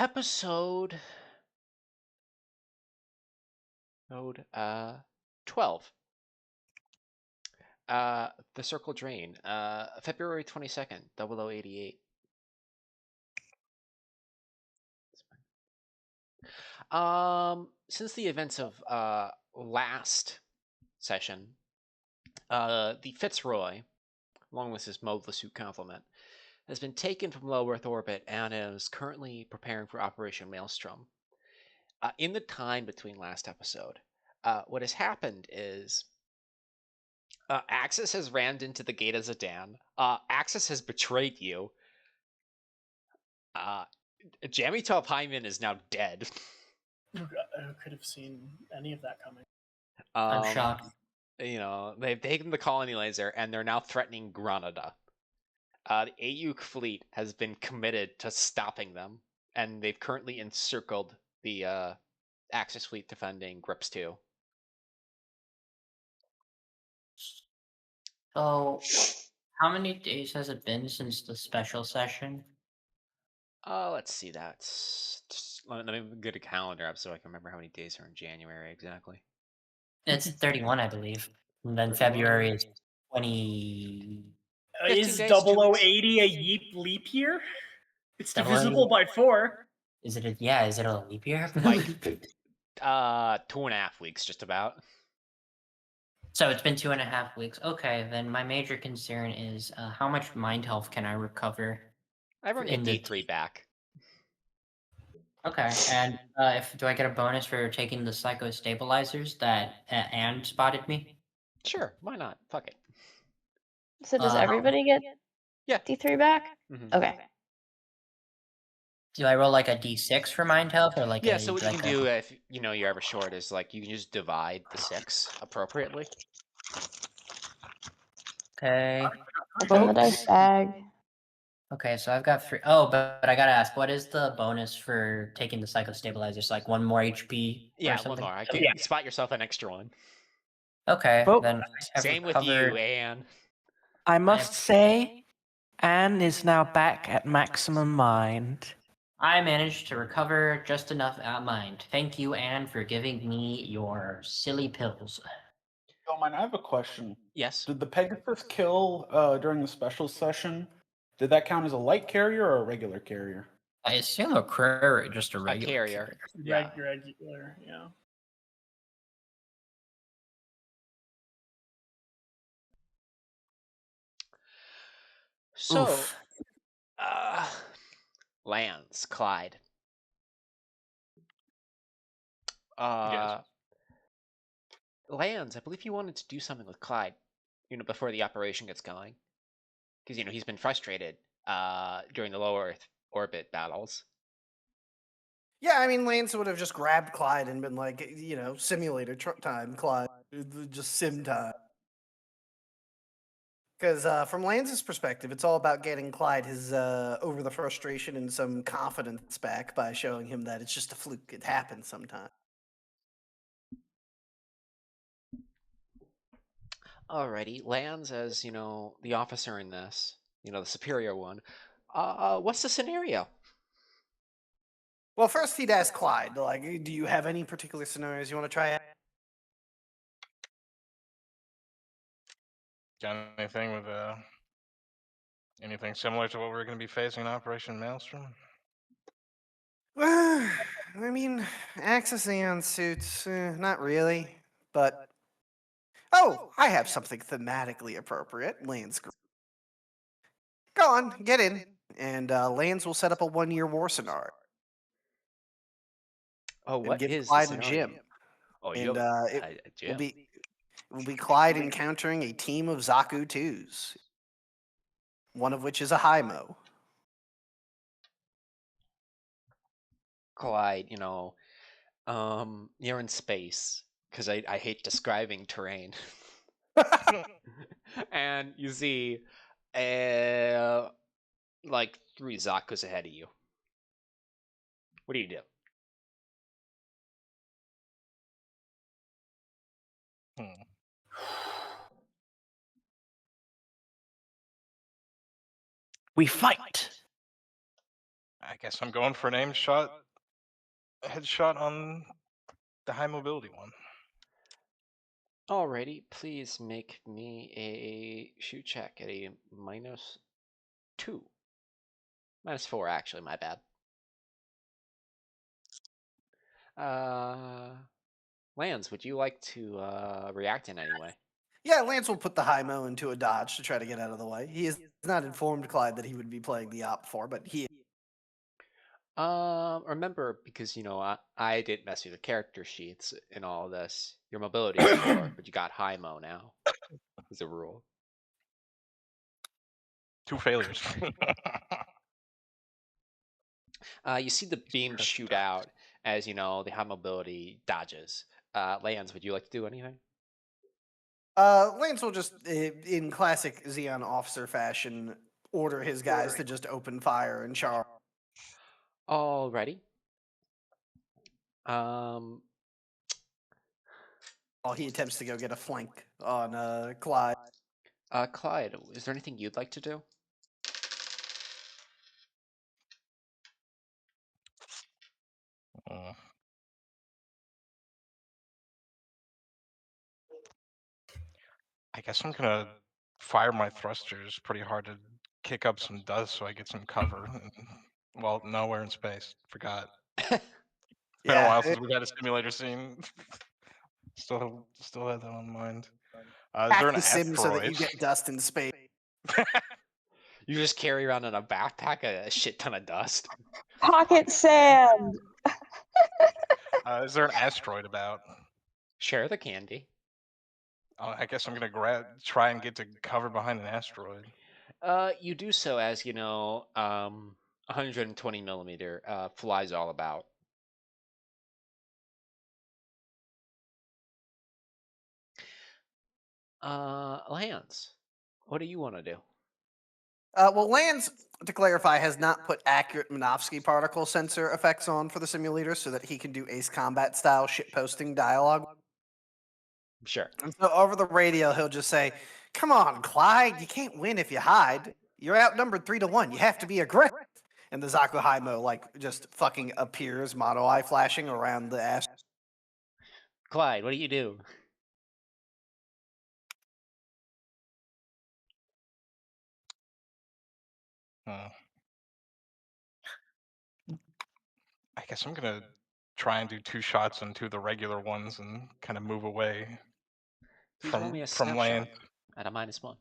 Episode 12. The Circle Drain. February 22nd, 0088. Since the events of last session, the Fitzroy, along with his Mobile Suit complement, has been taken from low Earth orbit and is currently preparing for Operation Maelstrom. In the time between last episode, what has happened is Axis has rammed into the gate of Zidane. Axis has betrayed you. Jammy Top Hyman is now dead. Who could have seen any of that coming? I'm shocked. They've taken the colony laser and they're now threatening Granada. The AEUG fleet has been committed to stopping them, and they've currently encircled the Axis fleet defending Grips 2. So, how many days has it been since the special session? Let's see. Let me get a calendar up so I can remember how many days are in January exactly. It's 31, I believe. And then February is 20. 15 Is days, 2 weeks. 0080 a leap year? It's 0080. divisible by 4. Is it a leap year? Like 2.5 weeks, just about. So it's been 2.5 weeks. Okay, then my major concern is how much mind health can I recover? I've earned a D3 back. Okay, and do I get a bonus for taking the psycho stabilizers that Anne spotted me? Sure, why not? Fuck it. So does everybody get D3 back? Mm-hmm. Okay. Do I roll like a D6 for mind health or like so what you can do if you're ever short is like you can just divide the 6 appropriately. Okay. Open the dice bag. Okay, so I've got 3. Oh, but I gotta ask, what is the bonus for taking the psycho stabilizers? Like 1 more HP? Yeah, or something? 1 more. You spot yourself an extra one. Okay, Well, then same with you, Anne. I must say, Anne is now back at maximum mind. I managed to recover just enough at mind. Thank you, Anne, for giving me your silly pills. Oh, man, I have a question. Yes. Did the Pegasus kill during the special session? Did that count as a light carrier or a regular carrier? I assume a carrier, just a regular carrier. Yeah. Regular, yeah. So, lands, Clyde. Yes. Lands, I believe you wanted to do something with Clyde, before the operation gets going. Because, he's been frustrated during the low Earth orbit battles. Yeah, I mean, Lance would have just grabbed Clyde and been like, simulator time, Clyde. Just sim time. Because from Lance's perspective, it's all about getting Clyde his over the frustration and some confidence back by showing him that it's just a fluke. It happens sometime. Alrighty, Lands as, the officer in this, the superior one. What's the scenario? Well, first he'd ask Clyde, like, do you have any particular scenarios you want to try out? Got anything with anything similar to what we're going to be facing in Operation Maelstrom? I mean, Axis Aeon suits, not really, but... Oh, I have something thematically appropriate, Lance. Go on, get in, and Lance will set up a 1-year war scenario. Oh, what give is Clyde the a scenario? gym. Oh, And it will be Clyde encountering a team of Zaku 2s, one of which is a Hymo. Clyde, you're in space, because I hate describing terrain. And you see, like 3 Zakus ahead of you. What do you do? We fight. I guess I'm going for an aim shot, headshot on the high mobility one. Alrighty, please make me a shoot check at a -2. -4, actually, my bad. Lance, would you like to react in any way? Yeah, Lance will put the high-mo into a dodge to try to get out of the way. He is not informed Clyde that he would be playing the op for, but he. Remember, because I didn't mess with the character sheets in all of this. Your mobility is 4, but you got high mo now. As a rule. 2 failures. You see the beam shoot out as the high mobility dodges. Lance, would you like to do anything? Lance will just, in classic Xeon officer fashion, order his guys to just open fire and charge. Alrighty. Um, While he attempts to go get a flank on Clyde. Clyde, is there anything you'd like to do? I guess I'm gonna fire my thrusters pretty hard to kick up some dust so I get some cover. Well, nowhere in space. Forgot. It's been a while since we've had a simulator scene. Still had that on mind. Is there an the sim so that you asteroid? get dust in space. You just carry around in a backpack a shit ton of dust. Pocket sand. Is there an asteroid about? Share the candy. I guess I'm gonna try and get to cover behind an asteroid. You do so as 120 millimeter flies all about. Lance, what do you want to do? Well, Lance, to clarify, has not put accurate Minovsky particle sensor effects on for the simulator so that he can do Ace Combat style shitposting dialogue. Sure. And so over the radio, he'll just say, "Come on, Clyde, you can't win if you hide. You're outnumbered 3-1. You have to be aggressive." And the Zaku Haimo just fucking appears, mono eye flashing around the ass. Clyde, what do you do? I guess I'm gonna try and do 2 shots into the regular ones and kind of move away Please roll me a from land. snapshot at a -1.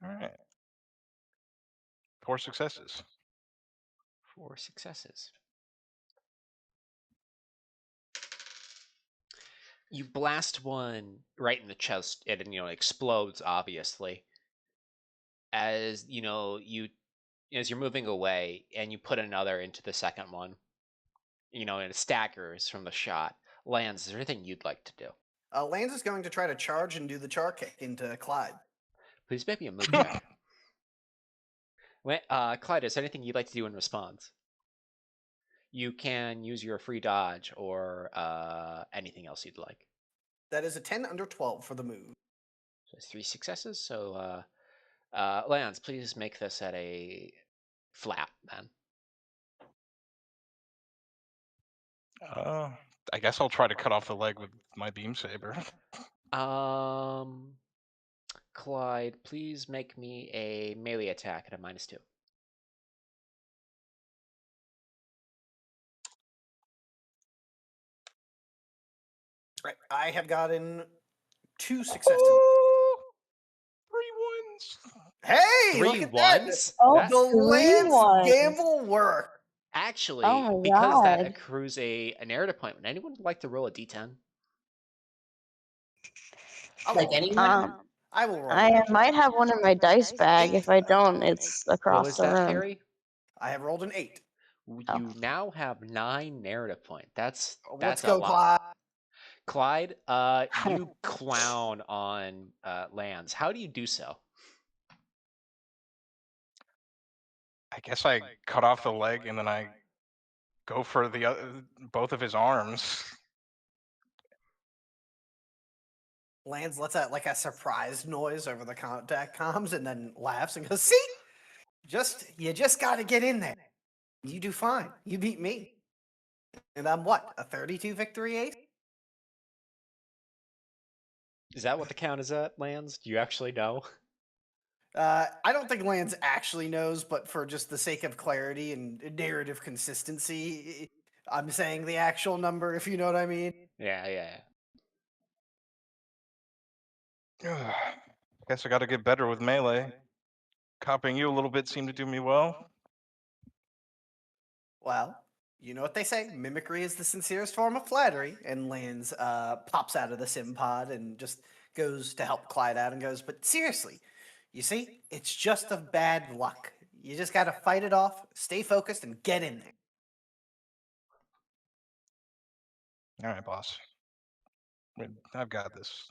All right. 4 successes. 4 successes. You blast one right in the chest, and it explodes. Obviously, as as you're moving away, and you put another into the second one. And it staggers from the shot. Lance, is there anything you'd like to do? Lance is going to try to charge and do the char kick into Clyde. Please make me a move check. Clyde, is there anything you'd like to do in response? You can use your free dodge or anything else you'd like. That is a 10 under 12 for the move. So it's 3 successes. So, Lance, please make this at a flat, then. I guess I'll try to cut off the leg with my beam saber. Clyde, please make me a melee attack at a -2. Right. I have gotten 2 successes. Oh, 3 wins. Hey, 3 look at that. ones? Oh, That's- The 3 Lance ones. gamble work. Actually, Oh my because that God. accrues a narrative point, would anyone like to roll a d10? Like anyone? I will roll. I might have one in my dice bag. If I don't, it's What across was the that, room. Perry? I have rolled an 8. You now have 9 narrative point. That's Let's a go, lot. Clyde. Clyde, you clown on Lance. How do you do so? I guess I cut off the leg and then I go for the both of his arms. Lance lets out like a surprised noise over the contact comms and then laughs and goes, "See, you just got to get in there. You do fine. You beat me, and I'm what, a 32 victory ace? Is that what the count is at, Lands? Do you actually know? I don't think Lance actually knows, but for just the sake of clarity and narrative consistency, I'm saying the actual number, if you know what I mean. Yeah. Guess I got to get better with melee. Copying you a little bit seemed to do me well. Well, you know what they say, mimicry is the sincerest form of flattery. And Lance pops out of the sim pod and just goes to help Clyde out and goes, "But seriously, you see, it's just of bad luck. You just got to fight it off, stay focused, and get in there." All right, boss. I've got this.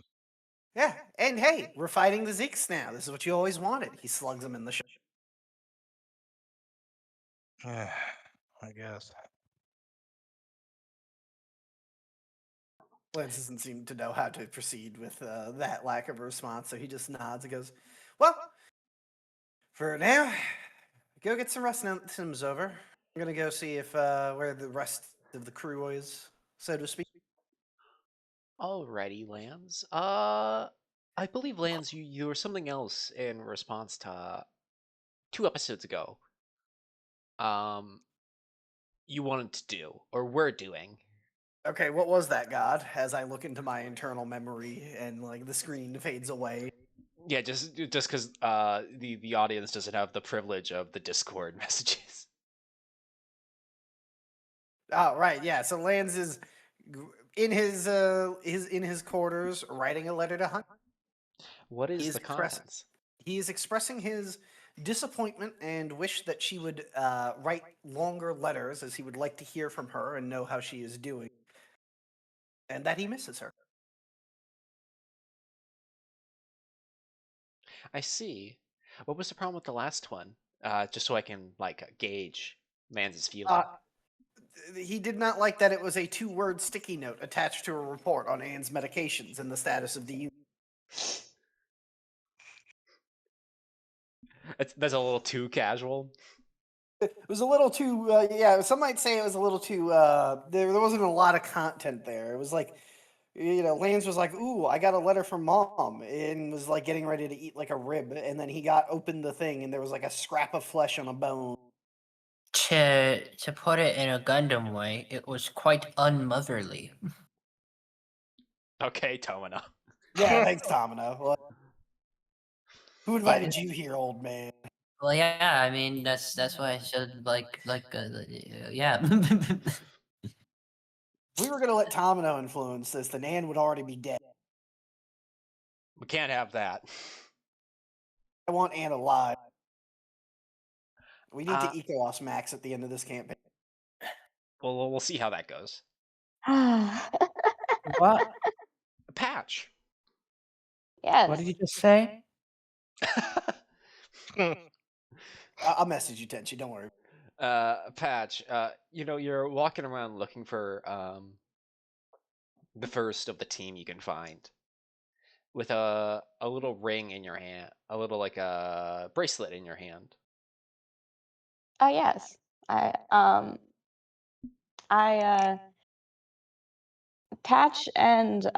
Yeah, and hey, we're fighting the Zeeks now. This is what you always wanted. He slugs him in the shoulder. Yeah, I guess. Lance doesn't seem to know how to proceed with that lack of a response, so he just nods and goes, "Well, for now, go get some rest now that the sim's over. I'm gonna go see if where the rest of the crew is, so to speak." Alrighty, Lands. I believe Lands, you were something else in response to 2 episodes ago. You wanted to do or were doing. Okay, what was that, God? As I look into my internal memory and like the screen fades away. Yeah, just because the audience doesn't have the privilege of the Discord messages. Oh, right, yeah. So Lance is in his quarters writing a letter to Hunt. What is He is the expressing contents? he is expressing his disappointment and wish that she would write longer letters, as he would like to hear from her and know how she is doing, and that he misses her. I see. What was the problem with the last one? Just so I can gauge Lands' feeling. He did not like that it was a 2-word sticky note attached to a report on Anne's medications and the status of the unit. That's a little too casual. It was a little too, yeah, some might say it was a little too, there wasn't a lot of content there. It was like, Lance was like, "Ooh, I got a letter from Mom," and was like getting ready to eat like a rib, and then he opened the thing, and there was like a scrap of flesh on a bone. To put it in a Gundam way, it was quite unmotherly. Okay, Tomino. Yeah, thanks, Domino. Well, who invited you here, old man? Well, yeah, I mean that's why I should yeah. If we were gonna let Domino influence this, then Anne would already be dead. We can't have that. I want Anne alive. We need Uh, to eco-off Max at the end of this campaign. Well, we'll see how that goes. What? Patch. Yes. What did you just say? I'll message you, Tenchi. Don't worry. Patch. You're walking around looking for the first of the team you can find, with a little ring in your hand, a little like a bracelet in your hand. Oh yes. I Patch and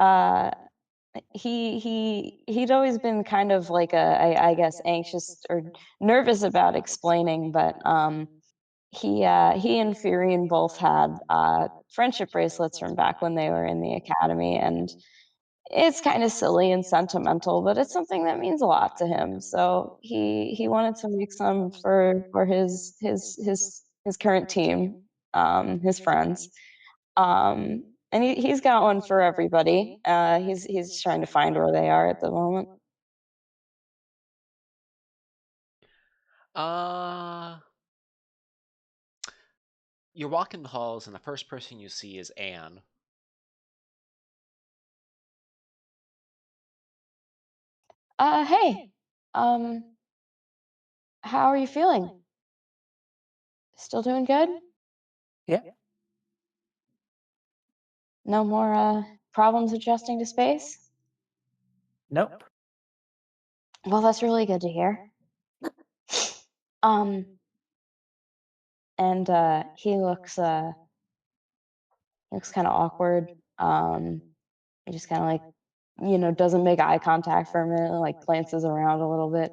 he'd always been kind of like I guess anxious or nervous about explaining, but he and Furion both had friendship bracelets from back when they were in the academy, and it's kind of silly and sentimental, but it's something that means a lot to him. So he wanted to make some for his current team, his friends. And he's got one for everybody. He's trying to find where they are at the moment. You're walking the halls, and the first person you see is Anne. Hey, how are you feeling? Still doing good? Yeah. No more problems adjusting to space? Nope. Well, that's really good to hear. And he looks kind of awkward. He just kind of like, doesn't make eye contact for a minute, and, like glances around a little bit.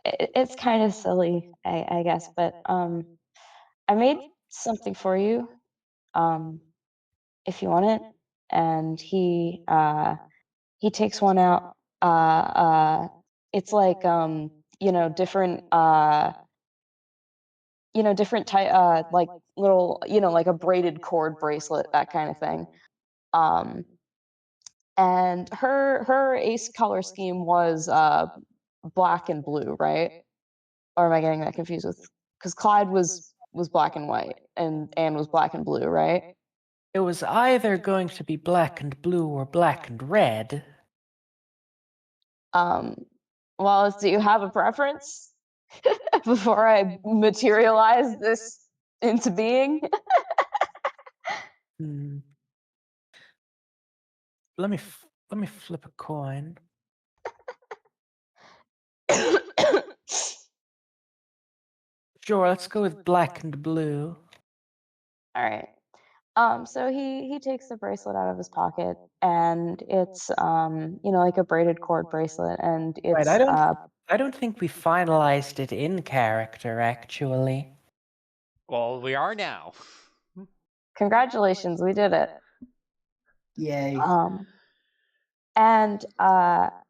It's kind of silly, I guess, but I made something for you, if you want it. And he takes one out. It's like different different type like little like a braided cord bracelet, that kind of thing. Um, and her ace color scheme was black and blue, right? Or am I getting that confused with? Because Clyde was black and white, and Anne was black and blue, right? It was either going to be black and blue or black and red. Well, do you have a preference before I materialize this into being? Hmm. Let me flip a coin. Sure, let's go with black and blue. All right. So he takes the bracelet out of his pocket, and it's like a braided cord bracelet, and Right, it's I don't think we finalized it in character, actually. Well, we are now. congratulations, we did it. Yay. And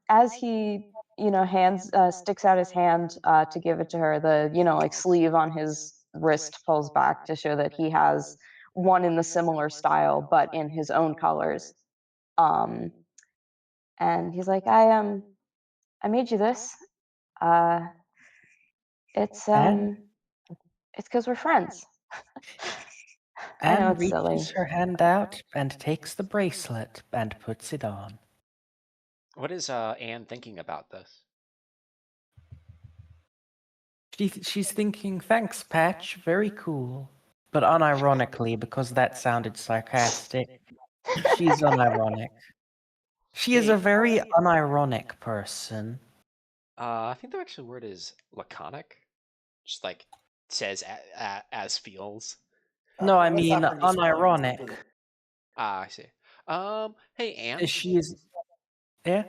as he hands sticks out his hand to give it to her, the like sleeve on his wrist pulls back to show that he has one in the similar style but in his own colors. And he's like, I made you this. It's And? it's because we're friends. I know Anne it's silly. reaches her hand out and takes the bracelet and puts it on. What is Anne thinking about this? She's thinking, thanks, Patch, very cool. But unironically, because that sounded sarcastic, she's unironic. She is a very unironic person. I think the actual word is laconic. Just like says as feels. No, I Let's mean not bring this point into unironic. the- Ah, I see. Hey Anne, She is. Yeah?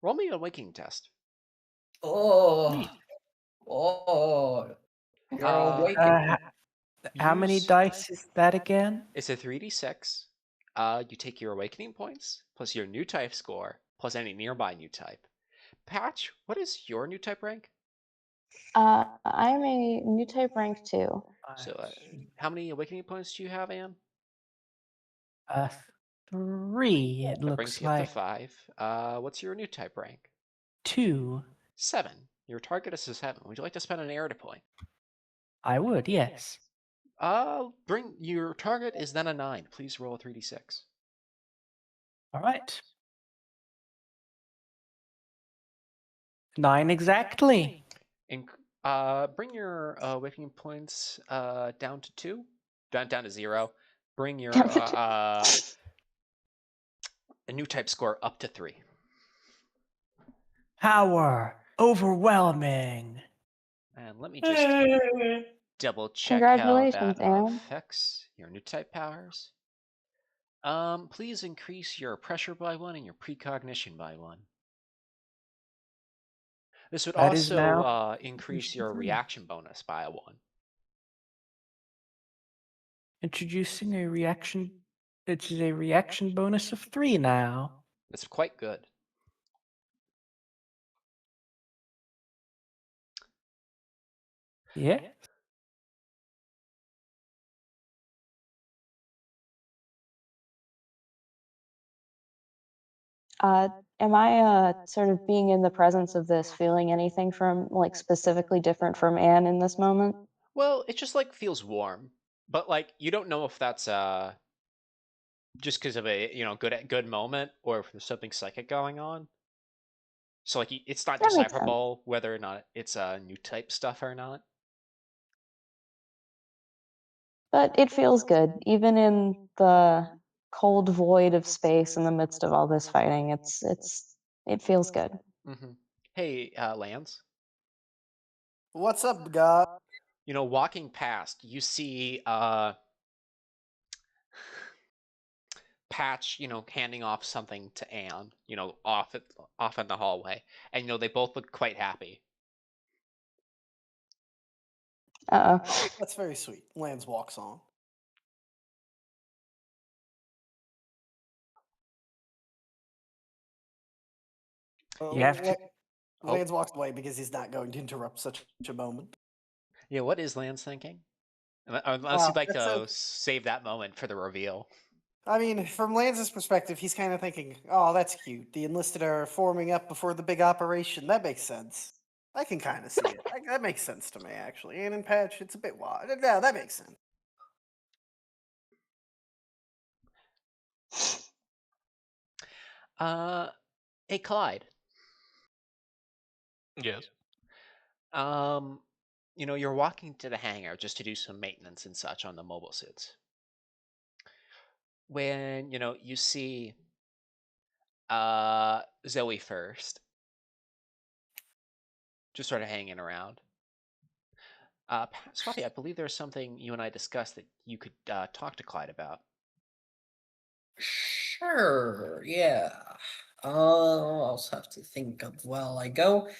roll me a waking test. Oh. Oh. You're awake. How many Use- dice is that again? It's a 3d6. You take your awakening points plus your new type score plus any nearby new type. Patch, what is your new type rank? I'm a new type rank 2. So, how many awakening points do you have, Anne? 3, it That brings looks you up to like. 5. What's your new type rank? 2. 7. Your target is a 7. Would you like to spend an errata point? I would, yes. Bring your target is then a 9. Please roll a 3d6. All right. 9 exactly. Bring your awakening points down to 2. Down to 0. Bring your Down to 2. a new type score up to 3. Power overwhelming. And let me just double check how Congratulations, that Anne. affects your new type powers. Please increase your pressure by 1 and your precognition by 1. This would That is also now increase your 3. reaction bonus by 1. Introducing a reaction. It is a reaction bonus of 3 now. That's quite good. Yeah. Am I sort of being in the presence of this, feeling anything from like specifically different from Anne in this moment? Well, it just like feels warm, but like you don't know if that's just because of a good moment or if there's something psychic going on. So like it's not That makes sense. decipherable whether or not it's new type stuff or not. but it feels good, even in the cold void of space in the midst of all this fighting. It feels good. Hey, Lance. What's up, God? You know, walking past, you see Patch, handing off something to Anne, off in the hallway, and they both look quite happy. Uh-oh. That's very sweet. Lance walks on. You have to. Lance walks away because he's not going to interrupt such a moment. Yeah, what is Lance thinking? Unless you'd like that's to save that moment for the reveal. I mean, from Lance's perspective, he's kind of thinking, "Oh, that's cute. The enlisted are forming up before the big operation. That makes sense. I can kind of see it. That makes sense to me, actually. And in Patch, it's a bit wild. No, that makes sense." Hey, Clyde. Yes. You're walking to the hangar just to do some maintenance and such on the mobile suits. When, you see Zoe first, just sort of hanging around. Swathi, I believe there's something you and I discussed that you could talk to Clyde about. Sure, yeah. I'll also have to think of while I go.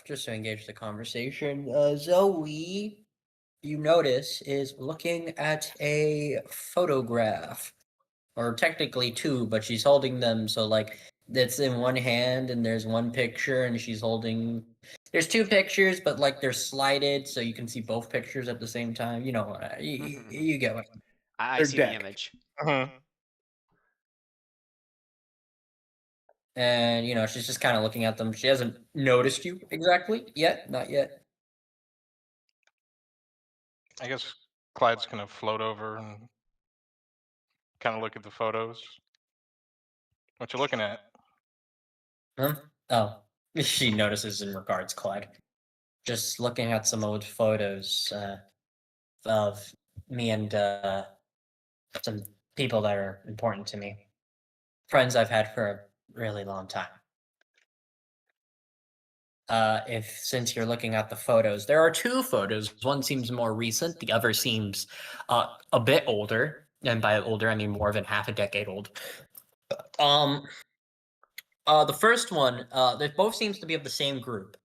Just to engage the conversation, Zoe, you notice, is looking at a photograph, or technically two, but she's holding them so like it's in one hand and there's one picture and she's holding. There's two pictures, but like they're slided so you can see both pictures at the same time. You know, you get what I They're see the decked. image. And she's just kind of looking at them. She hasn't noticed you exactly yet, not yet. I guess Clyde's gonna float over and kind of look at the photos. What you looking at? Huh? Oh, she notices in regards, Clyde. Just looking at some old photos of me and some people that are important to me. Friends I've had for a really long time. Since you're looking at the photos, there are two photos. One seems more recent. The other seems a bit older. And by older, I mean more than half a decade old. The first one, they both seems to be of the same group.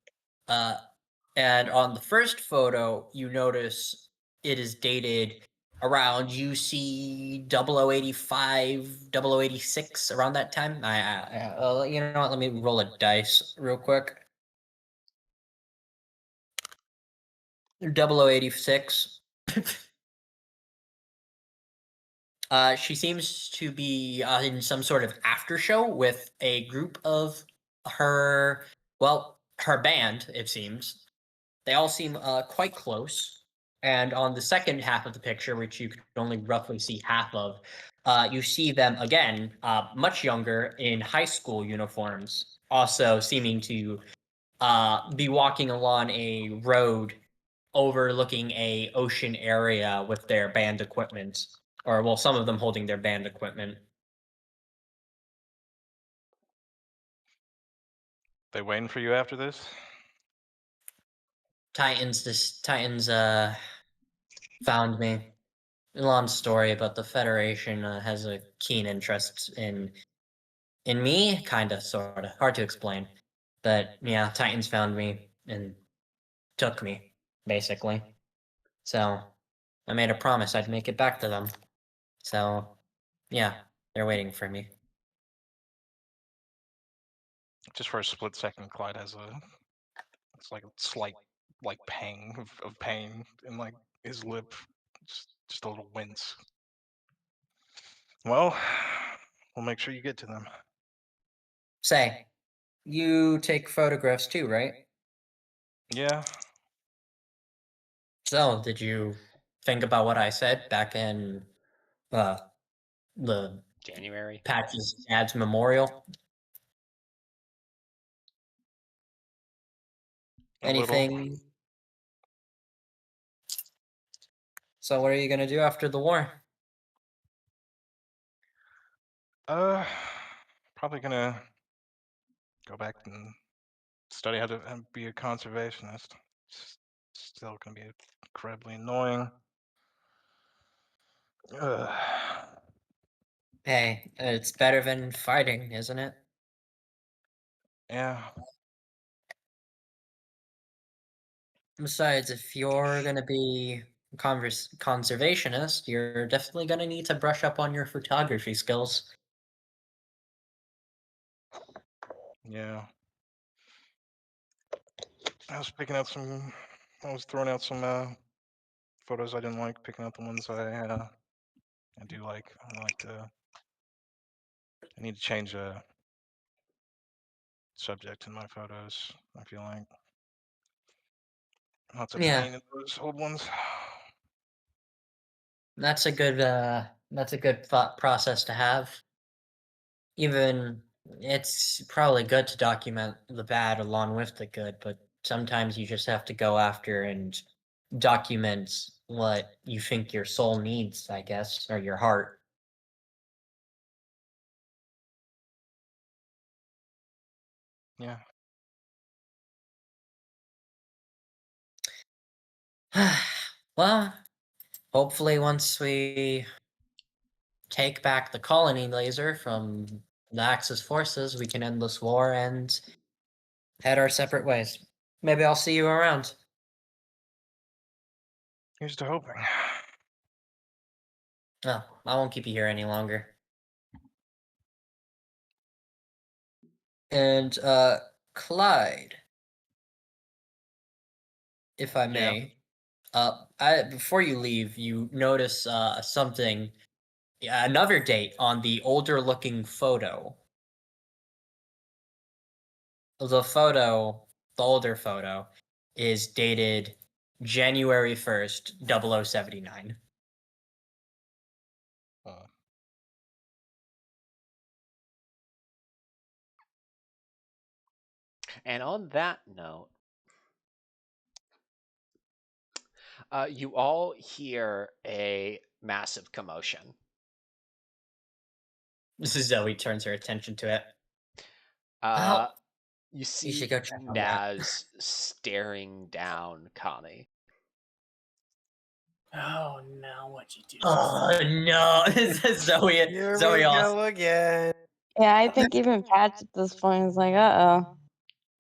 And on the first photo, you notice it is dated around UC 0085, 0086, around that time. You know what? Let me roll a dice real quick. 0086. She seems to be in some sort of after show with a group of her band, it seems. They all seem quite close. And on the second half of the picture, which you could only roughly see half of, you see them again, much younger, in high school uniforms, also seeming to be walking along a road overlooking a ocean area with their band equipment, or well, some of them holding their band equipment. They waiting for you after this? Titans found me. Long story, but the Federation has a keen interest in me, kinda, sorta. Hard to explain. But yeah, Titans found me and took me, basically. So I made a promise I'd make it back to them. So yeah, they're waiting for me. Just for a split second, Clyde has it's like a slight like pang of pain in like his lip, just a little wince. Well, we'll make sure you get to them. Say, you take photographs too, right? Yeah. So, did you think about what I said back in the January. Patch's dad's memorial? A little. Anything? So what are you gonna do after the war? Probably gonna go back and study how to be a conservationist. It's still gonna be incredibly annoying. Ugh. Hey, it's better than fighting, isn't it? Yeah. Besides, if you're gonna be a conservationist, you're definitely gonna need to brush up on your photography skills. Yeah. I was picking out some. I was throwing out some photos I didn't like, picking out the ones I do like. I like to. I need to change a subject in my photos. I feel like lots of Yeah, pain in those old ones. that's a good thought process to have. Even it's probably good to document the bad along with the good, but sometimes you just have to go after and document what you think your soul needs, I guess, or your heart. Yeah. Well, hopefully once we take back the colony laser from the Axis forces, we can end this war and head our separate ways. Maybe I'll see you around. Here's to hoping. No, I won't keep you here any longer. And Clyde, if I may, before you leave, you notice something, another date on the older looking photo. The older photo, is dated January 1st, 0079. Uh, And on that note, you all hear a massive commotion. Zoe turns her attention to it. You You see should go check on that. Naz staring down Connie. Oh, now what you do? Oh no! Zoe, Here Zoe we also. go again. Yeah, I think even Patch at this point is like, uh-oh.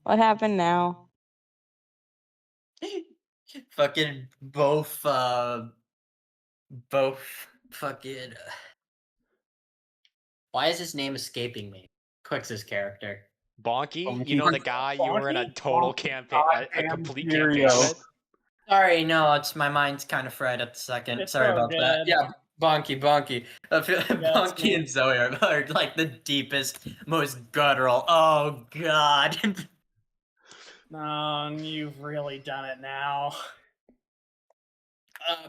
What happened now? Fucking both fucking. Why is his name escaping me? Quix's character. Bonky, you Bonky. know the guy you were in a Bonky? total campaign, a Goddamn complete Cheerio. campaign with. Sorry, no, it's my mind's kind of fried at the second. It's Sorry all about that. good. Yeah, Bonky. I feel it's Bonky me. and Zoe are like the deepest, most guttural. Oh God. You've really done it now.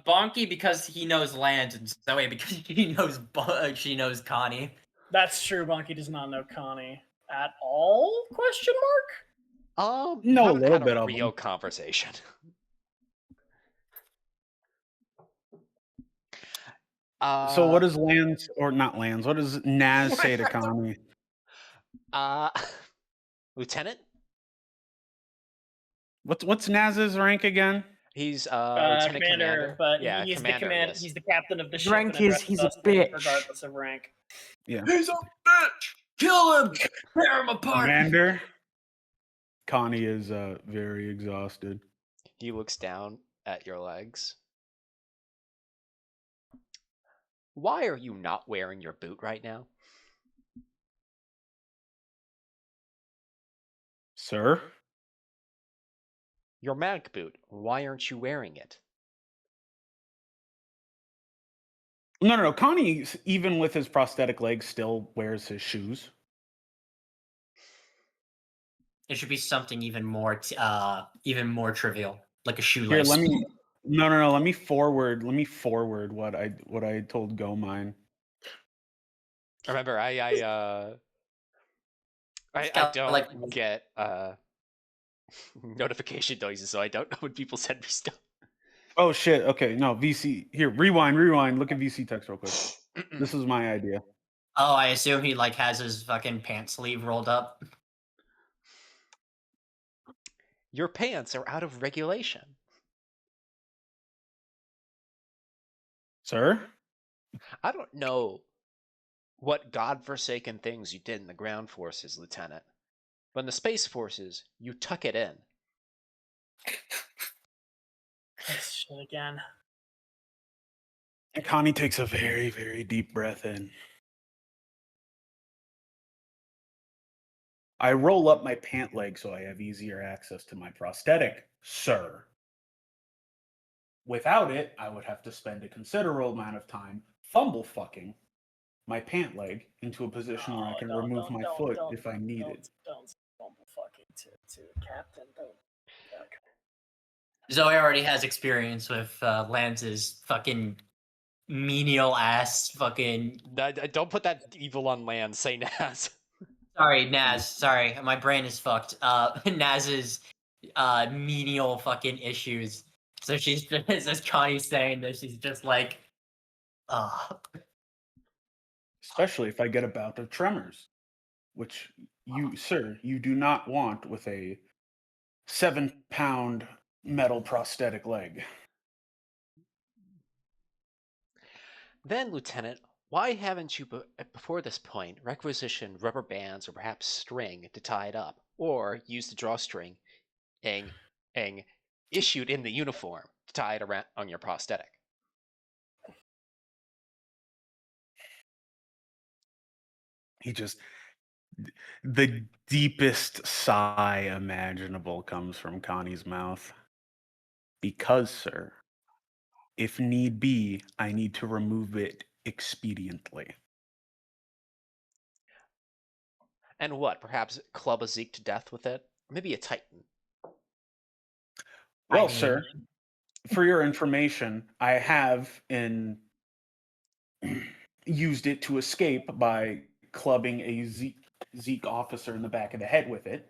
Bonky because he knows Land, and Zoe because she knows Connie. That's true. Bonky does not know Connie at all? Question mark. You No, a haven't little had bit a of real them. conversation. So what does Lance, or not Lance, what does Naz say to Connie? Lieutenant? What's Naz's rank again? He's lieutenant commander. But Yeah, he's commander, the command. yes. He's the captain of the His ship rank and is addresses he's a us names bitch. regardless of rank. Yeah. He's a bitch. Kill him. Tear him apart. Commander. Connie is very exhausted. He looks down at your legs. Why are you not wearing your boot right now? Sir? Your mag boot. Why aren't you wearing it? No. Connie, even with his prosthetic legs, still wears his shoes. It should be something even more trivial, like a shoelace. Here, let me. No. Let me forward what I told Gomine. Remember, I don't get notification noises, so I don't know when people send me stuff. Oh shit. Okay, no VC. Here, rewind. Look at VC text real quick. This is my idea. Oh, I assume he like has his fucking pants sleeve rolled up. Your pants are out of regulation. Sir? I don't know what godforsaken things you did in the ground forces, Lieutenant. But in the space forces, you tuck it in. This shit again. And Connie takes a very, very deep breath in. I roll up my pant leg so I have easier access to my prosthetic, sir. Without it, I would have to spend a considerable amount of time fumble fucking my pant leg into a position where I can remove my foot if I need it. Don't fumble fucking to Captain. Don't. Zoe already has experience with Lance's fucking menial ass fucking. Don't put that evil on Lance, say Naz. Sorry, Naz. Sorry, my brain is fucked. Naz's menial fucking issues. So she's just, as Connie's saying this, she's just like, Especially if I get a bout of tremors, which you, sir, you do not want with a 7-pound metal prosthetic leg. Then, Lieutenant, why haven't you, before this point, requisitioned rubber bands or perhaps string to tie it up, or use the drawstring issued in the uniform to tie it around on your prosthetic? The deepest sigh imaginable comes from Connie's mouth. Because, sir, if need be, I need to remove it expediently. And what, perhaps club a Zeke to death with it? Maybe a Titan. Well, sir, for your information, I have used it to escape by clubbing a Zeke officer in the back of the head with it.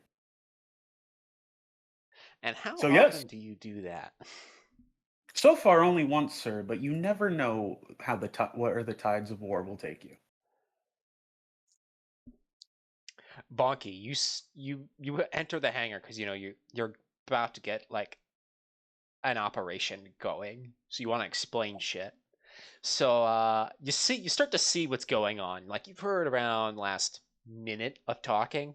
And how So, often yes. do you do that? So far, only once, sir, but you never know how where the tides of war will take you. Bonky, you enter the hangar because you're about to get like an operation going, so you want to explain shit. So you start to see what's going on. Like you've heard around last minute of talking,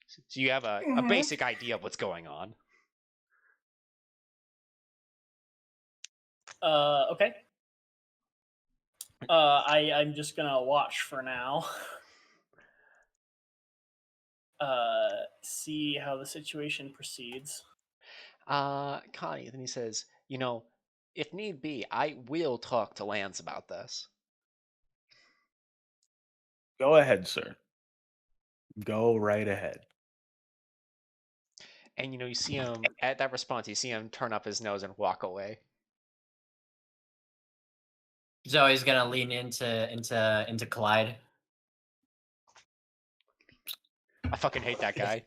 so you have a basic idea of what's going on. Okay. I'm just gonna watch for now. See how the situation proceeds. Connie, then he says, if need be, I will talk to Lance about this. Go ahead, sir. Go right ahead. And you see him at that response. You see him turn up his nose and walk away. Zoe's gonna lean into Clyde. I fucking hate that guy.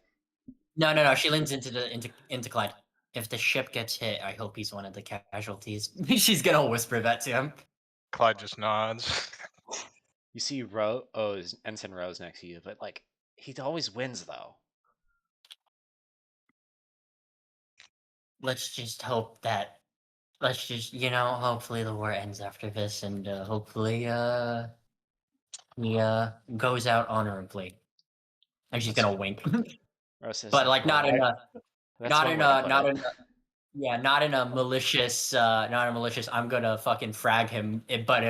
No. She leans into Clyde. If the ship gets hit, I hope he's one of the casualties. She's gonna whisper that to him. Clyde just nods. You see Ensign Rose next to you, but like he always wins though. Let's just hope that. Let's just hopefully the war ends after this, and hopefully he goes out honorably. And she's gonna wink, Rose says, but like not in a malicious, not a malicious. I'm gonna fucking frag him, but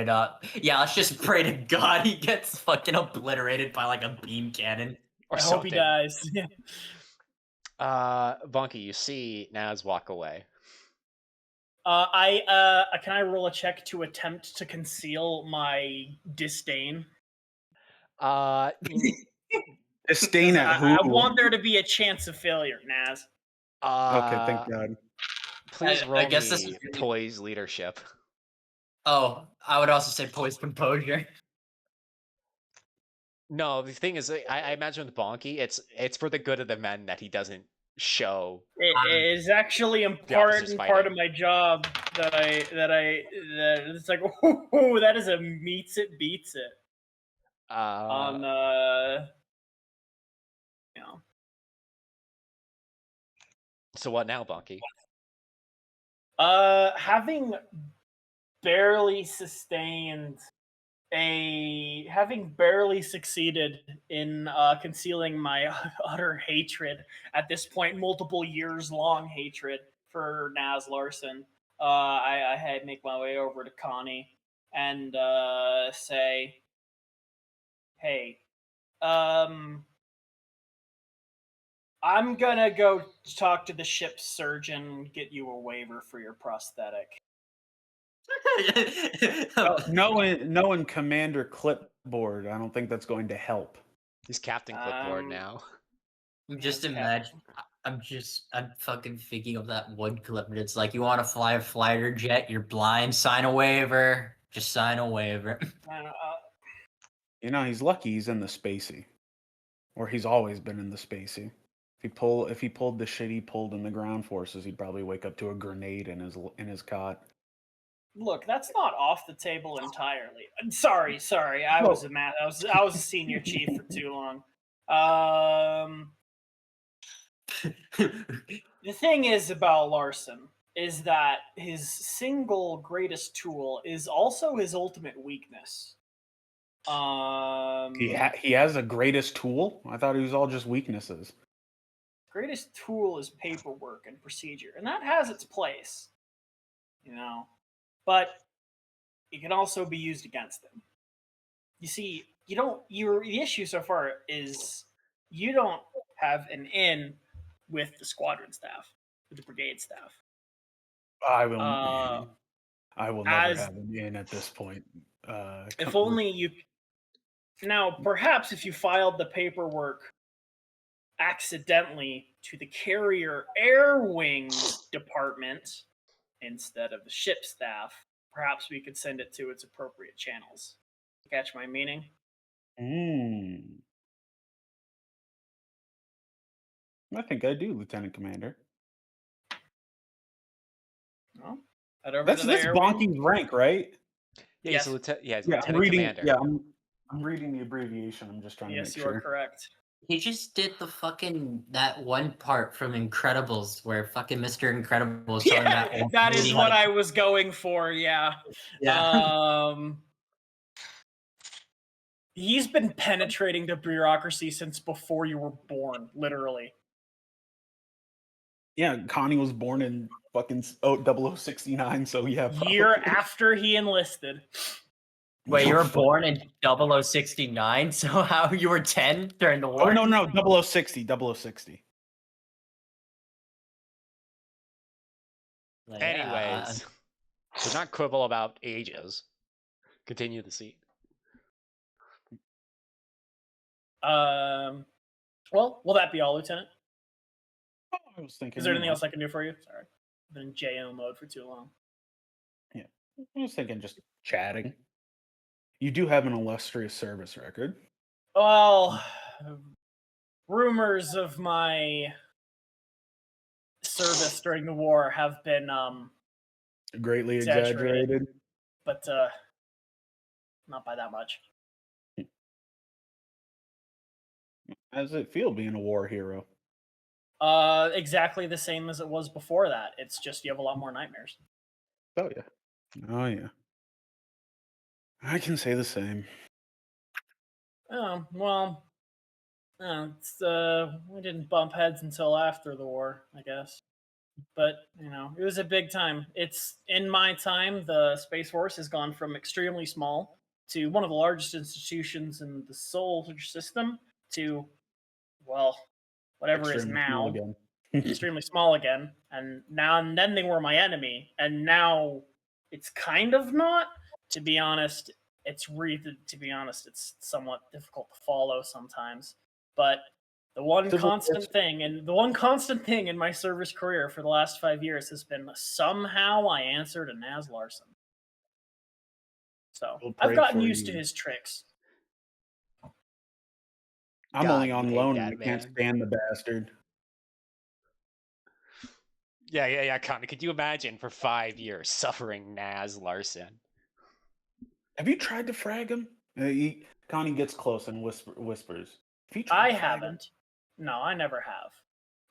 yeah. Let's just pray to God he gets fucking obliterated by like a beam cannon. I hope he dies. Bonky, you see Naz walk away. Can I roll a check to attempt to conceal my disdain? Disdain at who? I want there to be a chance of failure, Naz. Okay, thank God. Please roll I guess me this is poise leadership. Oh, I would also say poise composure. No, the thing is, I imagine with Bonky, it's for the good of the men that he doesn't show. It is actually The officers important part of fighting. my job that it's like, oh, that is a meets it beats it on you know. So what now, Bunky? Having barely succeeded in concealing my utter hatred at this point, multiple years long hatred for Naz Larson, I had make my way over to Connie and say, "Hey, I'm gonna go talk to the ship's surgeon, get you a waiver for your prosthetic." Knowing Commander Clipboard, I don't think that's going to help. He's Captain Clipboard now. Just imagine. I'm fucking thinking of that one clip. And it's like, you want to fly a fighter jet? You're blind. Sign a waiver. Just sign a waiver. You know, he's lucky he's in the spacey, or he's always been in the spacey. If he pulled the shit he pulled in the ground forces, he'd probably wake up to a grenade in his cot. Look, that's not off the table entirely. Sorry. I was a senior chief for too long. The thing is about Larson is that his single greatest tool is also his ultimate weakness. He has a greatest tool? I thought he was all just weaknesses. Greatest tool is paperwork and procedure, and that has its place, you know. But it can also be used against him. You see, the issue so far is you don't have an in with the squadron staff, with the brigade staff. I will never as- have him in at this point. If only you. Now, perhaps if you filed the paperwork accidentally to the carrier air wings department instead of the ship staff, perhaps we could send it to its appropriate channels. Catch my meaning? I think I do, Lieutenant Commander. No? That's Bonky's rank, right? Yeah, Yes. he's a lieutenant I'm reading, commander. Yeah, I'm reading the abbreviation. I'm just trying to make Yes, you sure. are correct. He just did that one part from Incredibles where fucking Mr. Incredible is telling that old that is lady what how I was going for. Yeah. He's been penetrating the bureaucracy since before you were born, literally. Yeah, Connie was born in fucking 0069, so yeah, probably. Year after he enlisted. Wait, you were born in 0069? So how you were 10 during the war? Oh, no, 0060. Anyways, so not quibble about ages. Continue the scene. Well, will that be all, Lieutenant? I was thinking. Is there anything else I can do for you? Sorry, I've been in JO mode for too long. Yeah, I was thinking just chatting. You do have an illustrious service record. Well, rumors of my service during the war have been greatly exaggerated, but not by that much. How does it feel being a war hero? Exactly the same as it was before that. It's just you have a lot more nightmares. Oh yeah. I can say the same. Oh well. We didn't bump heads until after the war, I guess. But it was a big time. It's in my time, the Space Force has gone from extremely small to one of the largest institutions in the solar system to, well, whatever Extremely is now small again. extremely small again. And then they were my enemy, and now it's kind of not. To be honest, it's somewhat difficult to follow sometimes. But the one constant thing in my service career for the last 5 years has been somehow I answered a Naz Larson. So I've gotten used to his tricks. I'm only on loan and I can't stand the bastard. Yeah, Connie. Could you imagine for 5 years suffering Naz Larson? Have you tried to frag him? Connie gets close and whispers. Have you I tried to frag him? haven't. No, I never have.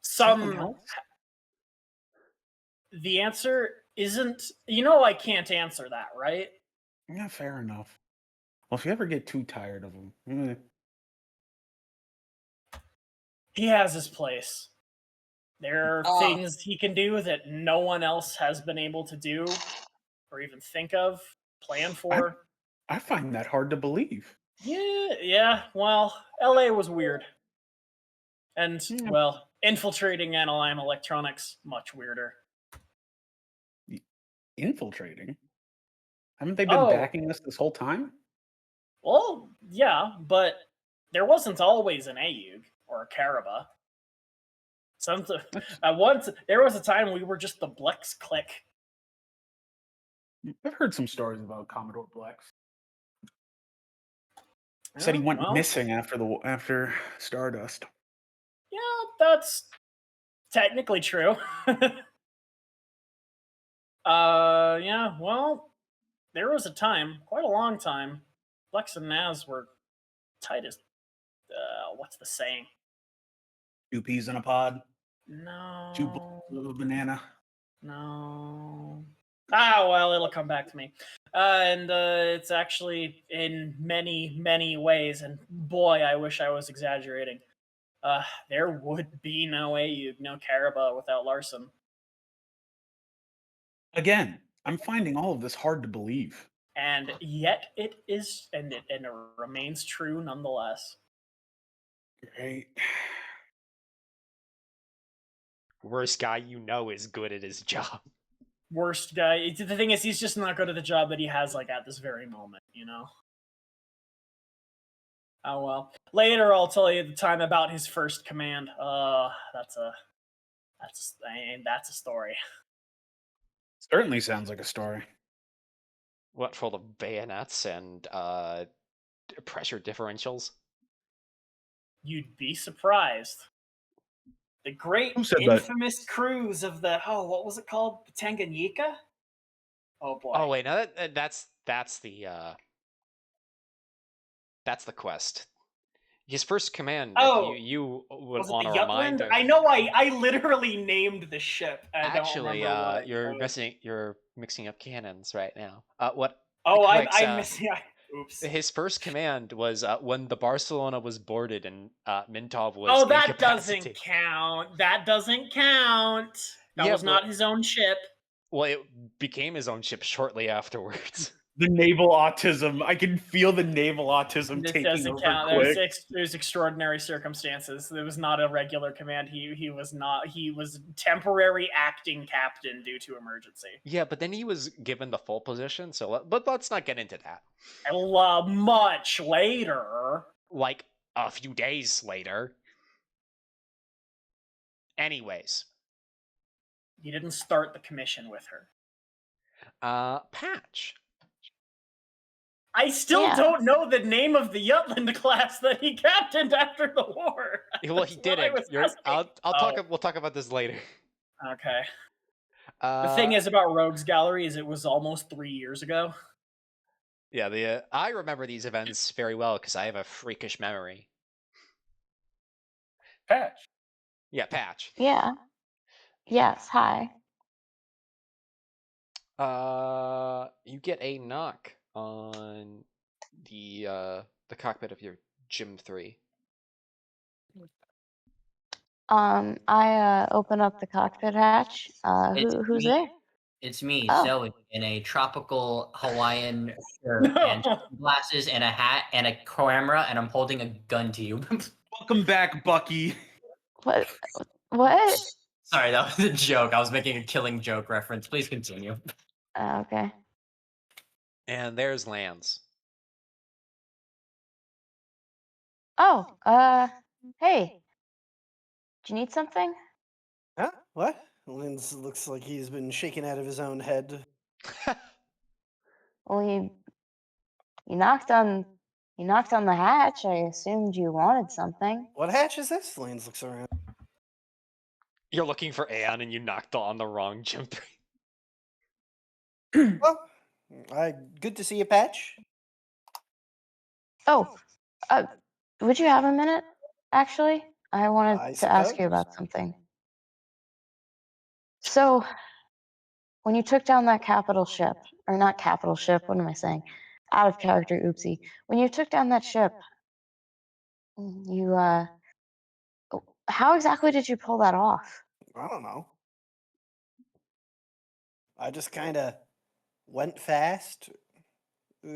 Someone else? The answer isn't. You know, I can't answer that, right? Yeah, fair enough. Well, if you ever get too tired of him, He has his place. There are things he can do that no one else has been able to do, or even think of, plan for. I find that hard to believe. Yeah. Well, LA was weird. And, well, infiltrating NLM Electronics, much weirder. Infiltrating? Haven't they been backing us this whole time? Well, yeah, but there wasn't always an AEUG or a Karaba. Once there was a time we were just the Blex clique. I've heard some stories about Commodore Blex. Said he went missing after Stardust. Yeah, that's technically true. Yeah, well, there was a time, quite a long time, Blex and Naz were tight as, what's the saying? 2 peas in a pod? No. 2 balls of a banana? No. Well, it'll come back to me. And it's actually in many, many ways, and boy, I wish I was exaggerating. There would be no AEUG, no Karaba without Larson. Again, I'm finding all of this hard to believe. And yet it is, and it remains true nonetheless. Great. Worst guy you know is good at his job. Worst guy. The thing is, he's just not good at the job that he has, like, at this very moment, you know? Oh, well. Later, I'll tell you the time about his first command. That's a story. Certainly sounds like a story. What, full of bayonets and pressure differentials? You'd be surprised. The great Who said that? infamous cruise of the what was it called? The Tanganyika? Oh boy. Oh wait, no, that's the quest. His first command. Oh, you would was it want the to remind. Jutland? I know. I literally named the ship. I Actually, don't remember what you're mixing up cannons right now. What? Oh, quick, I'm missing. Oops. His first command was when the Barcelona was boarded and Mintov was. Oh, that incapacitated. doesn't count. That doesn't count. That was not his own ship. Well, it became his own ship shortly afterwards. The naval autism. I can feel the naval autism taking doesn't over count. quick. There's extraordinary circumstances. It was not a regular command. He was not. He was temporary acting captain due to emergency. Yeah, but then he was given the full position. But let's not get into that. Much later, like a few days later. Anyways, you didn't start the commission with her. Patch. I still don't know the name of the Jutland class that he captained after the war. Well, he didn't. We'll talk about this later. Okay. The thing is about Rogues Gallery is it was almost 3 years ago. Yeah, I remember these events very well because I have a freakish memory. Patch. Yeah, Patch. Yeah. Yes. Hi. You get a knock on the cockpit of your Gym 3. I open up the cockpit hatch. Who's there? It's me, Oh. Zoe, in a tropical Hawaiian shirt and glasses and a hat and a camera, and I'm holding a gun to you. Welcome back, Bucky. What? Sorry, that was a joke. I was making a Killing Joke reference. Please continue. Okay. And there's Lance. Oh, hey. Do you need something? Huh? What? Linz looks like he's been shaken out of his own head. Well, you knocked on the hatch. I assumed you wanted something. What hatch is this? Linz looks around. You're looking for Anne and you knocked on the wrong Gym 3. Well, good to see you, Patch. Oh, would you have a minute? Actually, I wanted I to ask you suppose. about something. So, when you took down that capital ship, or not capital ship, what am I saying? Out of character, oopsie. When you took down that ship, you, how exactly did you pull that off? I don't know. I just kind of went fast,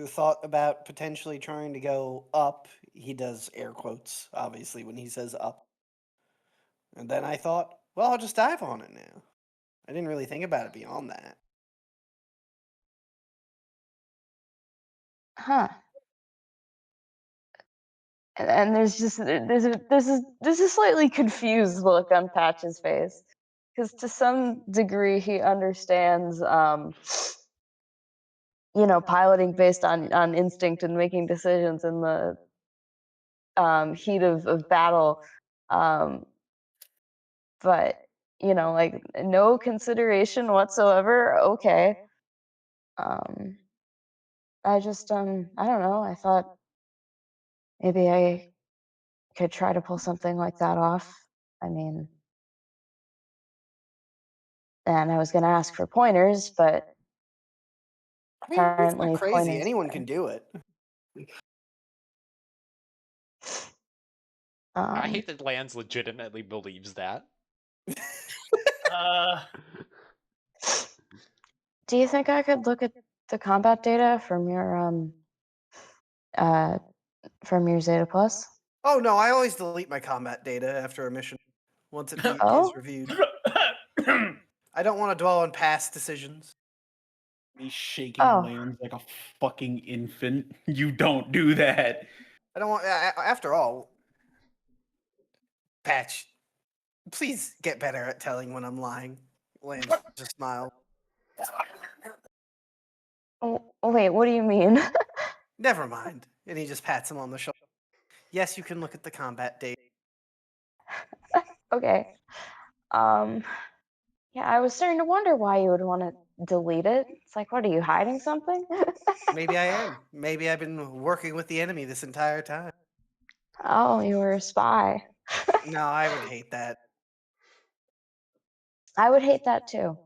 thought about potentially trying to go up. He does air quotes, obviously, when he says up. And then I thought, well, I'll just dive on it now. I didn't really think about it beyond that. Huh. And there's just there's a slightly confused look on Patch's face, because to some degree he understands, piloting based on instinct and making decisions in the heat of battle, but like no consideration whatsoever. Okay. I just I don't know. I thought maybe I could try to pull something like that off. I mean, and I was going to ask for pointers, but I mean, it's not apparently crazy. pointers. Anyone can do it. I hate that Lance legitimately believes that. Do you think I could look at the combat data from your Zeta Plus? Oh, no, I always delete my combat data after a mission once it Oh? is reviewed. I don't want to dwell on past decisions. He's shaking Oh. Lance like a fucking infant. You don't do that. I don't want. After all, Patch, please get better at telling when I'm lying. Lance just smiled. Oh, wait, what do you mean? Never mind. And he just pats him on the shoulder. Yes, you can look at the combat data. Okay. Yeah, I was starting to wonder why you would want to delete it. It's like, what, are you hiding something? Maybe I am. Maybe I've been working with the enemy this entire time. Oh, you were a spy. No, I would hate that. I would hate that too.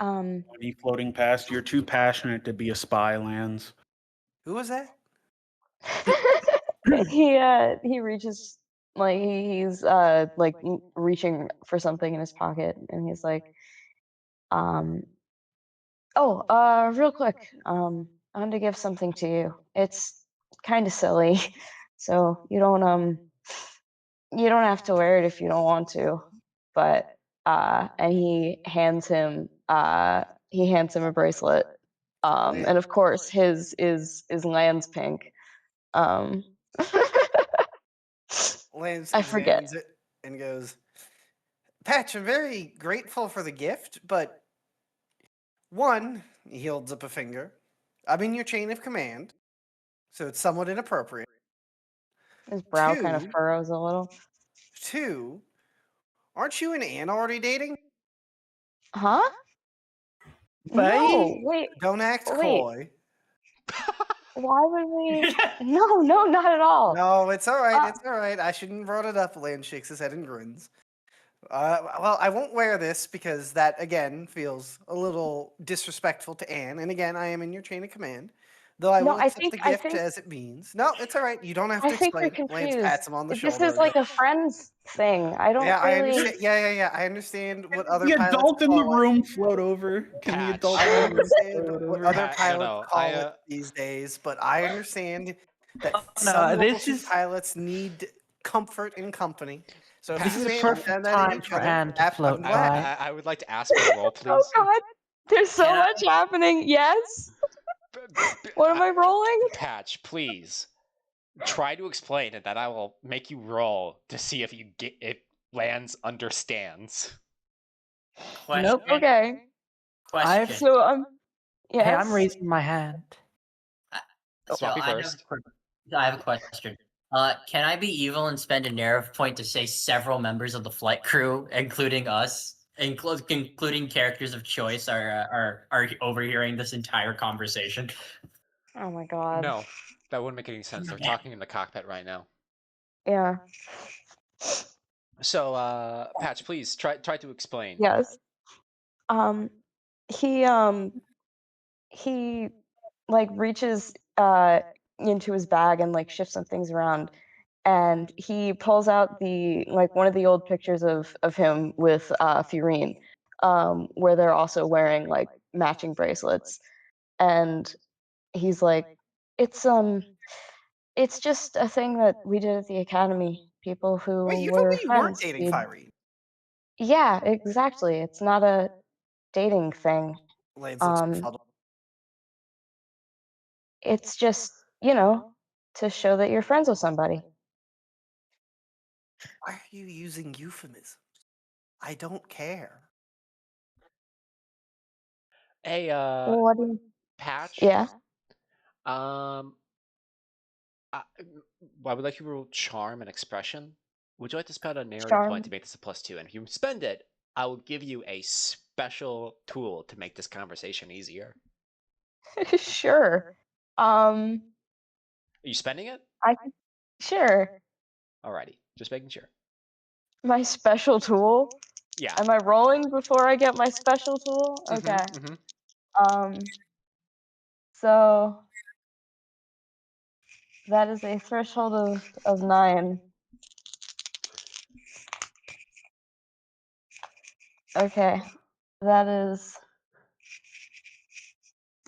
Me floating past, you're too passionate to be a spy, Lance. Who was that? he reaches, like, he's like reaching for something in his pocket, and he's like, real quick, I wanted to give something to you. It's kind of silly, so you don't have to wear it if you don't want to, but and he hands him a bracelet, and of course his is Land's pink. Lance I forget. examines it and goes, Patch, I'm very grateful for the gift, but one, he holds up a finger. I'm in your chain of command, so it's somewhat inappropriate. His brow kind of Two- furrows a little. Two, aren't you and Anne already dating? Huh? Bye. No, wait. Don't act Wait. coy. Why would we? No, not at all. No, it's all right. It's all right. I shouldn't have brought it up. Lance shakes his head and grins. Well, I won't wear this because that, again, feels a little disrespectful to Anne. And again, I am in your chain of command. Though I No, will I accept think- the I gift think- as it means. No, it's all right. You don't have to I think you're explain. Lance confused. pats him on the This shoulder. is like a friends thing. I don't Yeah, I really. understand. Yeah. I understand what other The pilots adult in the call it. room float over. Can the Patch. adult I in the room understand float what over? other Pat, pilots no, call it these days, but I understand that some level this 2 is- pilots need comfort and company. So if This you is and the Anne have perfect done that at time each for other, Anne to I'm float glad. by. I would like to ask for a roll, please. Oh God, there's so Can I- much happening. Yes. What am I rolling? Patch, please try to explain it. That I will make you roll to see if Lance understands. Question. Nope. Okay. Question. So yes. Hey, I'm raising my hand. So Swampy I have, first. I have a question. Can I be evil and spend a narrative point to say several members of the flight crew, including us, including characters of choice, are overhearing this entire conversation? Oh my god. No, that wouldn't make any sense. They're talking in the cockpit right now. Yeah. So, Patch, please try to explain. Yes. Um, he like reaches into his bag and like shifts some things around, and he pulls out the like one of the old pictures of him with Furine, where they're also wearing like matching bracelets, and he's like, it's just a thing that we did at the academy. People who Wait, you told were me you weren't friends. dating Fyrene. Yeah, exactly. It's not a dating thing. Lance looks Um, befuddled. it's just, to show that you're friends with somebody. Why are you using euphemisms? I don't care. Hey, What do you? Patch. Yeah. Um, I would like you to roll charm and expression. Would you like to spend a narrative Charm. point to make this a +2? And if you spend it, I will give you a special tool to make this conversation easier. Sure. Are you spending it? Sure. Alrighty, just making sure. My special tool. Yeah. Am I rolling before I get my special tool? Okay. So that is a threshold of 9. Okay. That is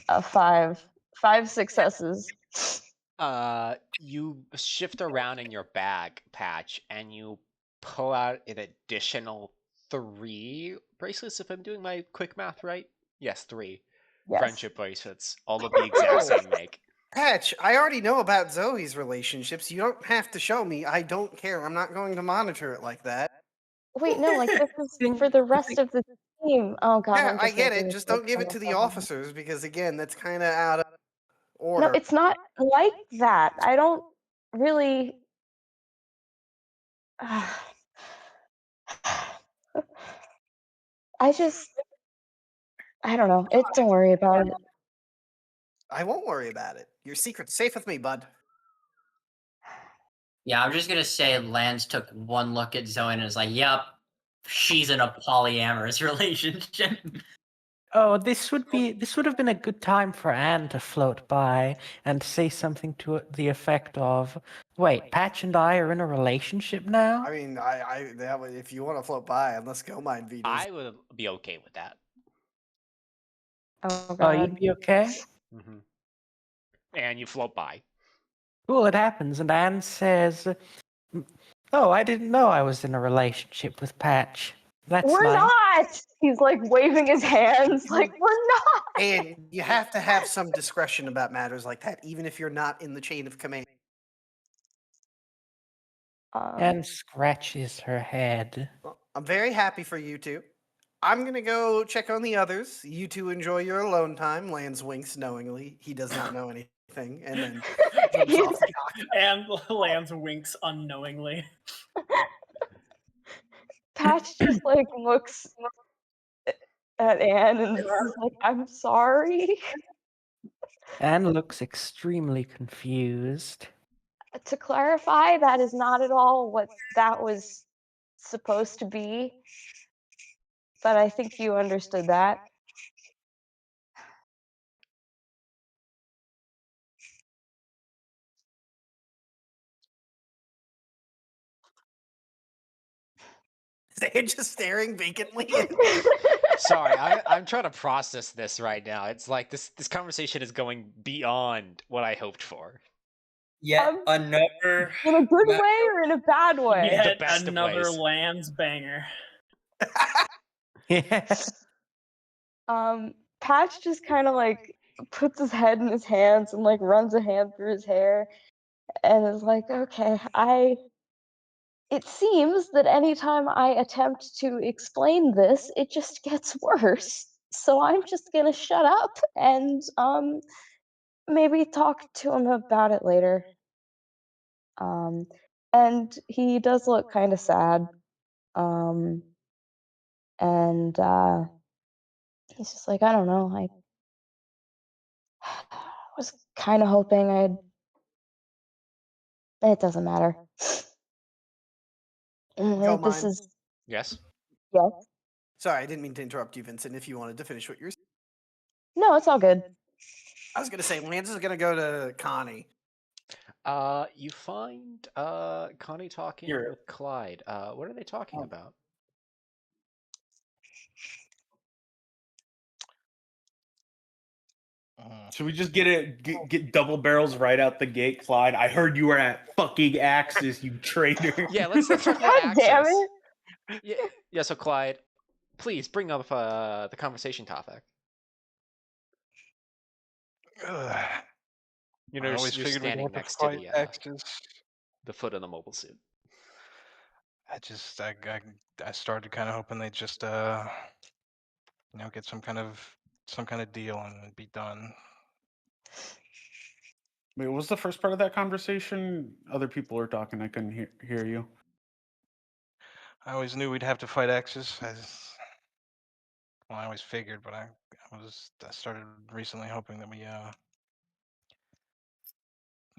a 5. 5 successes. You shift around in your bag, Patch, and you pull out an additional 3 bracelets, if I'm doing my quick math right. Yes, 3 Yes. friendship bracelets, all of the exact same make. Patch, I already know about Zoe's relationships. You don't have to show me. I don't care. I'm not going to monitor it like that. Wait, no, like this is for the rest of the team. Oh god, Yeah, I'm I just get making it. this Just like don't give it so to the much fun. officers because, again, that's kind of out of No, order. it's not like that. I don't really. I don't know. Don't worry about it. I won't worry about it. Your secret's safe with me, bud. Yeah, I'm just gonna say Lance took one look at Zoe and was like, "Yep, she's in a polyamorous relationship." Oh, this would have been a good time for Anne to float by and say something to the effect of, "Wait, Patch and I are in a relationship now?" I mean, if you want to float by, and let's go, mind Venus. I would be okay with that. Oh Oh, god. you'd be okay? And you float by. Cool, it happens, and Anne says, "Oh, I didn't know I was in a relationship with Patch. That's We're nice." not. He's like waving his hands, like we're not. And you have to have some discretion about matters like that, even if you're not in the chain of command. Anne scratches her head. Well, I'm very happy for you two. I'm gonna go check on the others. You two enjoy your alone time. Lance winks knowingly. He does not know anything, and then jumps off the cockpit. And Lance winks unknowingly. Patch just like looks at Anne and is like, "I'm sorry." Anne looks extremely confused. To clarify, that is not at all what that was supposed to be. But I think you understood that. They're just staring vacantly. Sorry, I'm trying to process this right now. It's like this conversation is going beyond what I hoped for. Yet another In a good way or in a bad way? Yet best of another ways. Lance banger. Yeah. Patch just kind of like puts his head in his hands and like runs a hand through his hair and is like, "Okay, it seems that anytime I attempt to explain this, it just gets worse. So I'm just gonna shut up and maybe talk to him about it later." And he does look kind of sad. And he's just like, I don't know. I was kind of hoping I'd. It doesn't matter. Don't This mind. is. Yes. Yeah. Sorry, I didn't mean to interrupt you, Vincent. If you wanted to finish what you're saying. No, it's all good. I was going to say, Lance is going to go to Connie. You find Connie talking You're- with Clyde. What are they talking about? Should we just get double barrels right out the gate, Clyde? I heard you were at fucking Axis, you traitor. Yeah, let's talk about God damn Axis. it! Yeah. So Clyde, please bring up the conversation topic. You know, I always you're figured we'd standing have to next to fight the Axis. the foot of the mobile suit. I started kind of hoping they'd just get some kind of deal and it'd be done. Wait, what was the first part of that conversation? Other people are talking. I couldn't hear you. I always knew we'd have to fight Axis. I always figured, but I started recently hoping that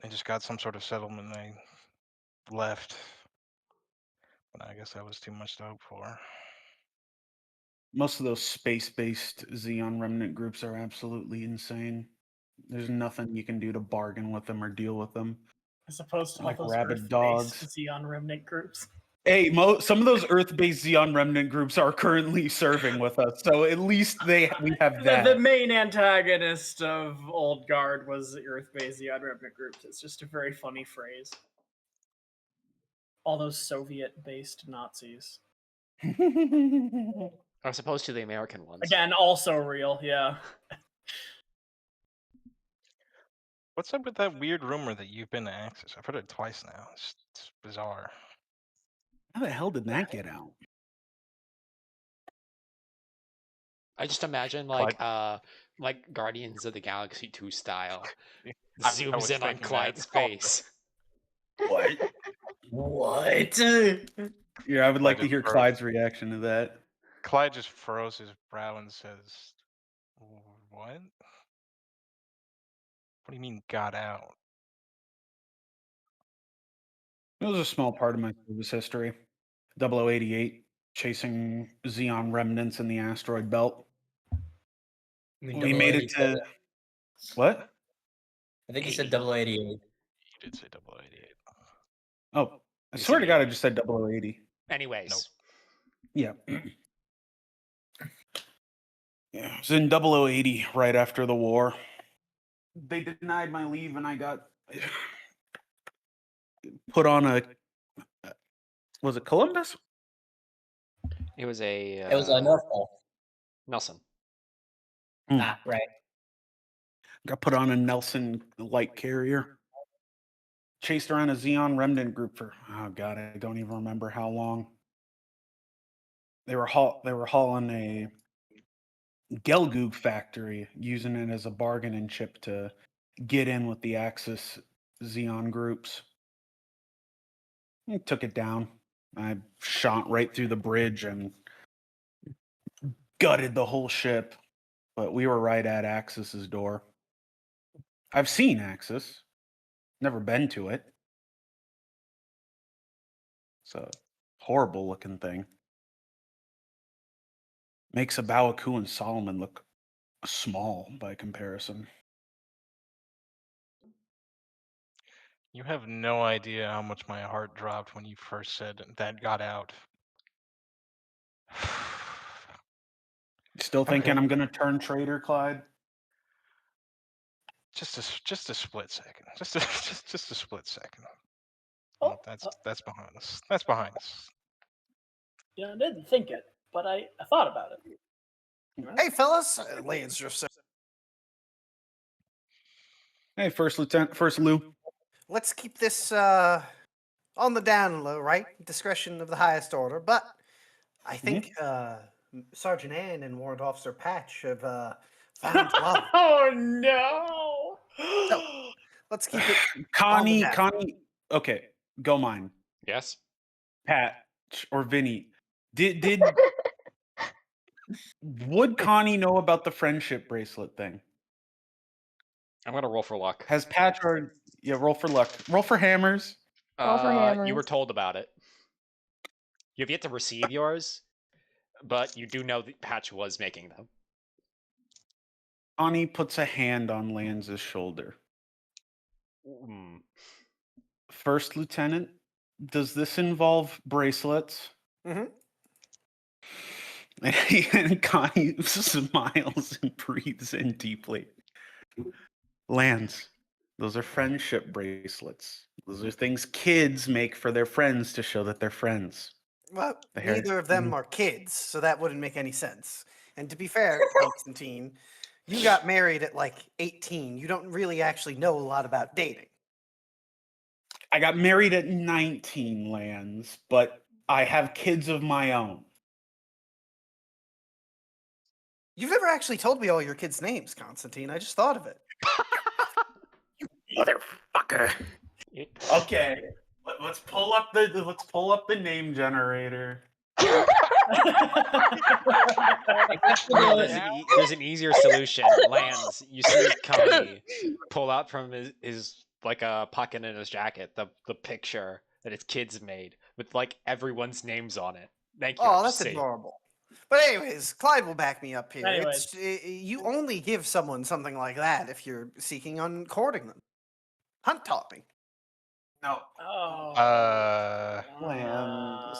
they just got some sort of settlement and they left. But I guess that was too much to hope for. Most of those space-based Xeon Remnant groups are absolutely insane. There's nothing you can do to bargain with them or deal with them. As opposed to Like all those rabid Earth-based dogs. Xeon Remnant groups. Hey, some of those Earth-based Xeon Remnant groups are currently serving with us, so at least we have that. The main antagonist of Old Guard was the Earth-based Xeon Remnant groups. It's just a very funny phrase. All those Soviet-based Nazis. As opposed to the American ones. Again, also real, yeah. What's up with that weird rumor that you've been to Axis? I've heard it twice now. It's bizarre. How the hell did that get out? I just imagine like Guardians of the Galaxy 2 style. I Zooms was in on thinking that Clyde's also. face. What? What? Yeah, I would like to just hear froze. Clyde's reaction to that. Clyde just furrows his brow and says, "What? What do you mean got out?" It was a small part of my service history. 0088, chasing Xeon remnants in the asteroid belt. We made it to... What? I think he said 0088. You did say 0088. Oh, I You swear said to God, I 88. just said 0080. Anyways. Nope. Yeah. Yeah, I was in 0080 right after the war. They denied my leave and I got put on a... Was it Columbus? It was a It was a Norfolk. Nelson. Ah, right. Got put on a Nelson light carrier. Chased around a Xeon remnant group for, oh God, I don't even remember how long. They were hauling a Gelgoog factory, using it as a bargaining chip to get in with the Axis Xeon groups. I took it down. I shot right through the bridge and gutted the whole ship. But we were right at Axis's door. I've seen Axis, never been to it. It's a horrible looking thing. Makes Abawaku and Solomon look small by comparison. You have no idea how much my heart dropped when you first said that got out. Still thinking Okay. I'm gonna turn traitor, Clyde? Just a split second. Just a split second. Oh, Well, that's behind us. That's behind us. I didn't think it, but I thought about it. Hey, fellas, Lance just said, Hey, First Lou. let's keep this on the down low, right? Discretion of the highest order. But I think Sergeant Ann and Warrant Officer Patch have found love. Oh no! So, let's keep it. Connie, down. okay. Go mine. Yes. Pat or Vinny. Did would Connie know about the friendship bracelet thing? I'm gonna roll for luck. Has Patch or roll for luck. Roll for hammers. Roll for You hammers. were told about it. You have yet to receive yours, but you do know that Patch was making them. Connie puts a hand on Lanz's shoulder. First Lieutenant, does this involve bracelets? Mm-hmm. And Connie smiles and breathes in deeply. Lanz, those are friendship bracelets. Those are things kids make for their friends to show that they're friends. Well, The hair- neither of them are kids, so that wouldn't make any sense. And to be fair, Constantine, you got married at like 18. You don't really actually know a lot about dating. I got married at 19, Lanz, but I have kids of my own. You've never actually told me all your kids' names, Constantine. I just thought of it. Motherfucker. Okay, let's pull up the name generator. No, there's an easier solution. Lands. You see Connie pull out from his like a pocket in his jacket the picture that his kids made with like everyone's names on it. Thank you. Oh, that's see. adorable. But anyways, Clyde will back me up here. Anyways. You only give someone something like that if you're seeking on courting them. Hunt taught me. No. Oh. Lanz.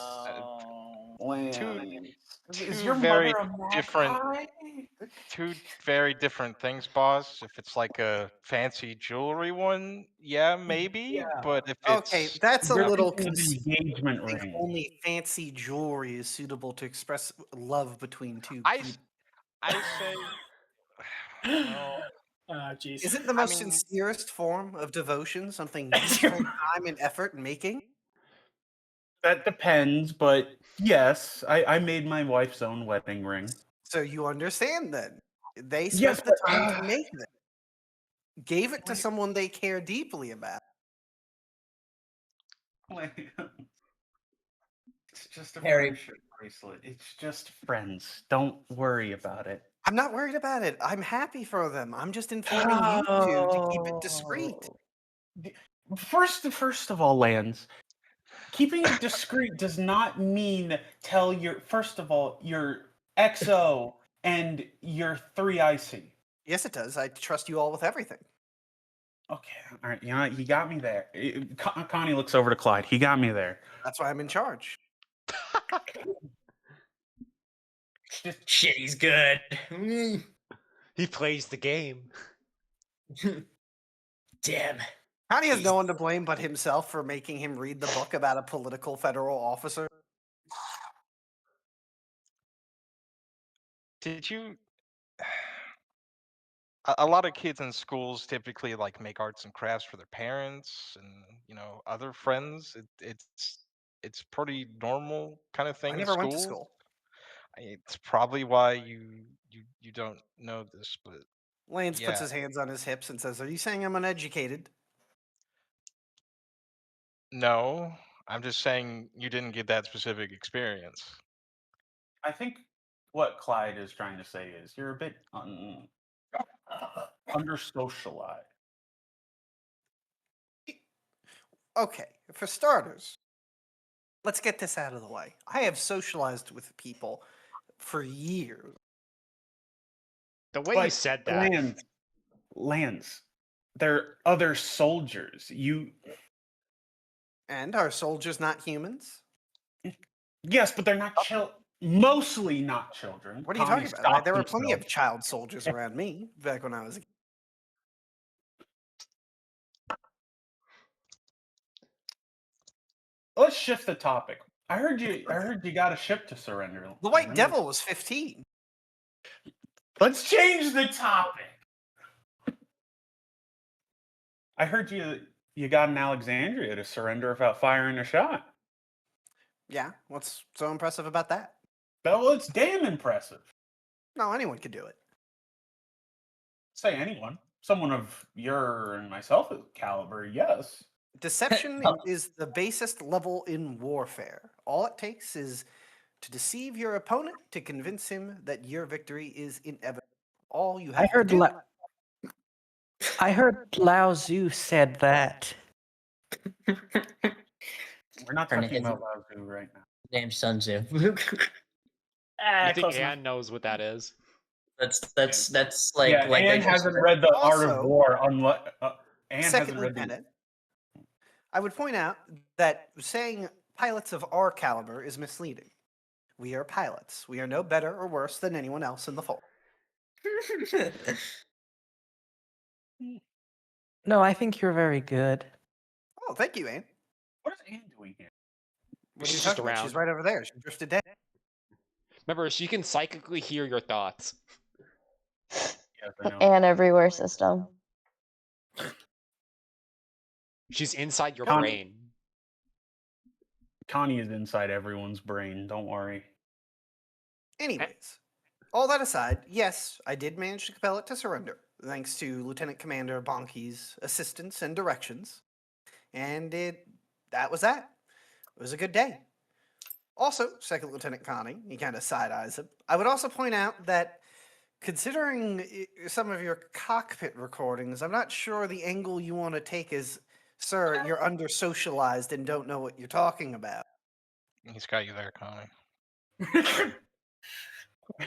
Two very different things, boss. If it's like a fancy jewelry one, yeah, maybe. Yeah. But if Okay, it's that's a You're little thinking of the engagement I think ring. only fancy jewelry is suitable to express love between two I people. say, well, Oh, jeez. Isn't the most sincerest form of devotion something you spend time and effort in making? That depends, but yes, I made my wife's own wedding ring. So you understand then. They spent Yes, the but- time to make them. Gave it to someone they care deeply about. It's just a Harry. friendship bracelet. It's just friends. Don't worry about it. I'm not worried about it. I'm happy for them. I'm just informing you two to keep it discreet. First of all, Lance, keeping it discreet does not mean tell your XO and your 3IC. Yes, it does. I trust you all with everything. Okay, all right. You know what? He got me there. Connie looks over to Clyde. He got me there. That's why I'm in charge. Shit, he's good. He plays the game. Damn. Connie has no one to blame but himself for making him read the book about a political federal officer. did you? A lot of kids in schools typically like make arts and crafts for their parents and other friends. It's pretty normal kind of thing I in never went to schools. school. It's probably why you don't know this, but Lance puts Yeah. his hands on his hips and says, "Are you saying I'm uneducated?" no, I'm just saying you didn't get that specific experience. I think what Clyde is trying to say is you're a bit under socialized. Okay, for starters, let's get this out of the way. I have socialized with people for years. The way you But said that. Lance, they're other soldiers. And are soldiers not humans? Yes, but they're not mostly not children. What are you Connie talking about? stopped There were plenty of himself. child soldiers around me back when I was a kid. Let's shift the topic. I heard you got a ship to surrender. The White Devil was 15. Let's change the topic. I heard you got an Alexandria to surrender without firing a shot. Yeah, what's so impressive about that? Well, it's damn impressive. No, anyone could do it. Say anyone. Someone of your and myself caliber, yes. Deception Oh. is the basest level in warfare. All it takes is to deceive your opponent to convince him that your victory is inevitable. All you I have to heard do. I heard Lao Tzu said that. We're not Turn talking his about Lao Tzu right now. name's Sun Tzu. You think Close enough. Anne knows what that is? That's like Yeah, like Anne I just hasn't read The Art of Also- War. Anne Second hasn't read the. Lieutenant, I would point out that saying pilots of our caliber is misleading. We are pilots. We are no better or worse than anyone else in the force. No, I think you're very good. Oh, thank you, Anne. What is Anne doing here? What are you She's talking just about? She's around. right over there. She drifted down. Remember, she can psychically hear your thoughts. Yes, I know. And everywhere system. She's inside your Con- brain. Connie is inside everyone's brain. Don't worry. Anyways, all that aside, yes, I did manage to compel it to surrender, thanks to Lieutenant Commander Bonky's assistance and directions. And that was that. It was a good day. Also, Second Lieutenant Connie, he kind of side eyes him. I would also point out that considering some of your cockpit recordings, I'm not sure the angle you want to take is, sir, you're under socialized and don't know what you're talking about. He's got you there, Connie.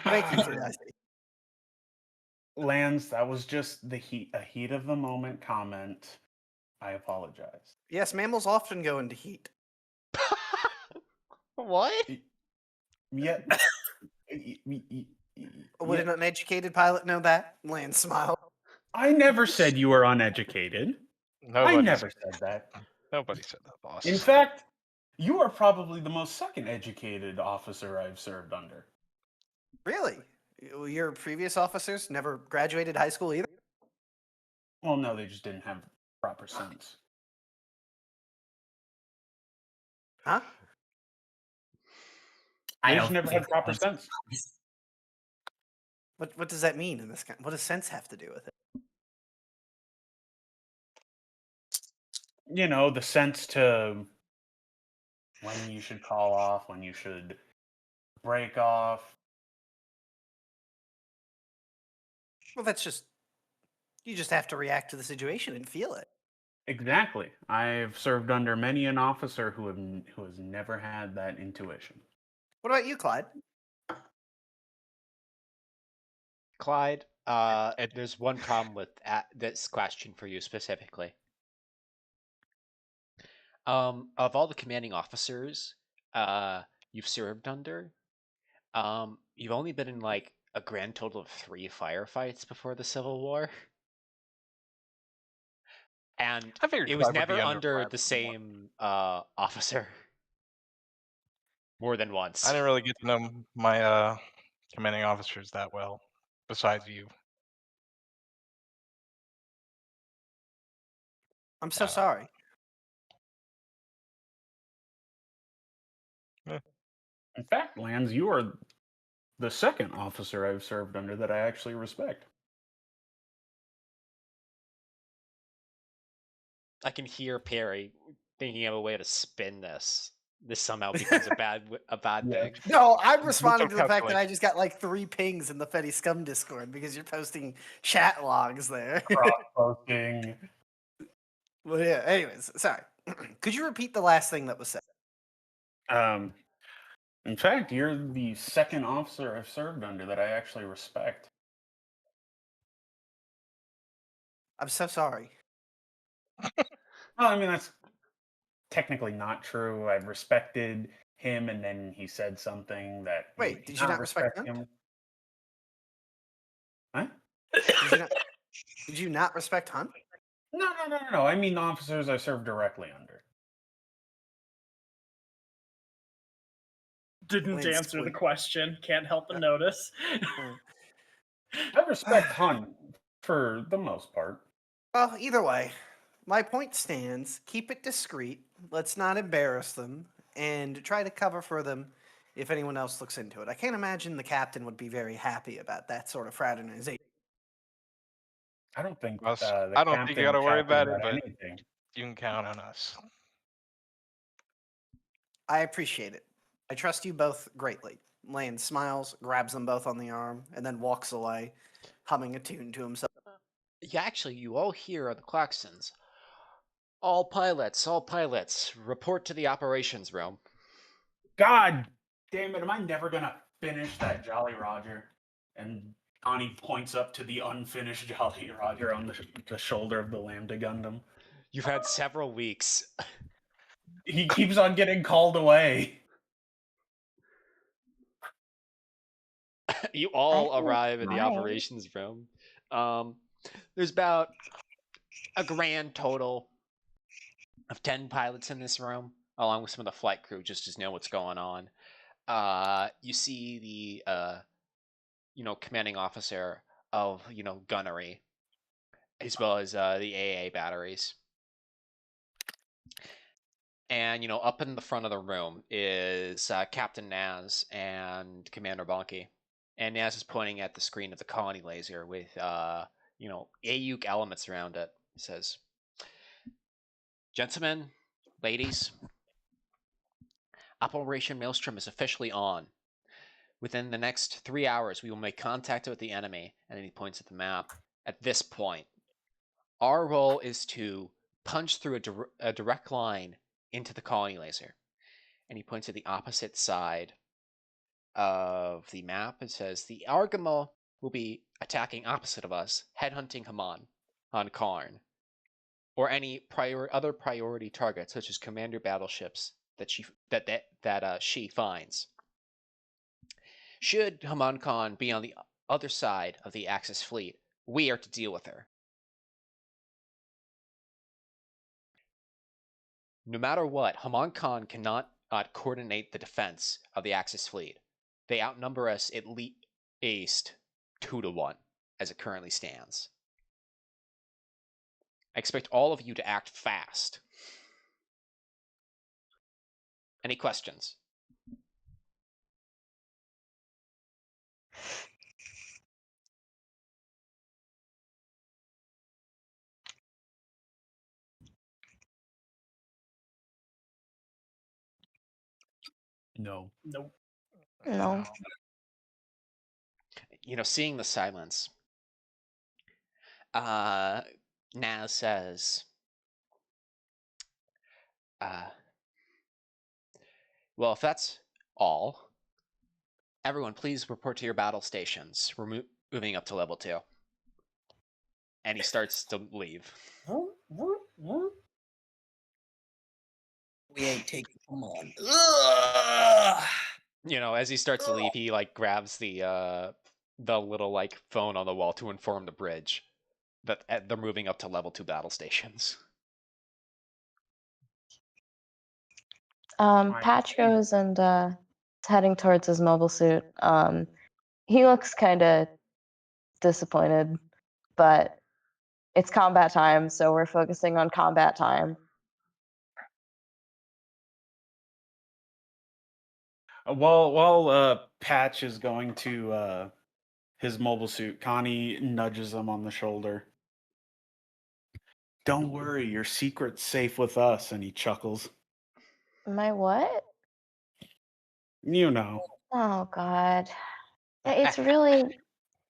Thank you for that. Lance, that was just a heat of the moment comment. I apologize. Yes, mammals often go into heat. What? Yeah. Would an uneducated pilot know that? Lance smiled. I never said you were uneducated. Nobody I never said that. Nobody said that, boss. In fact, you are probably the most second educated officer I've served under. Really? Your previous officers never graduated high school either? Well, no, they just didn't have proper sense. Huh? They I just don't never think had proper that's- sense. What does that mean in this kind? What does sense have to do with it? You know, the sense to when you should call off, when you should break off. Well, that's just you just have to react to the situation and feel it. Exactly. I've served under many an officer who has never had that intuition. What about you, Clyde? Clyde, there's one problem with this question for you specifically. Of all the commanding officers you've served under, you've only been in like a grand total of 3 firefights before the Civil War. And I figured it was Clyde would be never under under fire the before. same officer. More than once. I didn't really get to know my commanding officers that well, besides you. I'm so Uh, sorry. In fact, Lance, you are the second officer I've served under that I actually respect. I can hear Perry thinking of a way to spin this. This somehow becomes a bad Yeah. thing. No, I'm Mental responding to the fact that calculation. I just got like 3 pings in the Fetty Scum Discord because you're posting chat logs there. Cross-posting. Well, yeah. Anyways, sorry. Could you repeat the last thing that was said? In fact, you're the second officer I've served under that I actually respect. I'm so sorry. Well, I mean, that's technically not true. I respected him, and then he said something that Wait, made me did you not respect him. Huh? Did you not respect Hunt? No. I mean officers I served directly under. Didn't Lance answer the squint. question. Can't help but notice. I respect Hunt for the most part. Well, either way, my point stands. Keep it discreet. Let's not embarrass them, and try to cover for them if anyone else looks into it. I can't imagine the captain would be very happy about that sort of fraternization. I don't think Us- the I don't think you captain gotta is worry happy about it, but- anything. You can count on us. I appreciate it. I trust you both greatly. Lane smiles, grabs them both on the arm, and then walks away, humming a tune to himself. Yeah, actually, you all hear the klaxons. all pilots, report to the operations room. God damn it, am I never gonna finish that Jolly Roger? And Connie points up to the unfinished Jolly Roger on the shoulder of the Lambda Gundam. You've had several weeks. He keeps on getting called away. You all I think arrive in the mine. operations room. There's about a grand total of 10 pilots in this room, along with some of the flight crew, just to know what's going on. You see the commanding officer of gunnery, as well as the AA batteries. And up in the front of the room is Captain Naz and Commander Bonky. And Naz is pointing at the screen of the colony laser with AEUG elements around it. He says, "Gentlemen, ladies, Operation Maelstrom is officially on. Within the next 3 hours, we will make contact with the enemy." And then he points at the map. At this point, our role is to punch through a direct line into the colony laser. And he points at the opposite side of the map. It says the Argama will be attacking opposite of us, headhunting Haman on Karn, or any other priority targets such as commander battleships that she finds. Should Haman Khan be on the other side of the Axis fleet, we are to deal with her. No matter what, Haman Khan cannot coordinate the defense of the Axis fleet. They outnumber us at least 2-1, as it currently stands. I expect all of you to act fast. Any questions? No. Nope. No. Seeing the silence, Naz says, well, if that's all, everyone please report to your battle stations. We're moving up to level 2. And he starts to leave. We ain't taking. Come on. As he starts to leave, he grabs the little phone on the wall to inform the bridge that they're moving up to level 2 battle stations. Patch goes and is heading towards his mobile suit. He looks kind of disappointed, but it's combat time, so we're focusing on combat time. While Patch is going to his mobile suit, Connie nudges him on the shoulder. "Don't worry, your secret's safe with us," and he chuckles. My what? You know. Oh God. It's really.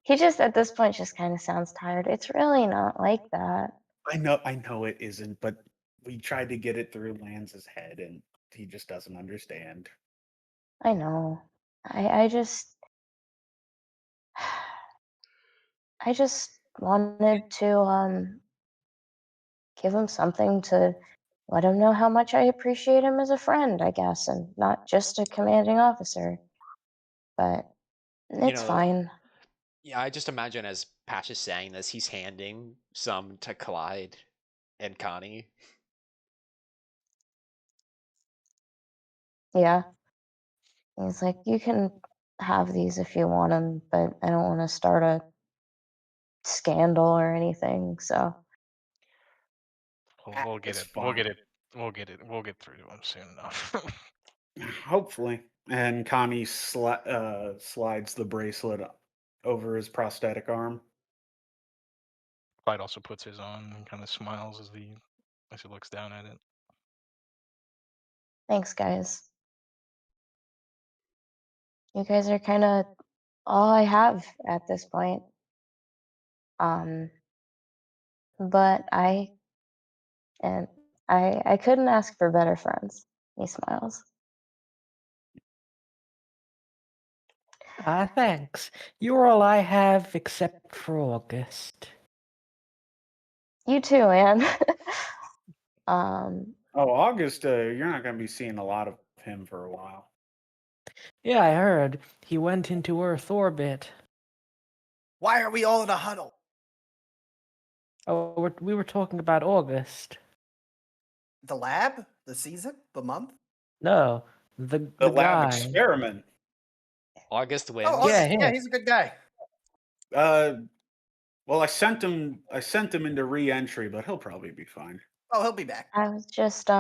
He just at this point just kind of sounds tired. It's really not like that. I know it isn't, but we tried to get it through Lance's head and he just doesn't understand. I know. I just wanted to give him something to let him know how much I appreciate him as a friend, I guess, and not just a commanding officer. But it's fine. Yeah, I just imagine as Patch is saying this, he's handing some to Clyde and Connie. Yeah. He's like, you can have these if you want them, but I don't want to start a scandal or anything. So We'll get It's it. We'll fine. get it. We'll get it. We'll get through to him soon enough. Hopefully. And Connie slides the bracelet over his prosthetic arm. Clyde also puts his on and kind of smiles as he as he looks down at it. Thanks, guys. You guys are kind of all I have at this point. But I couldn't ask for better friends. He smiles. Thanks. You're all I have except for August. You too, Anne. Oh, August, you're not going to be seeing a lot of him for a while. Yeah, I heard. He went into Earth orbit. Why are we all in a huddle? Oh, we were talking about August. The lab? The season? The month? No, the The lab guy. experiment. August wins. Oh, Yeah, yeah, him. he's a good guy. Well, I sent him into re-entry, but he'll probably be fine. Oh, he'll be back. I was just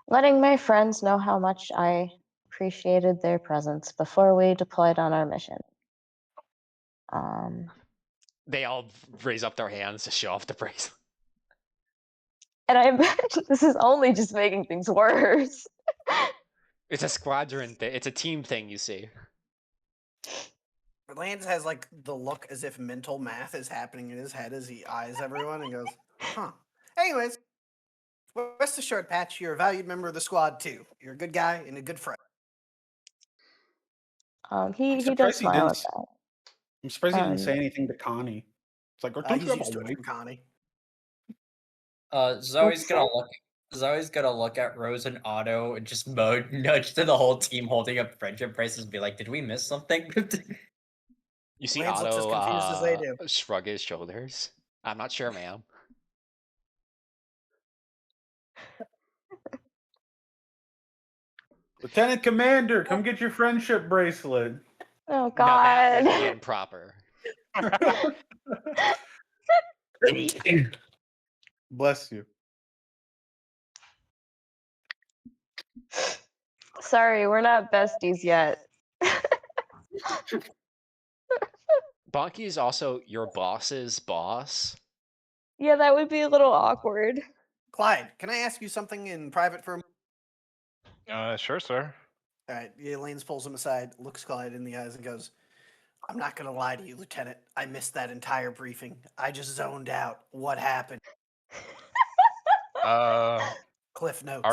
letting my friends know how much I appreciated their presence before we deployed on our mission. They all raise up their hands to show off the bracelet. And I imagine this is only just making things worse. It's a squadron thing. It's a team thing, you see. Lance has like the look as if mental math is happening in his head as he eyes everyone and goes, huh. Anyways, rest assured, Patch, you're a valued member of the squad too. You're a good guy and a good friend. He does surprised he smile at didn't that. I'm surprised he didn't Um, say anything to Connie. It's like, don't you He's have used a to it wife? from Connie. Zoe's gonna look at Rose and Otto and just nudge to the whole team holding up friendship bracelets and be like, "Did we miss something?" You see Lance looks as confused as they do. shrug his shoulders. I'm not sure, ma'am. Lieutenant Commander, come get your friendship bracelet. Oh Now that would God. be improper. Bless you. Sorry, we're not besties yet. Bonky is also your boss's boss. Yeah, that would be a little awkward. Clyde, can I ask you something in private for a moment? Sure, sir. All right, Lance pulls him aside, looks Clyde in the eyes, and goes, I'm not going to lie to you, Lieutenant. I missed that entire briefing. I just zoned out. What happened? Cliff notes.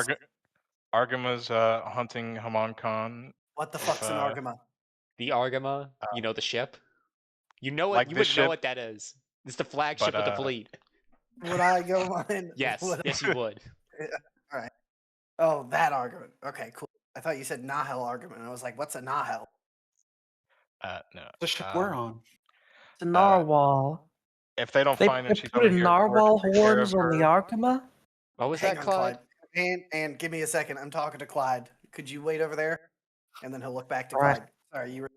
Argama's hunting Haman Khan. What the fuck's an Argama? The Argama, you know, the ship. You know what? Like You this would know ship, what that is. It's the flagship of the fleet. Would I go in? Yes, yes, you would. All right. Oh, that argument. Okay, cool. I thought you said Nahel argument. I was like, what's a Nahel? No. The ship we're on. It's a narwhal. If they don't They find her, she's put over in here. Or narwhal take care horns of on the her. Arkema. What was Hang that, on, Clyde? And give me a second. I'm talking to Clyde. Could you wait over there? And then he'll look back to Right. Clyde. Sorry, you were.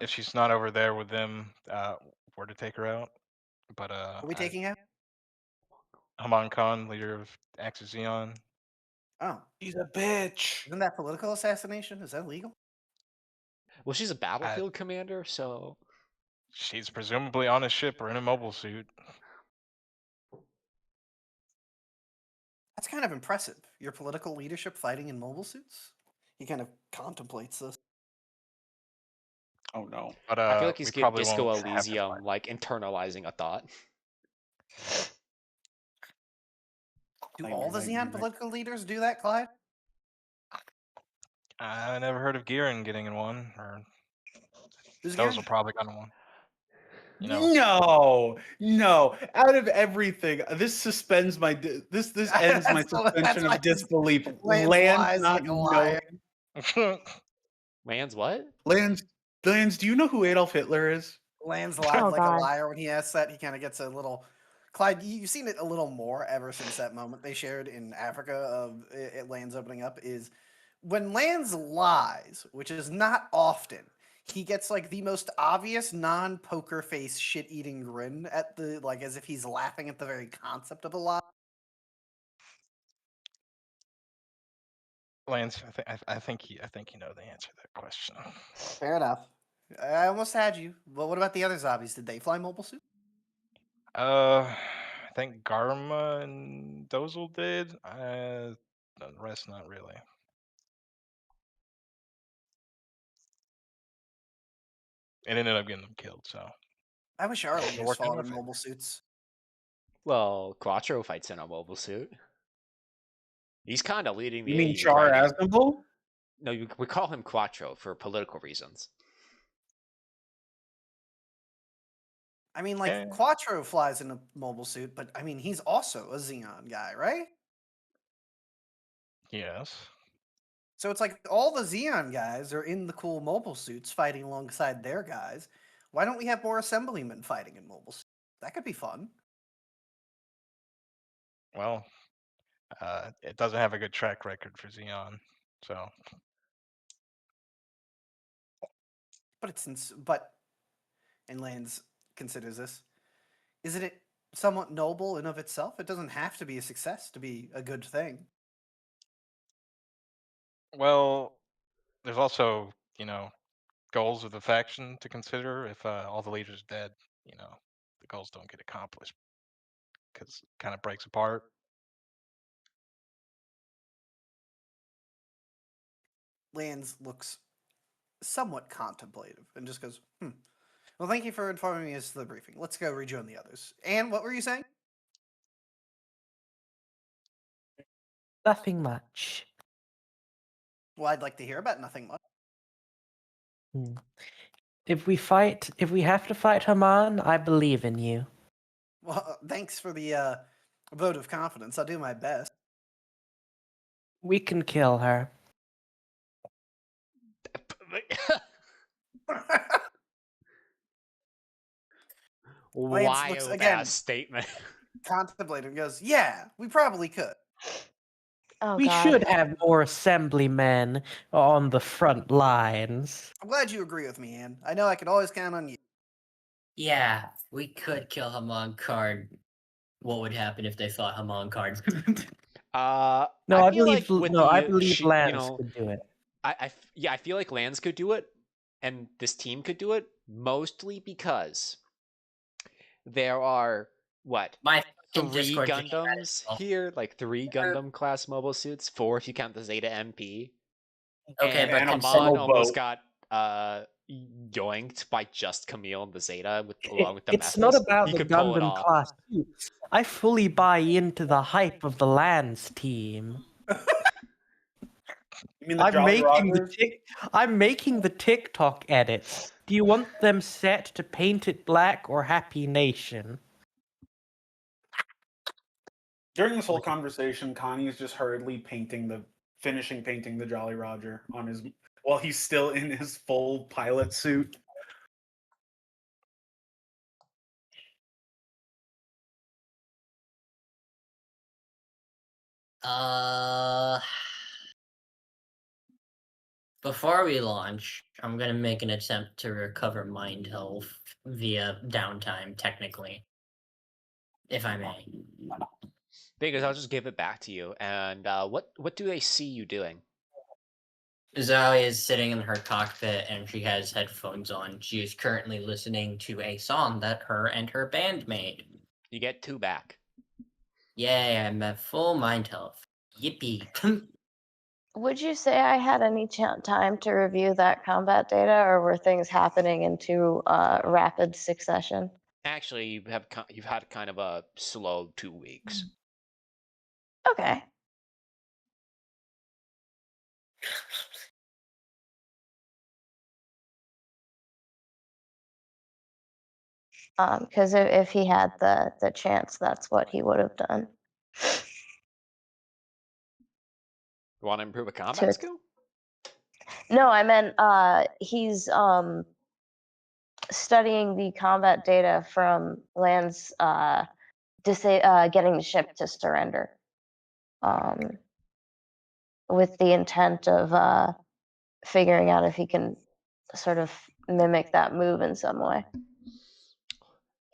If she's not over there with them, we're to take her out. But Are we taking out? Haman Khan, leader of Axis Xeon. Oh, He's a bitch. isn't that political assassination? Is that legal? Well, she's a battlefield commander, so She's presumably on a ship or in a mobile suit. That's kind of impressive. Your political leadership fighting in mobile suits? He kind of contemplates this. Oh no. But I feel like we he's probably Disco won't have to Elysium, fight. like internalizing a thought. Do all the Xeon political leaders do that, Clyde? I never heard of Giran getting in one, or Who's those Garen? will probably got in one. You know, No. Out of everything, this suspends my this ends my That's why suspension of he's- disbelief. Lance Lance lies not like a liar. knowing. Man's what? Lance, do you know who Adolf Hitler is? Land's lied Oh, like God. a liar when he asks that. He kind of gets a little. Clyde, you've seen it a little more ever since that moment they shared in Africa of it Land's opening up. Is when Land's lies, which is not often, he gets like the most obvious non-poker face shit-eating grin at the like as if he's laughing at the very concept of a lie. Lance, I think you know the answer to that question. Fair enough. I almost had you. But what about the other zombies? Did they fly mobile suit? I think Garma and Dozel did. The rest, not really. It ended up getting them killed, so. I wish our It leaders worked out fought in our in favor. mobile suits. Well, Quattro fights in a mobile suit. He's kind of leading the You mean AEUG Char right now. Aznavour? No, we call him Quattro for political reasons. I mean, like, Yeah. Quattro flies in a mobile suit, but I mean, he's also a Xeon guy, right? Yes. So it's like all the Xeon guys are in the cool mobile suits fighting alongside their guys. Why don't we have more assemblymen fighting in mobile suits? That could be fun. Well, it doesn't have a good track record for Xeon, so. But and Lands considers this, isn't it somewhat noble in of itself? It doesn't have to be a success to be a good thing. Well, there's also, goals of the faction to consider. If all the leaders are dead, the goals don't get accomplished because it kind of breaks apart. Lands looks somewhat contemplative and just goes, Well, thank you for informing me as to the briefing. Let's go rejoin the others. And what were you saying? Nothing much. Well, I'd like to hear about nothing much. If we have to fight Haman, I believe in you. Well, thanks for the vote of confidence. I'll do my best. We can kill her. Lance looks Wild again. ass statement. Contemplative goes, yeah, we probably could. Oh, We God. should have more assemblymen on the front lines. I'm glad you agree with me, Anne. I know I could always count on you. Yeah, we could kill Hamon Card. What would happen if they fought Hamon Card? No, I feel believe like with I the, believe Lance could do it. I feel like Lance could do it, and this team could do it, mostly because there are My fucking 3 Discord thinking about it Gundams as well. here, like 3 Gundam class mobile suits, 4 if you count the Zeta MP. Okay, and but And a Haman funnel almost boat. got yoinked by just Camille and the Zeta along with the It's messes. not about He the could pull it Gundam off. class suits. I fully buy into the hype of the Lance team. You mean the Jolly Rogers? I'm making the TikTok edits. Do you want them set to Paint It Black or Happy Nation? During this whole conversation, Connie's just hurriedly finishing painting the Jolly Roger on his while he's still in his full pilot suit. Before we launch, I'm gonna make an attempt to recover mind health via downtime, technically, if I may. Because I'll just give it back to you. And what do they see you doing? Zoe is sitting in her cockpit and she has headphones on. She is currently listening to a song that her and her band made. You get 2 back. Yay, I'm at full mind health. Yippee. Would you say I had any time to review that combat data, or were things happening in too rapid succession? Actually, you've had kind of a slow 2 weeks. Okay. Because if he had the chance, that's what he would have done. You want to improve a combat skill? No, I meant he's studying the combat data from Land's getting the ship to surrender, with the intent of figuring out if he can sort of mimic that move in some way.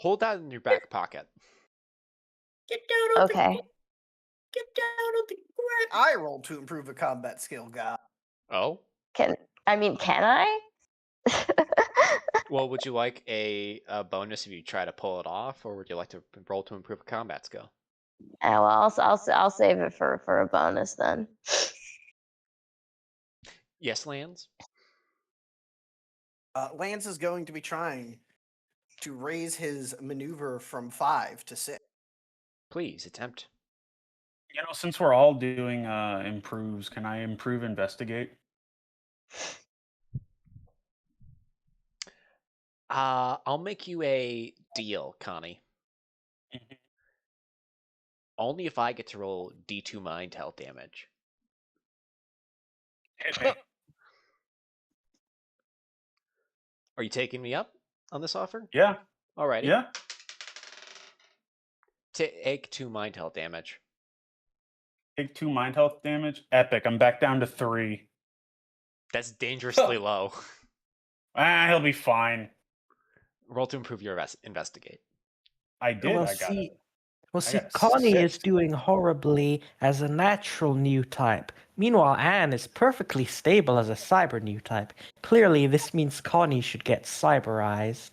Hold that in your back pocket. Get down on Okay. Get down on the ground. I rolled to improve a combat skill, guy. Oh? Can I? Well, would you like a bonus if you try to pull it off, or would you like to roll to improve a combat skill? Well, I'll save it for a bonus then. Yes, Lands? Lance is going to be trying to raise his maneuver from 5 to 6. Please, attempt. Since we're all doing improves, can I improve investigate? I'll make you a deal, Connie. Only if I get to roll D2 mind health damage. Hit me. Are you taking me up on this offer? Yeah. Alrighty. Yeah. Take 2 mind health damage. Take 2 mind health damage. Epic. I'm back down to 3. That's dangerously low. He'll be fine. Roll to improve your investigate. I did. Well, I got it. Well, I see, got a Connie is 6. doing horribly as a natural new type. Meanwhile, Anne is perfectly stable as a cyber new type. Clearly, this means Connie should get cyberized.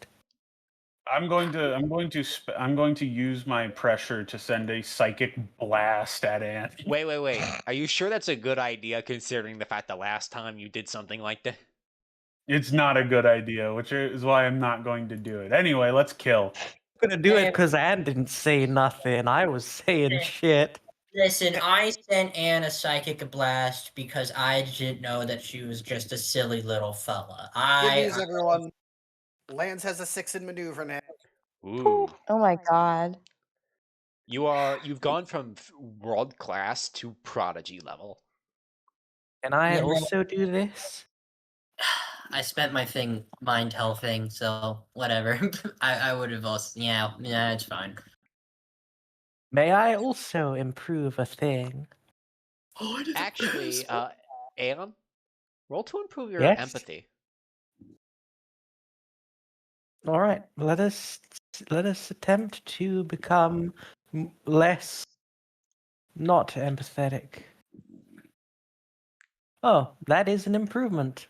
I'm going to use my pressure to send a psychic blast at Anne. Wait. Are you sure that's a good idea, considering the fact the last time you did something like that? It's not a good idea, which is why I'm not going to do it. Anyway, let's kill. I'm gonna do it because Anne didn't say nothing. I was saying shit. Listen, I sent Anne a psychic blast because I didn't know that she was just a silly little fella. Good news, everyone. Lance has a 6 in maneuver now. Ooh. Oh my god. You've gone from world class to prodigy level. Can I You know- also do this? I spent my mind health thing, so whatever. I would have also, yeah, it's fine. May I also improve a thing? Oh, Actually, Anne, roll to improve your Yes? empathy. All right, let us attempt to become less not empathetic. Oh, that is an improvement.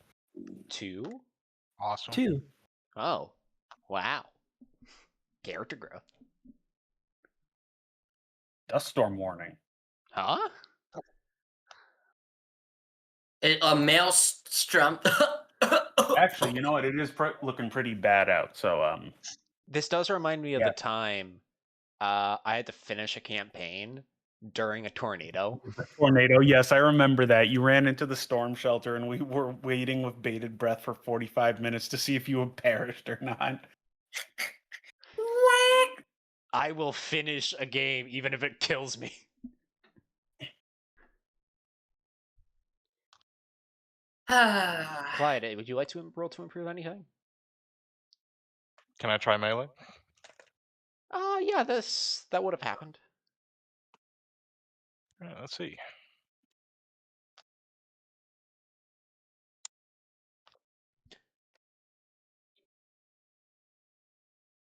2? Awesome. 2. Oh, wow. Character growth. Dust storm warning. Huh? A male strump. Actually, you know what? It is looking pretty bad out. So, This does remind me of Yeah. the time I had to finish a campaign during a tornado. tornado. Yes, I remember that. You ran into the storm shelter, and we were waiting with bated breath for 45 minutes to see if you had perished or not. I will finish a game even if it kills me. Clyde, would you like to roll to improve anything? Can I try melee? Yeah, that would have happened. Let's see.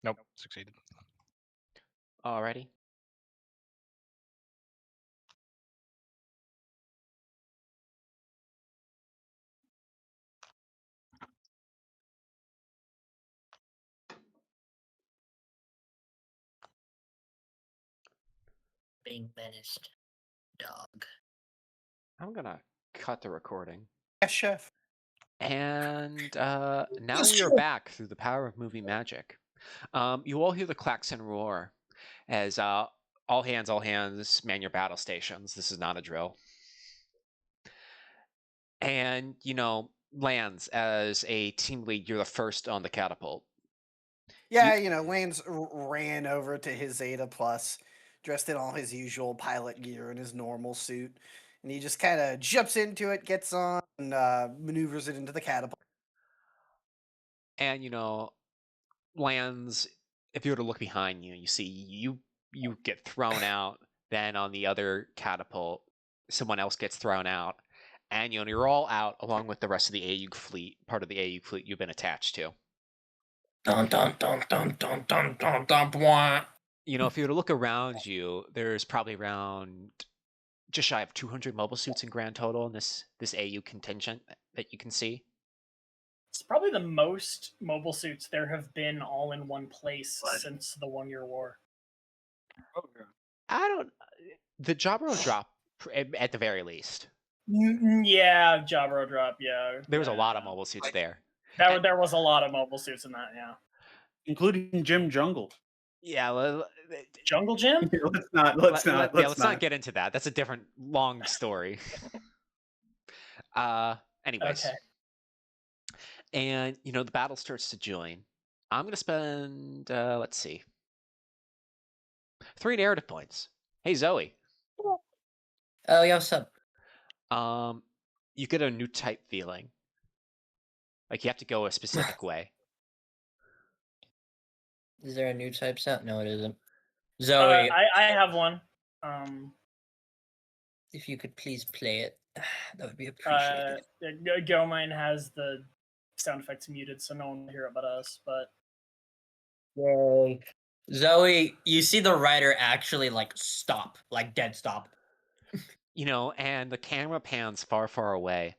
Nope, succeeded. Alrighty. Being menaced. Dog. I'm gonna cut the recording. Yes, chef. And now we are back through the power of movie magic. You all hear the klaxon roar as all hands, man your battle stations. This is not a drill. And, Lance, as a team lead, you're the first on the catapult. Yeah, Lance ran over to his Zeta Plus, dressed in all his usual pilot gear and his normal suit. And he just kind of jumps into it, gets on, and maneuvers it into the catapult. And, lands, if you were to look behind you, you see you get thrown out. Then on the other catapult, someone else gets thrown out. And, you're all out along with the rest of the AEUG fleet, part of the AEUG fleet you've been attached to. Dun dun dun dun dun dun dun dun dun. If you were to look around you, there's probably around just shy of 200 mobile suits in grand total in this AU contingent that you can see. It's probably the most mobile suits there have been all in one place since the 1-year war. I don't. The Jabro drop, at the very least. Yeah, Jabro drop. Yeah, There was a lot of mobile suits there. There was a lot of mobile suits in that. Yeah, including Jim Jungle. Yeah, Jungle Gym. Let's not get into that. That's a different long story. Anyways. Okay. And the battle starts to join. I'm gonna spend let's see, 3 narrative points. Hey Zoe. Oh, yeah, what's up? You get a new type feeling. Like you have to go a specific way. Is there a new type sound? No, it isn't. Zoe, I have one. if you could please play it, that would be appreciated. Gomine has the sound effects muted, so no one will hear it but us. But Yay. Zoe, you see the rider actually stop, dead stop. And the camera pans far, far away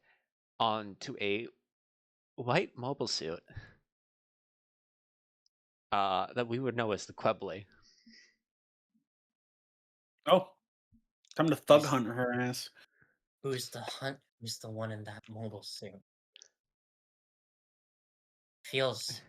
onto a white mobile suit that we would know as the Quebbly. Oh, time to thug hunt her ass. Who's the one in that mobile suit? Feels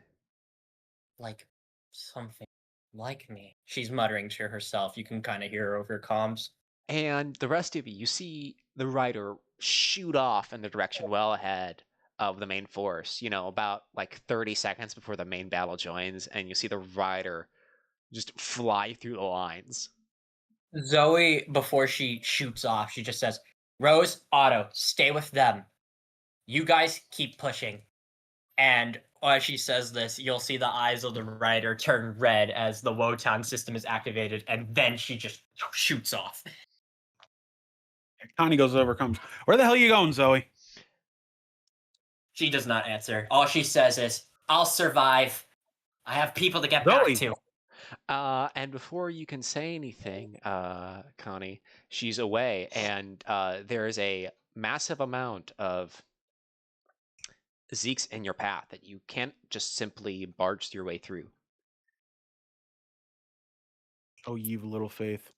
like something like me. She's muttering to herself. You can kind of hear her over comms. And the rest of you see the rider shoot off in the direction well ahead of the main force, about 30 seconds before the main battle joins, and you see the rider just fly through the lines. Zoe, before she shoots off, she just says, Rose, Otto, stay with them. You guys keep pushing. And as she says this, you'll see the eyes of the rider turn red as the Wotan system is activated, and then she just shoots off. Connie goes over, comes. Where the hell are you going, Zoe? She does not answer. All she says is, I'll survive. I have people to get back to. And before you can say anything, Connie, she's away, and there is a massive amount of Zeeks in your path that you can't just simply barge your way through. Oh, you've little faith.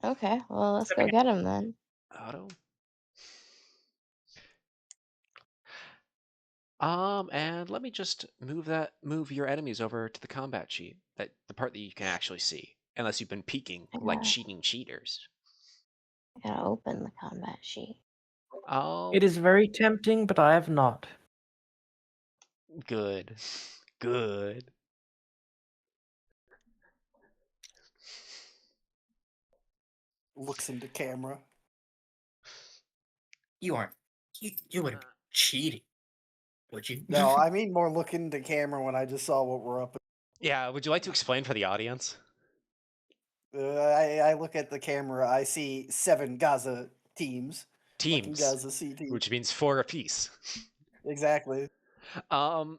Okay, well, let's go get him then. Otto? And let me just move your enemies over to the combat sheet, the part that you can actually see, unless you've been peeking like cheating cheaters. I gotta open the combat sheet. Oh, It is very tempting, but I have not. good. Good. Looks into camera. You aren't. You wouldn't be cheating, would you? No, I mean more look into camera when I just saw what we're up. Yeah, would you like to explain for the audience? I look at the camera. I see 7 Gaza teams. Teams, Gaza C teams. which means 4 apiece. Exactly. Around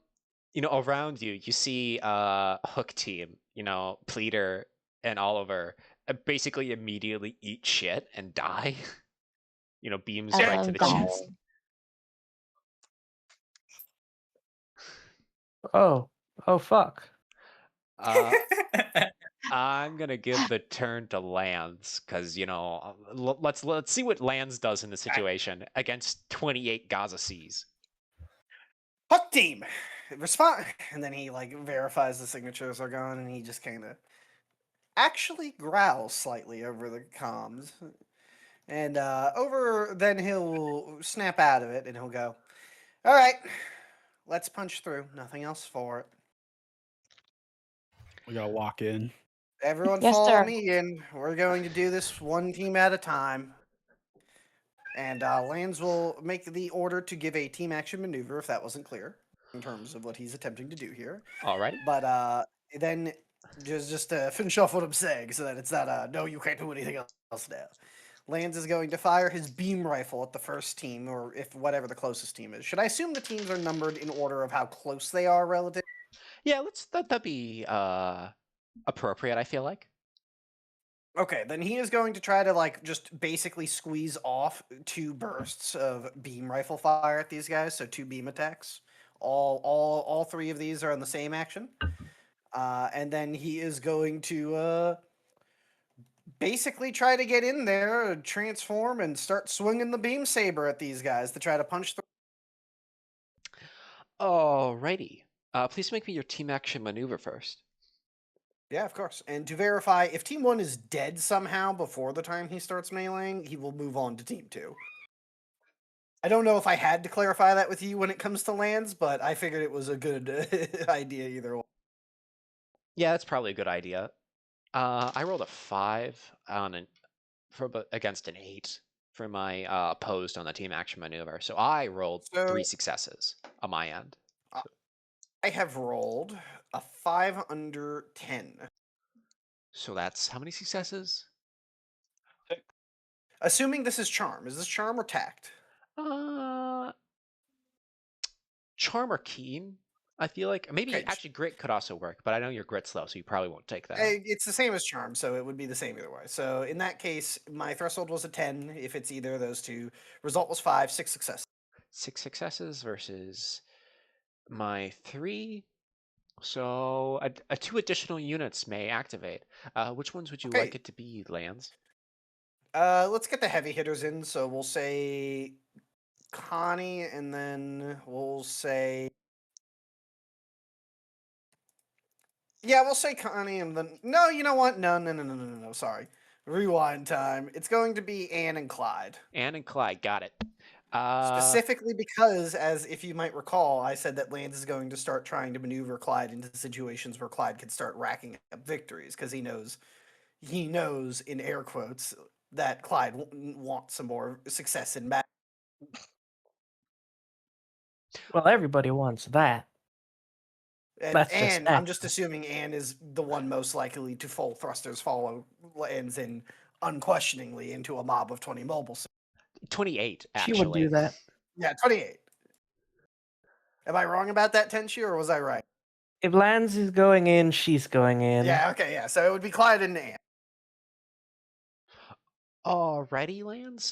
you see Hook team, Pleader and Oliver basically immediately eat shit and die. Beams right to the chest. Oh fuck. I'm gonna give the turn to Lands because let's see what Lands does in the situation against 28 Gaza Seas. Hook team, respond, and then he verifies the signatures are gone, and he just kind of actually growls slightly over the comms, and then he'll snap out of it and he'll go, "All right, let's punch through. Nothing else for it. We gotta walk in. Everyone Yes, follow sir. me in. We're going to do this one team at a time." And Lands will make the order to give a team action maneuver if that wasn't clear in terms of what he's attempting to do here. All right. But then just to finish off what I'm saying so that it's not no, you can't do anything else now. Lands is going to fire his beam rifle at the first team, or if whatever the closest team is. Should I assume the teams are numbered in order of how close they are relative? Yeah, that'd be appropriate, I feel like. Okay, then he is going to try to like just basically squeeze off 2 bursts of beam rifle fire at these guys, so 2 beam attacks. All 3 of these are on the same action. And then he is going to basically try to get in there, transform, and start swinging the beam saber at these guys to try to punch through. Alrighty. Please make me your team action maneuver first. Yeah, of course. And to verify, if Team 1 is dead somehow before the time he starts meleeing, he will move on to Team 2. I don't know if I had to clarify that with you when it comes to lands, but I figured it was a good idea either way. Yeah, that's probably a good idea. I rolled a 5 on against an 8 for my opposed on the team action maneuver. So I rolled So 3 successes on my end. I have rolled a 5 under 10. So that's how many successes? Assuming this is charm. Is this charm or tact? Charm or keen, I feel like. Maybe Okay. actually grit could also work, but I know your grit's low, so you probably won't take that. It's the same as charm, so it would be the same either way. So in that case, my threshold was a 10 if it's either of those two. Result was 5, 6 successes. 6 successes versus my 3. So 2 additional units may activate. Which ones would you like Okay. it to be, Lands? Let's get the heavy hitters in. So we'll say Connie, and then we'll say... Yeah, we'll say Connie, and then... No, you know what? No, sorry. Rewind time. It's going to be Anne and Clyde. Anne and Clyde, got it. Specifically because, as if you might recall, I said that Lance is going to start trying to maneuver Clyde into situations where Clyde can start racking up victories, because he knows, in air quotes, that Clyde wants some more success in battle. Well, everybody wants that. And That's just Anne, I'm just natural. assuming Anne is the one most likely to full thrusters follow Lance in unquestioningly into a mob of 20 mobile. 28, actually. She would do that. Yeah, 28. Am I wrong about that, Tenchi, or was I right? If Lance is going in, she's going in. Yeah, okay, yeah. So it would be Clyde and Anne. Alrighty, Lance.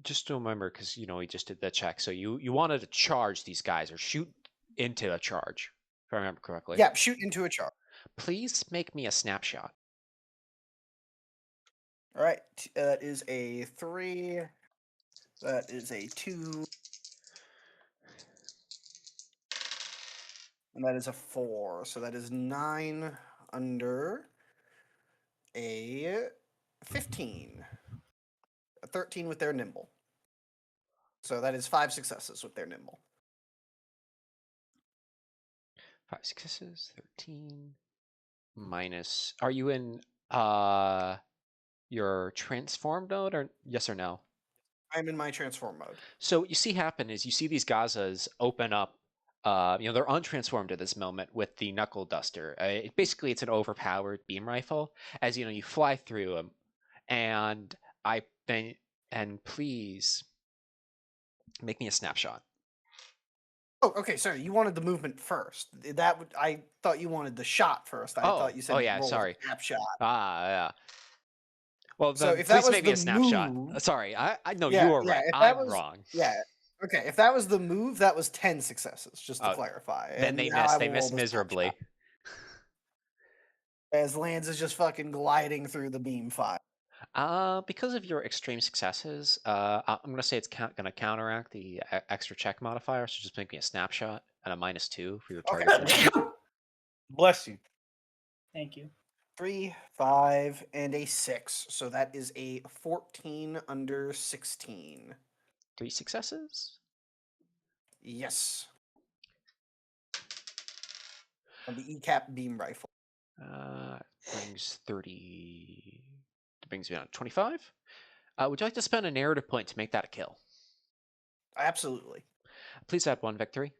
Just to remember, because we just did that check. So you wanted to charge these guys or shoot into a charge, if I remember correctly. Yeah, shoot into a charge. Please make me a snapshot. All right, that is a 3. That is a 2. And that is a 4. So that is 9 under a 15. A 13 with their nimble. So that is 5 successes with their nimble. 5 successes, 13 minus. Are you in your transform mode, or yes or no? I'm in my transform mode. So what you see happen is you see these Gazas open up. They're untransformed at this moment with the knuckle duster. Basically, it's an overpowered beam rifle. As you fly through them, and please make me a snapshot. Oh, okay. Sorry, you wanted the movement first. I thought you wanted the shot first. I thought you said yeah, roll sorry. a snapshot. Yeah. Well, So then if that please was make me a the snapshot. move- Sorry, I know Yeah, you were yeah, right. if that I'm was- wrong. Yeah. Okay, if that was the move, that was 10 successes, just to clarify. Then And they now missed. I They will roll missed the miserably. snapshot. As Lance is just fucking gliding through the beam fire. Because of your extreme successes, I'm gonna say it's gonna counteract the extra check modifier. So just make me a snapshot and a -2 for your target. Okay. Bless you. Thank you. 3, 5, and a 6. So that is a 14 under 16. 3 successes. Yes. On the ECAP beam rifle. Brings 30. Brings me down to 25. Would you like to spend a narrative point to make that a kill? Absolutely. Please add 1 victory.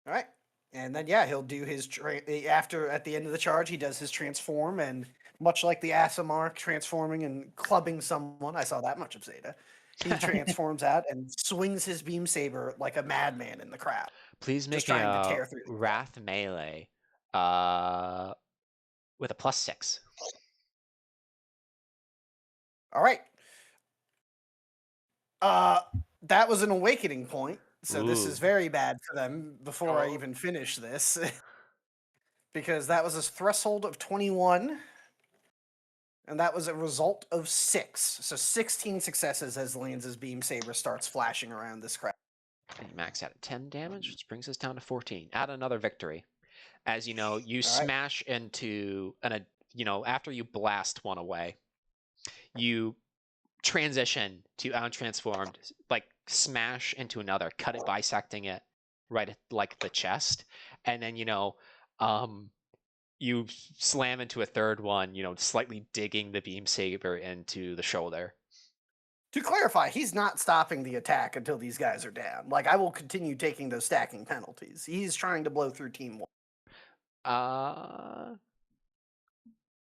All right. And then, yeah, he'll do his at the end of the charge, he does his transform, and much like the Asimar transforming and clubbing someone, I saw that much of Zeta. He transforms out and swings his beam saber like a madman in the crowd. Please make Just me trying to a tear through the crowd. Wrath melee with a +6. All right. That was an awakening point, so this is Ooh. very bad for them before I Oh. even finish this. Because that was a threshold of 21, and that was a result of 6. So 16 successes as Lance's beam saber starts flashing around this crowd. And you max out at 10 damage, which brings us down to 14. Add another victory. As you know, you All right. smash into after you blast one away, you transition to untransformed, like smash into another, cut it, bisecting it right at like the chest, and then you slam into a third one, slightly digging the beam saber into the shoulder. To clarify, he's not stopping the attack until these guys are down. Like, I will continue taking those stacking penalties. He's trying to blow through team 1.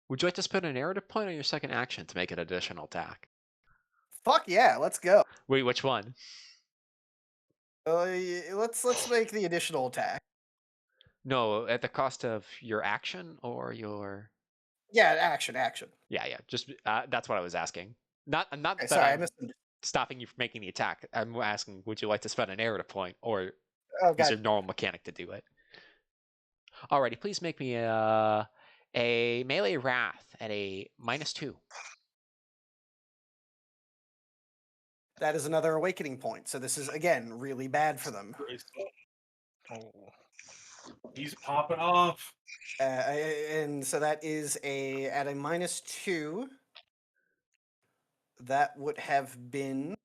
Would you like to spend a narrative point on your second action to make an additional attack? Fuck yeah, let's go. Wait, which one? Let's make the additional attack. No, at the cost of your action or your... Yeah, action. Yeah. Just that's what I was asking. Not Okay, that sorry, I I'm missed. stopping you from making the attack. I'm asking, would you like to spend a narrative point, or Oh, is God. your normal mechanic to do it? Alrighty, please make me a melee wrath at a -2. That is another awakening point. So this is again really bad for them. Oh. He's popping off. And so that is at a -2. That would have been.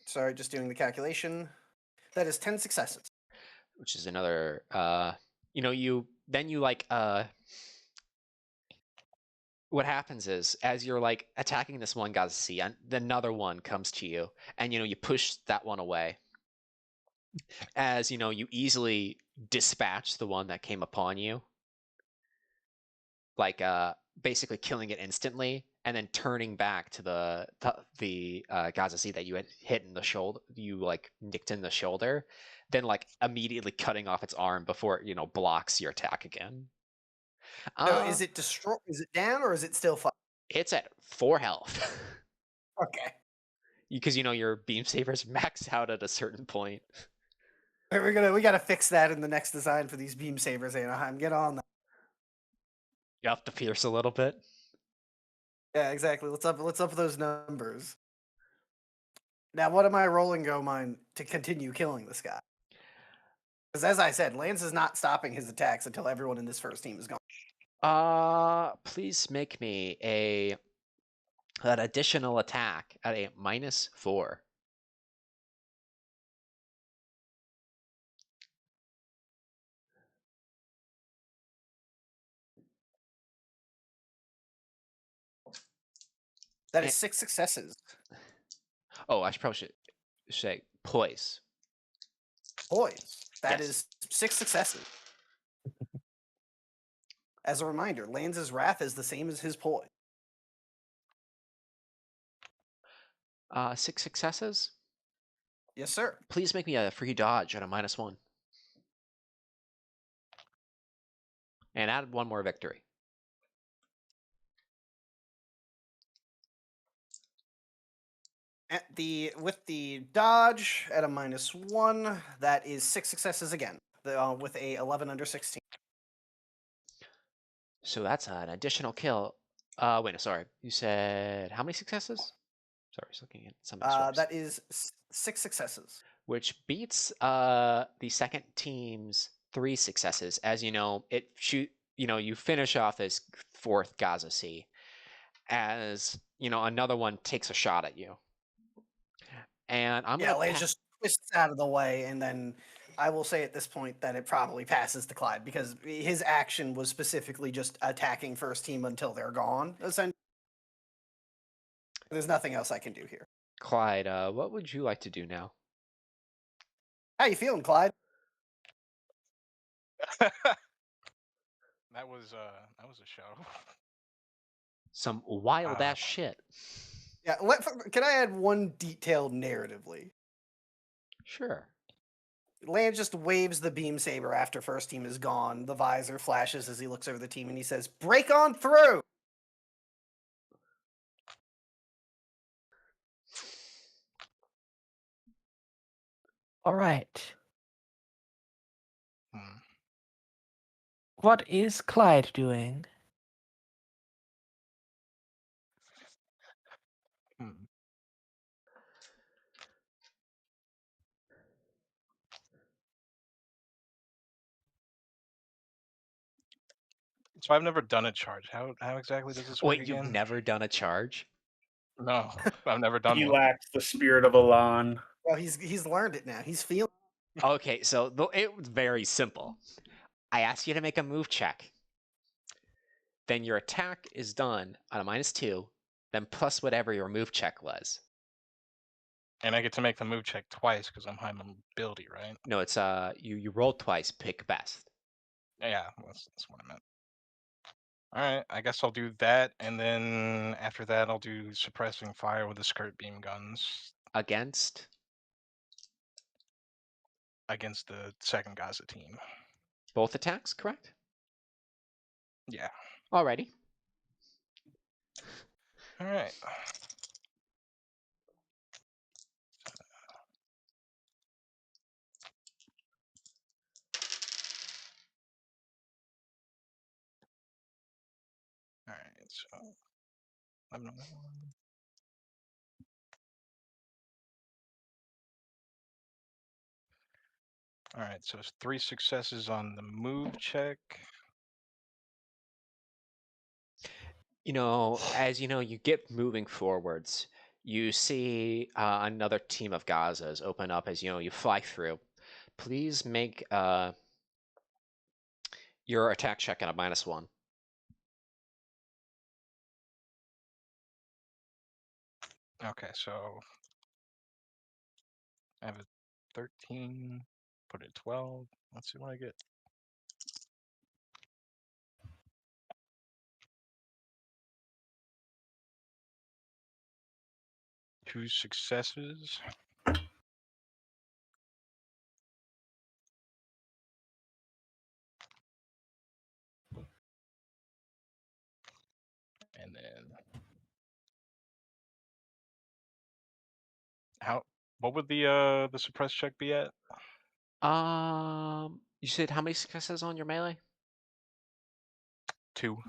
Sorry, just doing the calculation. That is 10 successes. Which is another what happens is, as you're like attacking this one guy's sea, and another one comes to you, and you push that one away. As you easily dispatch the one that came upon you, like basically killing it instantly, and then turning back to the Gaza Sea that you had hit in the shoulder, you like nicked in the shoulder, then like immediately cutting off its arm before it blocks your attack again. So is it destroyed? Is it down or is it still fine? It's at 4 health. Okay. Because your beam sabers max out at a certain point. We gotta fix that in the next design for these beam sabers, Anaheim. Get on that. You have to pierce a little bit. Yeah, exactly. Let's up those numbers. Now, what am I rolling go mine to continue killing this guy? Because as I said, Lance is not stopping his attacks until everyone in this first team is gone. Please make me an additional attack at a -4. That is 6 successes. Oh, I should say poise. Poise. That Yes. is 6 successes. As a reminder, Lance's wrath is the same as his poise. 6 successes. Yes, sir. Please make me a free dodge at a -1. And add one more victory. With the dodge at a -1, that is 6 successes again. With a 11 under 16. So that's an additional kill. Wait, no, sorry. You said how many successes? Sorry, I was looking at some. That is 6 successes. Which beats the second team's 3 successes. As you finish off this 4th Gaza Sea, as another one takes a shot at you. And Lance just twists out of the way, and then I will say at this point that it probably passes to Clyde because his action was specifically just attacking first team until they're gone. Essentially, there's nothing else I can do here. Clyde, what would you like to do now? How you feeling, Clyde? That was a show. Some wild ass shit. Yeah, can I add one detail narratively? Sure. Land just waves the beam saber after first team is gone. The visor flashes as he looks over the team and he says, "Break on through!" All right. Hmm. What is Clyde doing? Hmm. So I've never done a charge. How exactly does this work Wait, you've again? never done a charge? No, I've never done He one. lacks the spirit of Elan. Well, he's learned it now. He's feeling. Okay, so it was very simple. I asked you to make a move check. Then your attack is done on a -2, then plus whatever your move check was. And I get to make the move check twice because I'm high mobility, right? No, it's you rolled twice, pick best. Yeah, that's what I meant. All right, I guess I'll do that, and then after that, I'll do suppressing fire with the skirt beam guns Against against the second Gaza team. both attacks, correct? Yeah. Alrighty. All right. All right. So 11 on that one. All right. So it's 3 successes on the move check. You know, as you know, you get moving forwards. You see another team of Gazas open up as you fly through. Please make your attack check at a -1. Okay. So I have a 13. Put it 12. Let's see what I get. 2 successes. And then what would the suppress check be at? You said how many successes on your melee? 2.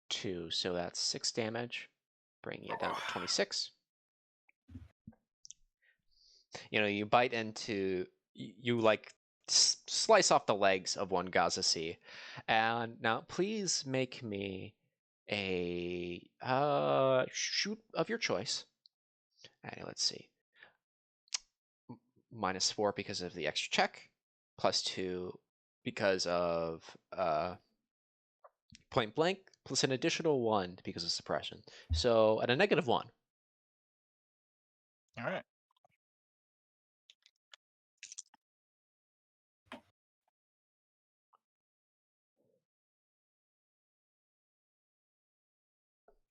2, so that's 6 damage, bringing it down to 26. You bite into, you like slice off the legs of one Gaza Sea. And now please make me a shoot of your choice. And let's see. -4 because of the extra check, +2 because of point blank, plus an additional 1 because of suppression. So at a -1. All right.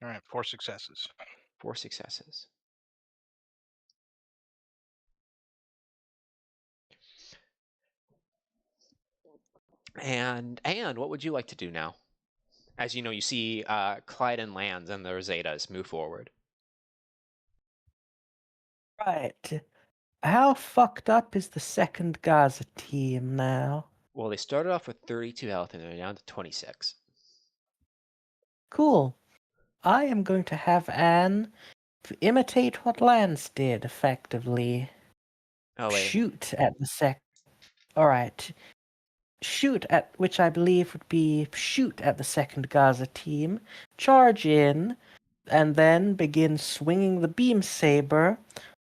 All right. 4 successes. 4 successes. And what would you like to do now? As you know, you see Clyde and Lands and their Zetas move forward. Right. How fucked up is the second Gaza team now? Well, they started off with 32 health and they're down to 26. Cool. I am going to have Anne imitate what Lance did effectively. Oh, wait. Shoot at the Alright. Shoot at, which I believe would be shoot at the second Gaza team, charge in, and then begin swinging the beam saber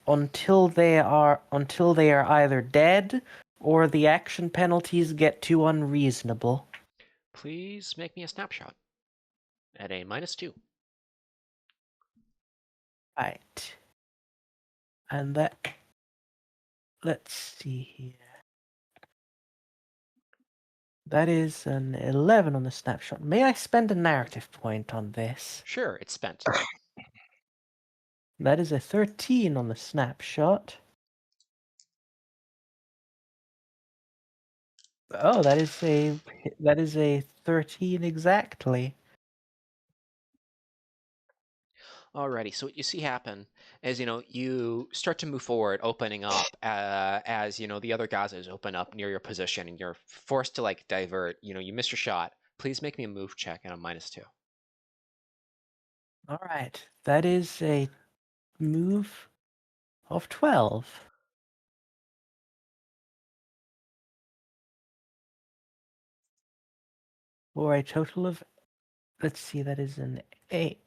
until they are either dead or the action penalties get too unreasonable. Please make me a snapshot at a -2. Right. And that, let's see here. That is an 11 on the snapshot. May I spend a narrative point on this? Sure, it's spent. That is a 13 on the snapshot. Oh, that is a 13 exactly. Alrighty, so what you see happen is, you start to move forward, opening up as, the other Gazas open up near your position, and you're forced to, like, divert. You missed your shot. Please make me a move check and a -2. All right. That is a move of 12. For a total of, let's see, that is an 8.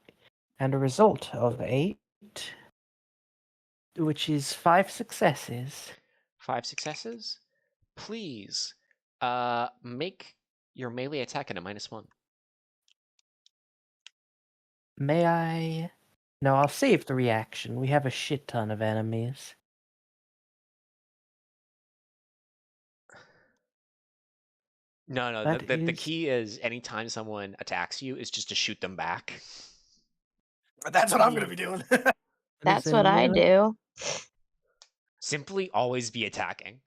And a result of 8, which is 5 successes. 5 successes. Please make your melee attack at a -1. May I? No, I'll save the reaction. We have a shit ton of enemies. No, That the is- key is anytime someone attacks you is just to shoot them back. That's what I'm going to be doing. that That's is a what I melee- do. Simply always be attacking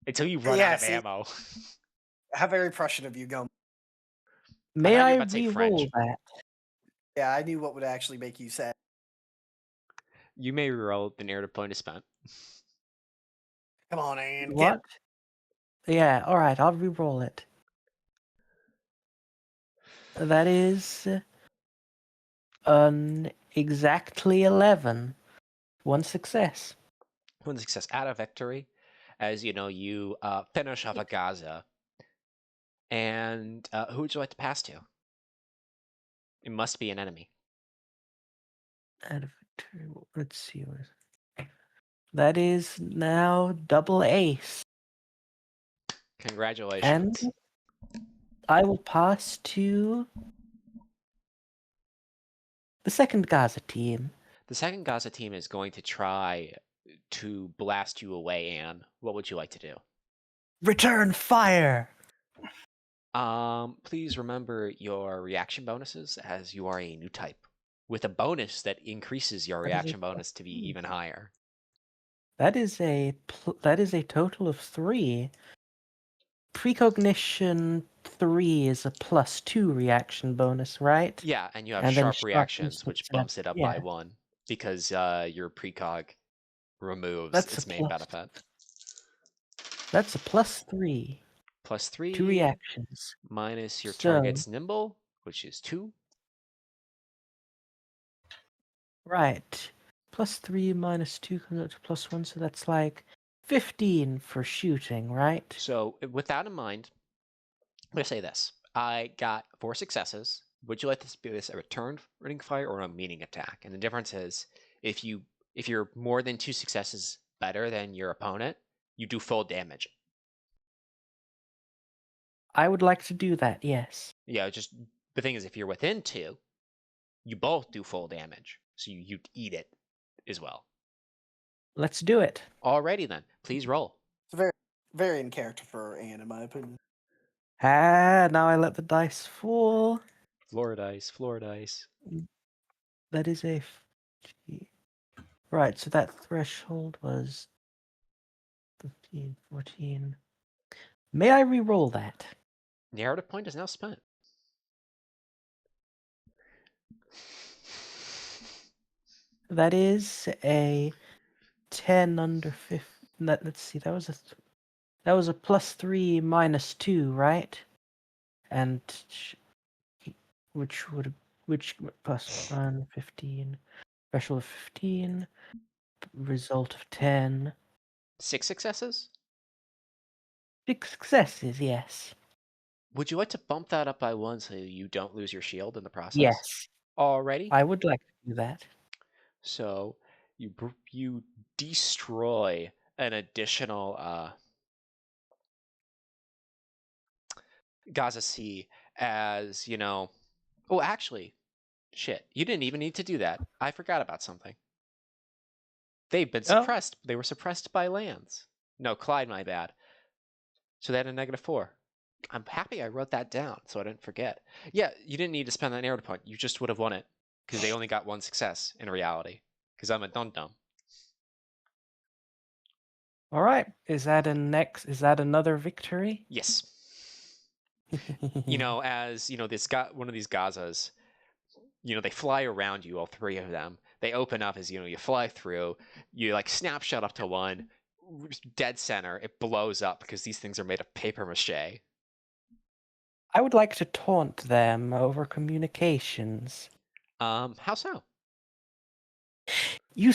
until you run Yeah, out of see? ammo. How very Prussian of you, go. May thought you were I about to say French. re-roll that? Yeah, I knew what would actually make you sad. You may reroll the narrative point is spent. Come on, Anne. What? Yeah, alright, I'll re-roll it. That is an exactly 11. 1 success. 1 success out of victory, as you finish off a Gaza. And who would you like to pass to? It must be an enemy. Out of victory, let's see. That is now double ace. Congratulations. And I will pass to the second Gaza team. The second Gaza team is going to try to blast you away, Anne. What would you like to do? Return fire! Please remember your reaction bonuses, as you are a new type, with a bonus that increases your That is a reaction bonus to be even higher. That is a total of 3. Precognition 3 is a +2 reaction bonus, right? Yeah, and you have And then sharp sharpness reactions, which puts it bumps it up yeah. by 1, because your precog removes That's its a main plus. benefit. That's a +3. +3 2 reactions. minus your So- target's nimble, which is 2. Right. +3 minus 2 comes up to +1, so that's like 15 for shooting, right? So with that in mind, I'm going to say this. I got 4 successes. Would you like this to be a return running fire or a meaning attack? And the difference is if you're more than 2 successes better than your opponent, you do full damage. I would like to do that, yes. Yeah, just the thing is if you're within 2, you both do full damage. So you eat it as well. Let's do it. Alrighty then. Please roll. It's very, very in character for Anne, in my opinion. Now I let the dice fall. Floor dice. That is a... Right, so that threshold was 15, 14. May I re-roll that? Narrative point is now spent. That is a 10 under 15. Let's see, that was a +3 minus 2, right? And which +1, 15, threshold of 15, result of 10. 6 successes? 6 successes, yes. Would you like to bump that up by 1 so you don't lose your shield in the process? Yes, Already? I would like to do that. So you destroy an additional Gaza Sea as, Oh, actually, shit. You didn't even need to do that. I forgot about something. They've been suppressed. They were suppressed by lands. No, Clyde, my bad. So they had a -4. I'm happy I wrote that down so I didn't forget. Yeah, you didn't need to spend that narrative point. You just would have won it because they only got 1 success in reality. Because I'm a dum-dum. All right. Is that another victory? Yes. As this one of these Gazas, they fly around you, all 3 of them. They open up as you fly through. You like snapshot up to one, dead center. It blows up because these things are made of paper mache. I would like to taunt them over communications. How so? You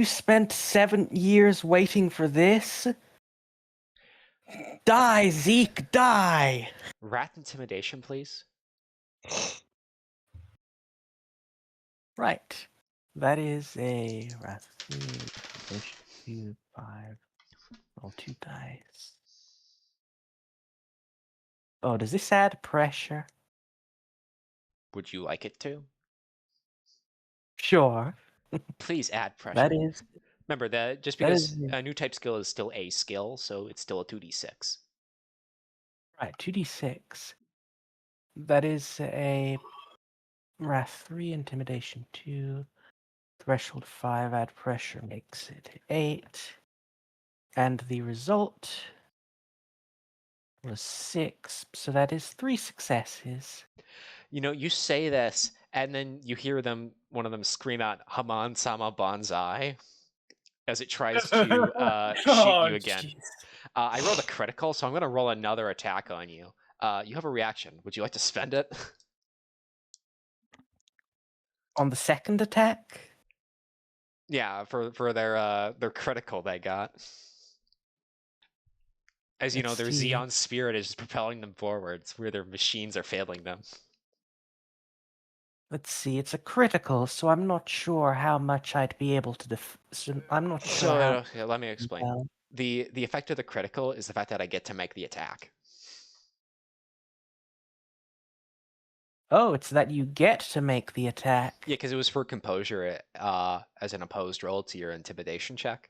spent 7 years waiting for this? Die, Zeke, die! Rat intimidation, please. Right. That is a Wrath 2, 5. Roll 2 dice. Oh, does this add pressure? Would you like it to? Sure. Please add pressure. That is. Remember that just that because is- a new type skill is still a skill, so it's still a 2d6. Right, 2d6. That is a Wrath 3, Intimidation 2, Threshold 5, add pressure makes it 8. And the result was 6, so that is 3 successes. You say this, and then you hear one of them scream out "Haman Sama Banzai" as it tries to shoot you again. Jeez. I rolled a critical, so I'm going to roll another attack on you. You have a reaction. Would you like to spend it? On the second attack? Yeah, for their critical they got. As you know, Let's their see. Xeon spirit is propelling them forwards, where their machines are failing them. Let's see, it's a critical, so I'm not sure how much I'd be able to I'm not sure So how. okay, let me explain. Well, The effect of the critical is the fact that I get to make the attack. oh, it's that you get to make the attack. Yeah, because it was for composure as an opposed roll to your intimidation check.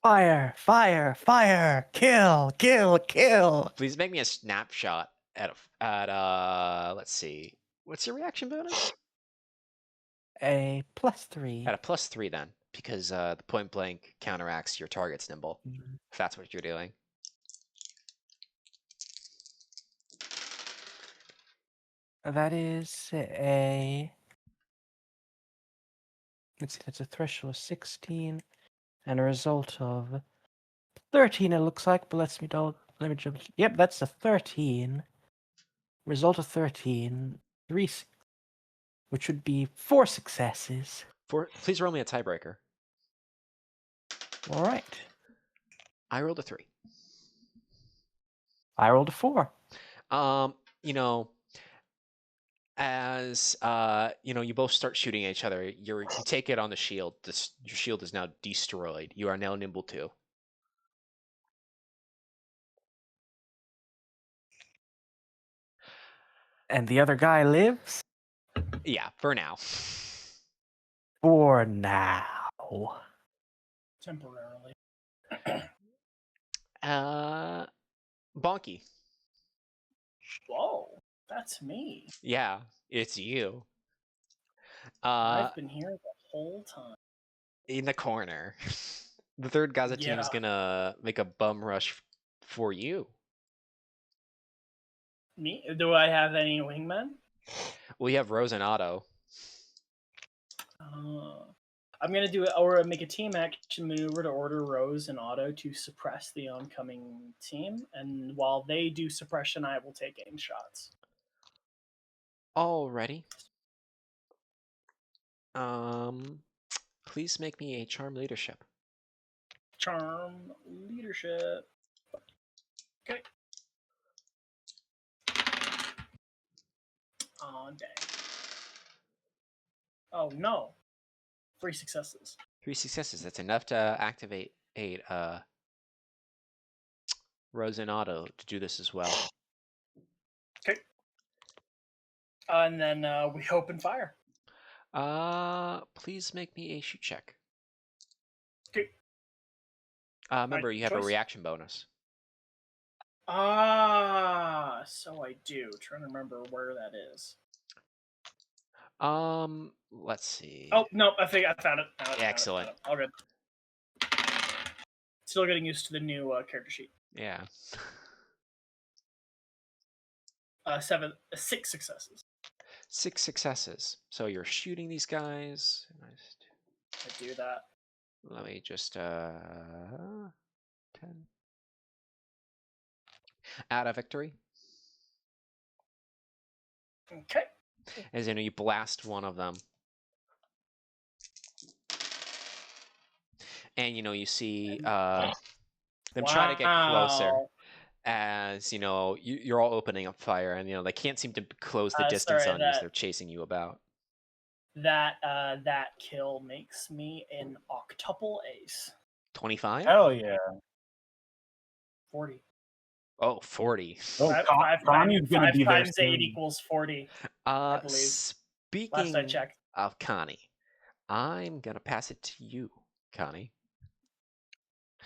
Fire, fire, fire, kill, kill, kill. Please make me a snapshot at let's see. What's your reaction bonus? A +3. At a +3 then, because the point blank counteracts your target's nimble. If that's what you're doing. That is a. Let's see, that's a threshold of 16 and a result of 13. It looks like, but let me jump. Yep, that's a 13. Result of 13, which would be 4 successes. Please roll me a tiebreaker. All right. I rolled a 3. I rolled a 4. As you both start shooting at each other. You take it on the shield. Your shield is now destroyed. You are now nimble 2. And the other guy lives? Yeah, for now. For now. Temporarily. Bonky. Whoa, that's me. Yeah, it's you. I've been here the whole time. In the corner. The third Gaza team is Yeah. gonna make a bum rush for you. Me? Do I have any wingmen? We have Rose and Otto. I'm gonna do it, or make a team action maneuver to order Rose and Otto to suppress the oncoming team, and while they do suppression, I will take aim shots. Alrighty. Please make me a charm leadership. Charm leadership. Okay. Oh dang. Oh no. 3 successes. 3 successes. That's enough to activate Rose and Otto to do this as well. Okay. And then we open fire. Please make me a shoot check. Okay. Remember, you have a choice? reaction bonus. So I do. Trying to remember where that is. Let's see. Oh no, I think I found it. Excellent. All good. Still getting used to the new character sheet. Yeah. 6 successes. 6 successes. So you're shooting these guys. I do that. Let me just 10. Add a victory. Okay. As you blast one of them. And you see them try to get closer. Wow. As you're all opening up fire, and they can't seem to close the distance Sorry, on you, so they're chasing you about. That kill makes me an octuple ace. 25? Hell yeah. 40. Oh, 40. Oh, Connie's going to be there 5 times soon. 8 equals 40. I believe. Speaking Last I checked. of Connie, I'm going to pass it to you, Connie.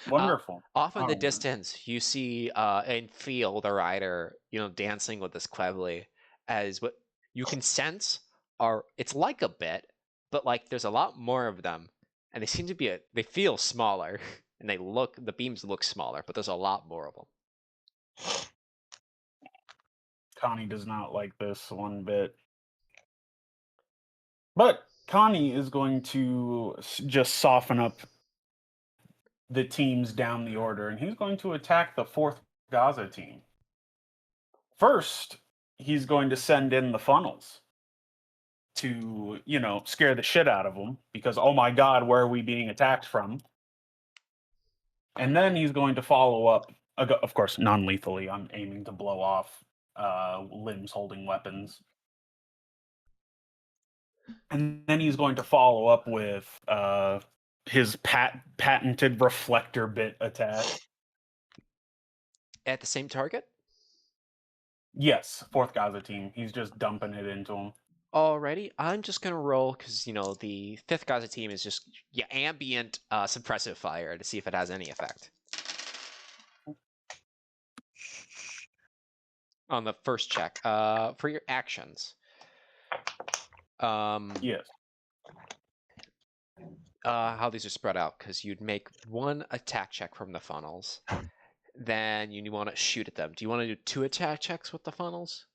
Wonderful. Off in the distance, you see and feel the rider, dancing with this Clevely, as what you can sense it's like a bit, but like there's a lot more of them, and they seem to be they feel smaller, and the beams look smaller, but there's a lot more of them. Connie does not like this one bit. But Connie is going to just soften up the teams down the order, and he's going to attack the 4th Gaza team. First, he's going to send in the funnels to, scare the shit out of them, because, oh my god, where are we being attacked from? And then he's going to follow up, of course, non-lethally. I'm aiming to blow off limbs holding weapons. And then he's going to follow up with his patented reflector bit attack. At the same target? Yes, 4th Gaza team. He's just dumping it into him. Alrighty, I'm just gonna roll because the 5th Gaza team is just ambient suppressive fire to see if it has any effect. On the first check, for your actions. Yes. How these are spread out, because you'd make one attack check from the funnels, then you want to shoot at them. Do you want to do 2 attack checks with the funnels?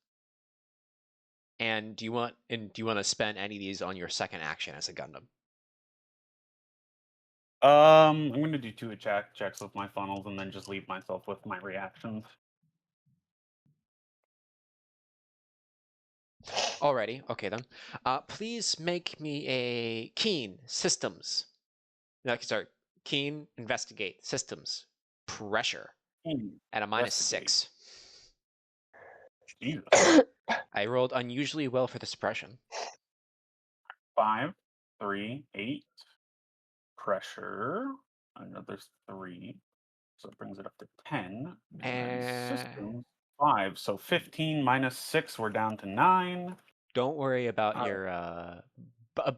And do you want to spend any of these on your second action as a Gundam? I'm going to do 2 attack checks with my funnels and then just leave myself with my reactions. Alrighty, okay then. Please make me a keen systems. Sorry, keen investigate systems pressure at a -6. Jesus. I rolled unusually well for the suppression. 5, 3, 8. Pressure. Another 3. So it brings it up to 10. And systems 5. So 15 minus 6, we're down to 9. Don't worry about your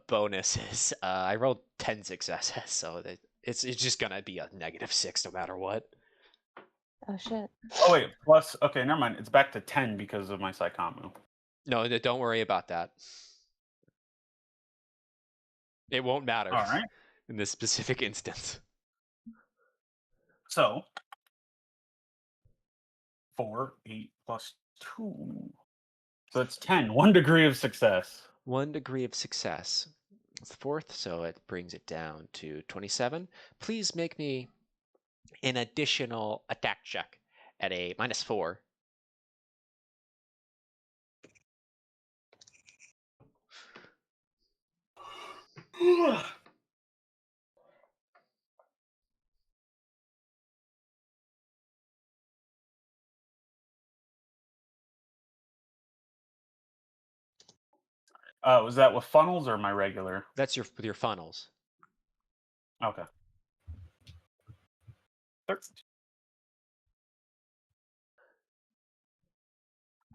bonuses. I rolled 10 successes, so it's just gonna be a -6 no matter what. Oh shit. Oh wait, plus okay, never mind. It's back to 10 because of my Saikamu. No, don't worry about that. It won't matter. All right. In this specific instance. So 4, 8 plus 2. So it's 10. 1 degree of success. 1 degree of success. It's the 4th, so it brings it down to 27. Please make me an additional attack check at a -4. Was that with funnels or my regular? That's with your funnels. Okay. 13.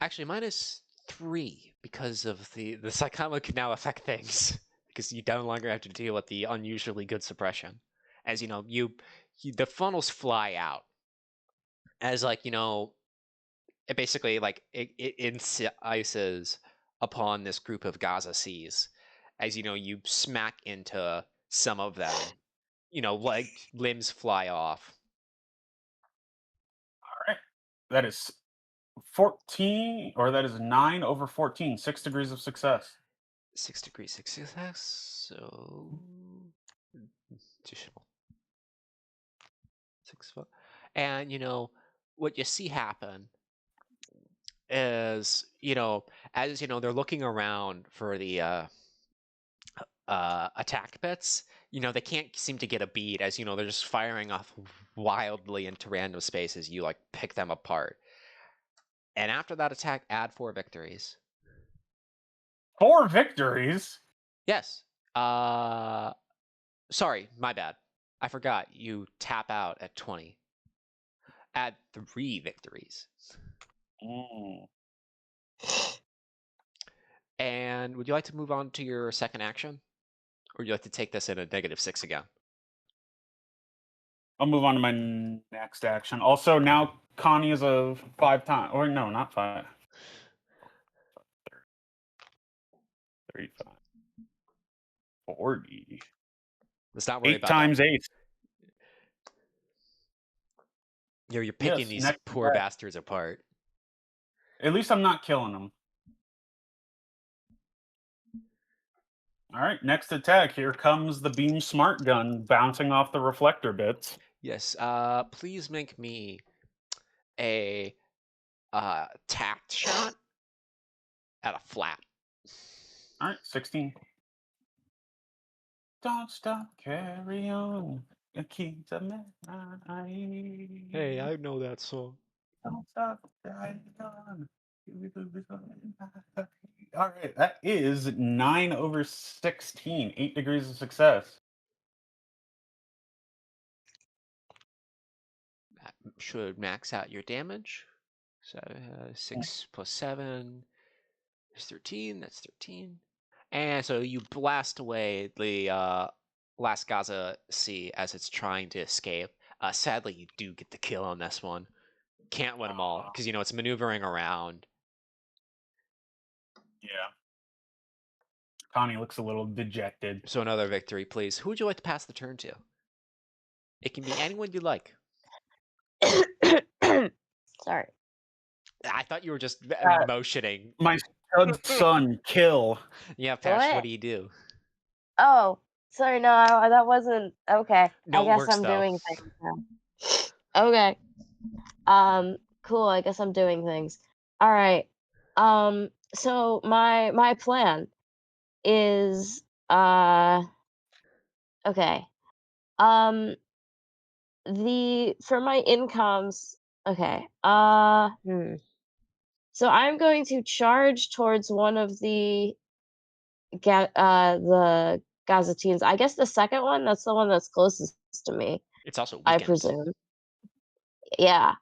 Actually, -3 because of the Saikamu can now affect things because you no longer have to deal with the unusually good suppression. As the funnels fly out. As it basically it incises upon this group of Gaza Seas. As you smack into some of them, like limbs fly off. All right. That is 14, or that is 9 over 14, 6 degrees of success. 6 degrees success. So additional 6 foot. And what you see happen is as they're looking around for the attack bits. They can't seem to get a beat as they're just firing off wildly into random spaces. You like pick them apart. And after that attack, add 4 victories. 4 victories? Yes. Sorry, my bad. I forgot. You tap out at 20. Add 3 victories. Mm. And would you like to move on to your second action? Or would you like to take this in a -6 again? I'll move on to my next action. Also, now Connie is a 5 times. Or no, not 5. 35. 40. Let's not worry 8 about times that. 8. You're picking Yes, these next poor attack. bastards apart. At least I'm not killing them. All right, next attack. Here comes the beam smart gun bouncing off the reflector bits. Yes. Please make me a tact shot at a flat. All right, 16. Don't stop, carry on. It keeps a man. Hey, I know that song. Don't stop, carry on. All right, that is 9 over 16, 8 degrees of success. That should max out your damage. So 6 plus 7 is 13. That's 13. And so you blast away the last Gaza Sea as it's trying to escape. Sadly, you do get the kill on this one. Can't win them all because it's maneuvering around. Yeah. Connie looks a little dejected. So another victory, please. Who would you like to pass the turn to? It can be anyone you like. Sorry. I thought you were just motioning. My stud son, kill. Yeah, Patch, what What? do you do? Oh, sorry. No, that wasn't okay. No, I it guess works, I'm though. doing things now. Okay. Cool. I guess I'm doing things. All right. So my plan is okay. For my incomes. Okay. So I'm going to charge towards one of the Gazatines. I guess the second one, that's the one that's closest to me, It's also I weekend. presume. Yeah.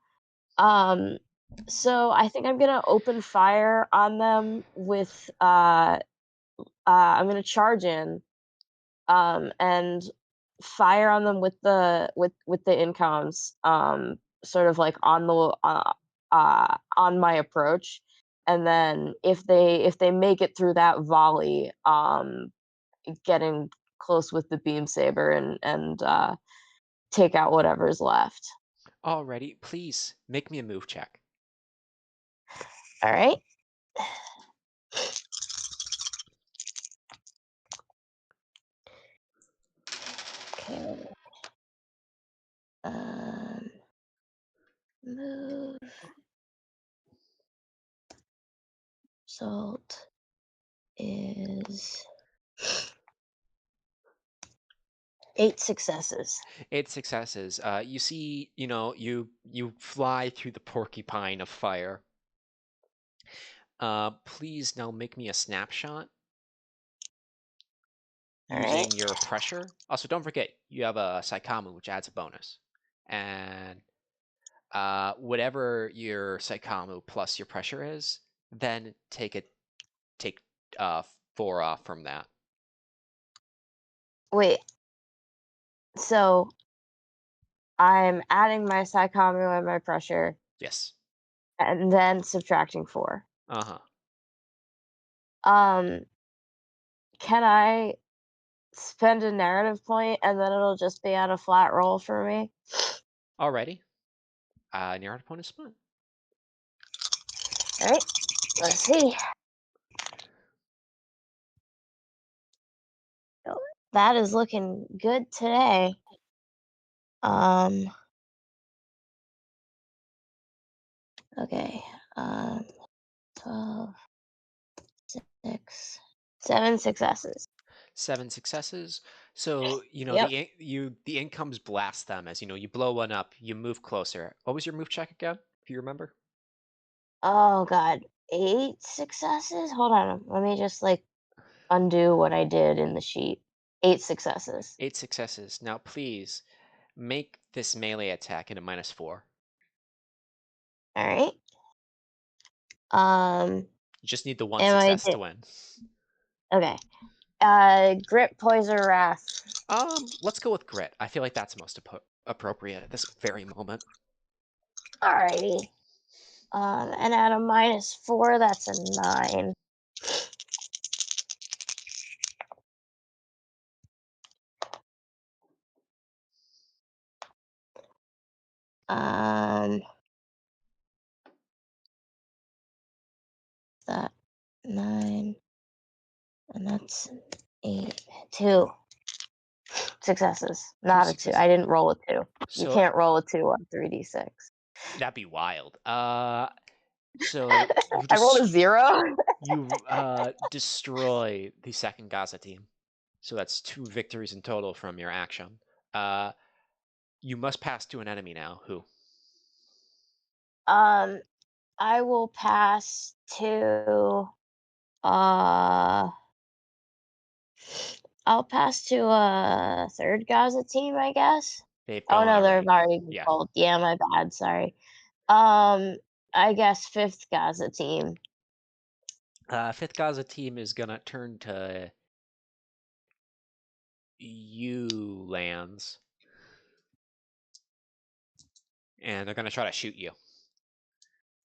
So I think I'm gonna open fire on them with I'm gonna charge in and fire on them with the incomes sort of like on my approach, and then if they make it through that volley, getting close with the beam saber and take out whatever's left. Alrighty, please make me a move check. All right. Okay. Move. Result is 8 successes. 8 successes. You see, you fly through the porcupine of fire. Please now make me a snapshot using your pressure. Also, don't forget you have a Saikamu, which adds a bonus, and whatever your Saikamu plus your pressure is, then take 4 off from that. Wait. So I'm adding my Saikamu and my pressure. Yes. And then subtracting 4. Uh-huh. Can I spend a narrative point and then it'll just be on a flat roll for me? Alrighty. Narrative point is spent. All right, let's see. Oh, that is looking good today. 12, 6, 7 successes. 7 successes. So Yep. the incomes blast them as you blow one up. You move closer. What was your move check again? If you remember. Oh god, 8 successes. Hold on, let me just undo what I did in the sheet. 8 successes. 8 successes. Now please make this melee attack into -4. All right. You just need the one Am I success to win. Okay. Grit, poison, wrath. Let's go with grit. I feel like that's most appropriate at this very moment. Alrighty. And at a -4, that's a 9. That 9, and that's 8. 2 successes, not a 2. successes. I didn't roll a 2. You So can't roll a 2 on 3d6. that'd be wild. So you I rolled a just 0. you destroy the second Gaza team. So that's 2 victories in total from your action. You must pass to an enemy now. Who? I will pass to I'll pass to a third Gaza team, I guess. They've Oh gone no, they're already. already been Yeah. called. Yeah, my bad. Sorry. I guess fifth Gaza team. 5th Gaza team is gonna turn to you, Lands, and they're gonna try to shoot you.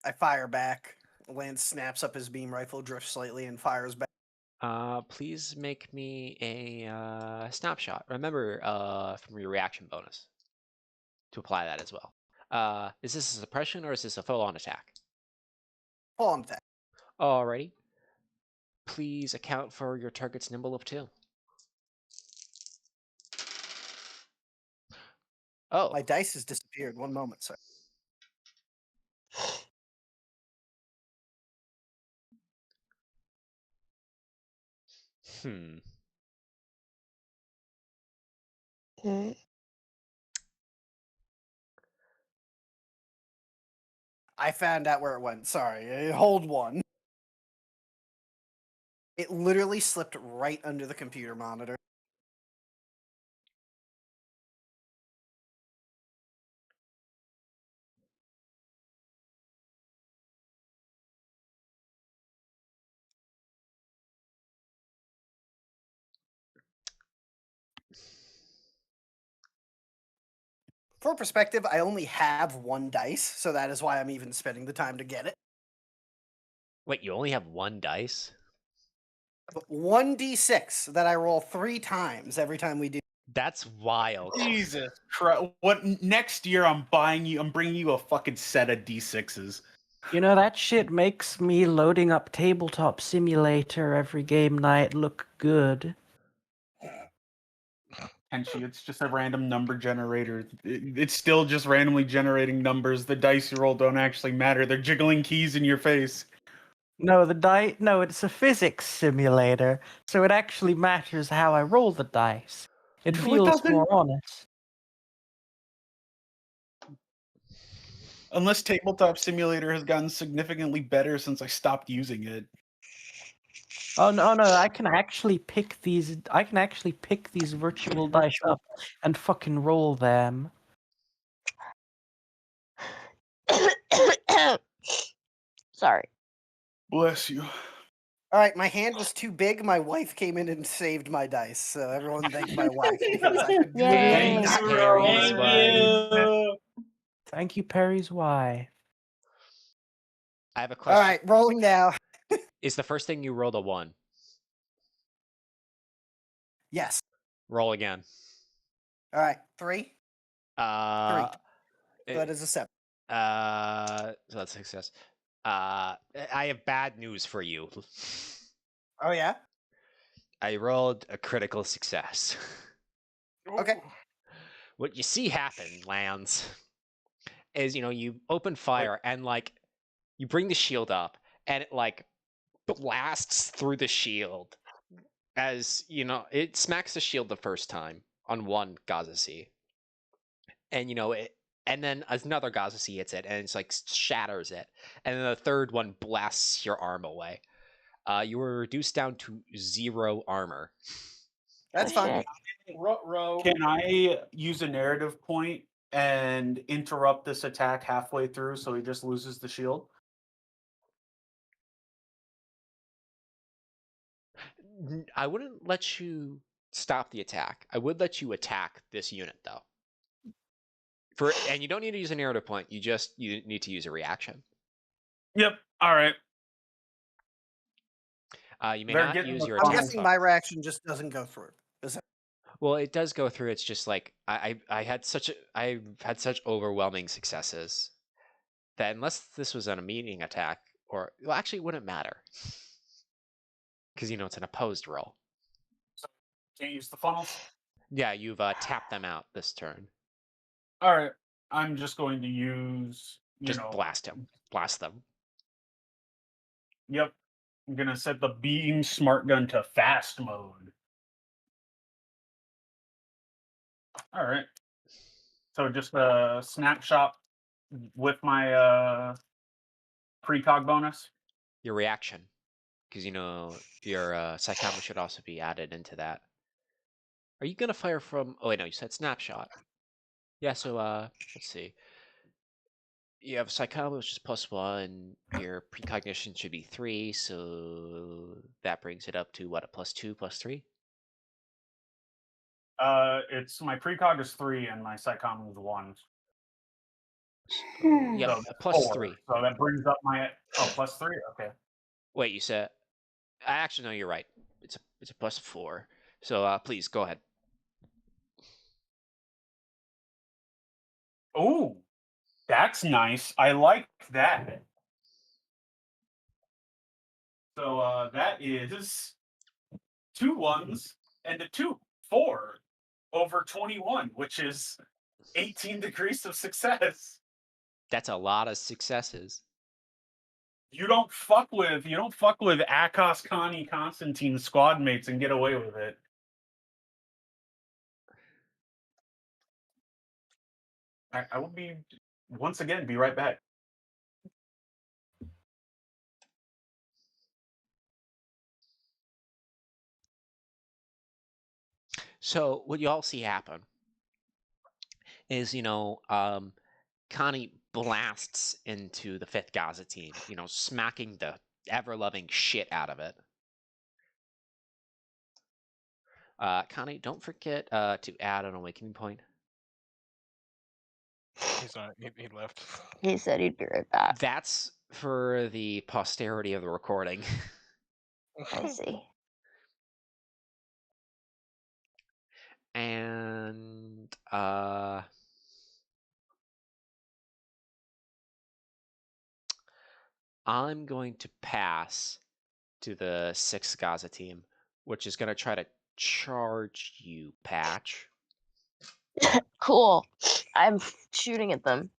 I fire back. Lance snaps up his beam rifle, drifts slightly, and fires back. Please make me a snapshot. Remember from your reaction bonus to apply that as well. Is this a suppression or is this a full-on attack? Full on attack. Alrighty. Please account for your target's nimble of 2. Oh. My dice has disappeared. One moment, sir. Hmm. I found out where it went. Sorry. Hold one. It literally slipped right under the computer monitor. For perspective, I only have 1 dice, so that is why I'm even spending the time to get it. Wait, you only have 1 dice? 1d6 that I roll 3 times every time we do. That's wild. Jesus Christ! What next year? I'm bringing you a fucking set of D6s. You know, that shit makes me loading up Tabletop Simulator every game night look good. Tenchi, it's just a random number generator. It's still just randomly generating numbers. The dice you roll don't actually matter. They're jiggling keys in your face. No, no, it's a physics simulator, so it actually matters how I roll the dice. It No, it feels doesn't. more honest. Unless Tabletop Simulator has gotten significantly better since I stopped using it. Oh no, I can actually pick these. I can actually pick these virtual dice up and fucking roll them. Sorry. Bless you. All right, my hand was too big. My wife came in and saved my dice, so everyone thank my wife because I could Yay. Thanks, not Perry's Thank wife. you. Thank you, Perry's wife. I have a All question. right, rolling now. Is the first thing you rolled a 1? Yes. Roll again. All right, 3. Uh, So that is a 7. so that's a success. I have bad news for you. Oh yeah. I rolled a critical success. Okay. What you see happen, Lance, is you open fire and like you bring the shield up and it like blasts through the shield as it smacks the shield the first time on one Gazasi. And and then another Gazasi hits it and it's like shatters it. And then the third one blasts your arm away. You were reduced down to 0 armor. That's Oh, fine. shit. Row. Can I use a narrative point and interrupt this attack halfway through so he just loses the shield? I wouldn't let you stop the attack. I would let you attack this unit though. And you don't need to use a narrative point. You need to use a reaction. Yep. All right. You may They're not getting use the your I'm attack. guessing my reaction just doesn't go through. Well, it does go through. It's just like I've had such overwhelming successes that unless this was on a meeting attack, actually it wouldn't matter because it's an opposed roll. Can't use the funnels. Yeah, you've tapped them out this turn. All right. I'm just going to use. Blast them. Yep. I'm gonna set the beam smart gun to fast mode. All right. So just a snapshot with my precog bonus. Your reaction, because your psychometer should also be added into that. Are you gonna fire from? Oh wait, no, you said snapshot. Yeah. So let's see. You have psychometer, which is +1. Your precognition should be 3, so that brings it up to what, a +2, +3? It's my precog is 3 and my psychom is 1. Yep, So a +4. +3. So that brings up my +3. Okay. Wait, you said? Actually, no, you're right. It's a +4. So please go ahead. Oh, that's nice. I like that. So that is 2 1s and a 2, 4 over 21, which is 18 degrees of success. That's a lot of successes. You don't fuck with Akos, Connie, Constantine squad mates and get away with it. I will be once again be right back. So what you all see happen is Connie blasts into the 5th Gaza team, smacking the ever-loving shit out of it. Connie, don't forget to add an awakening point. He's not. He left. He said he'd be right back. That's for the posterity of the recording. I see. And I'm going to pass to the 6th Gaza team, which is going to try to charge you, Patch. Cool. I'm shooting at them.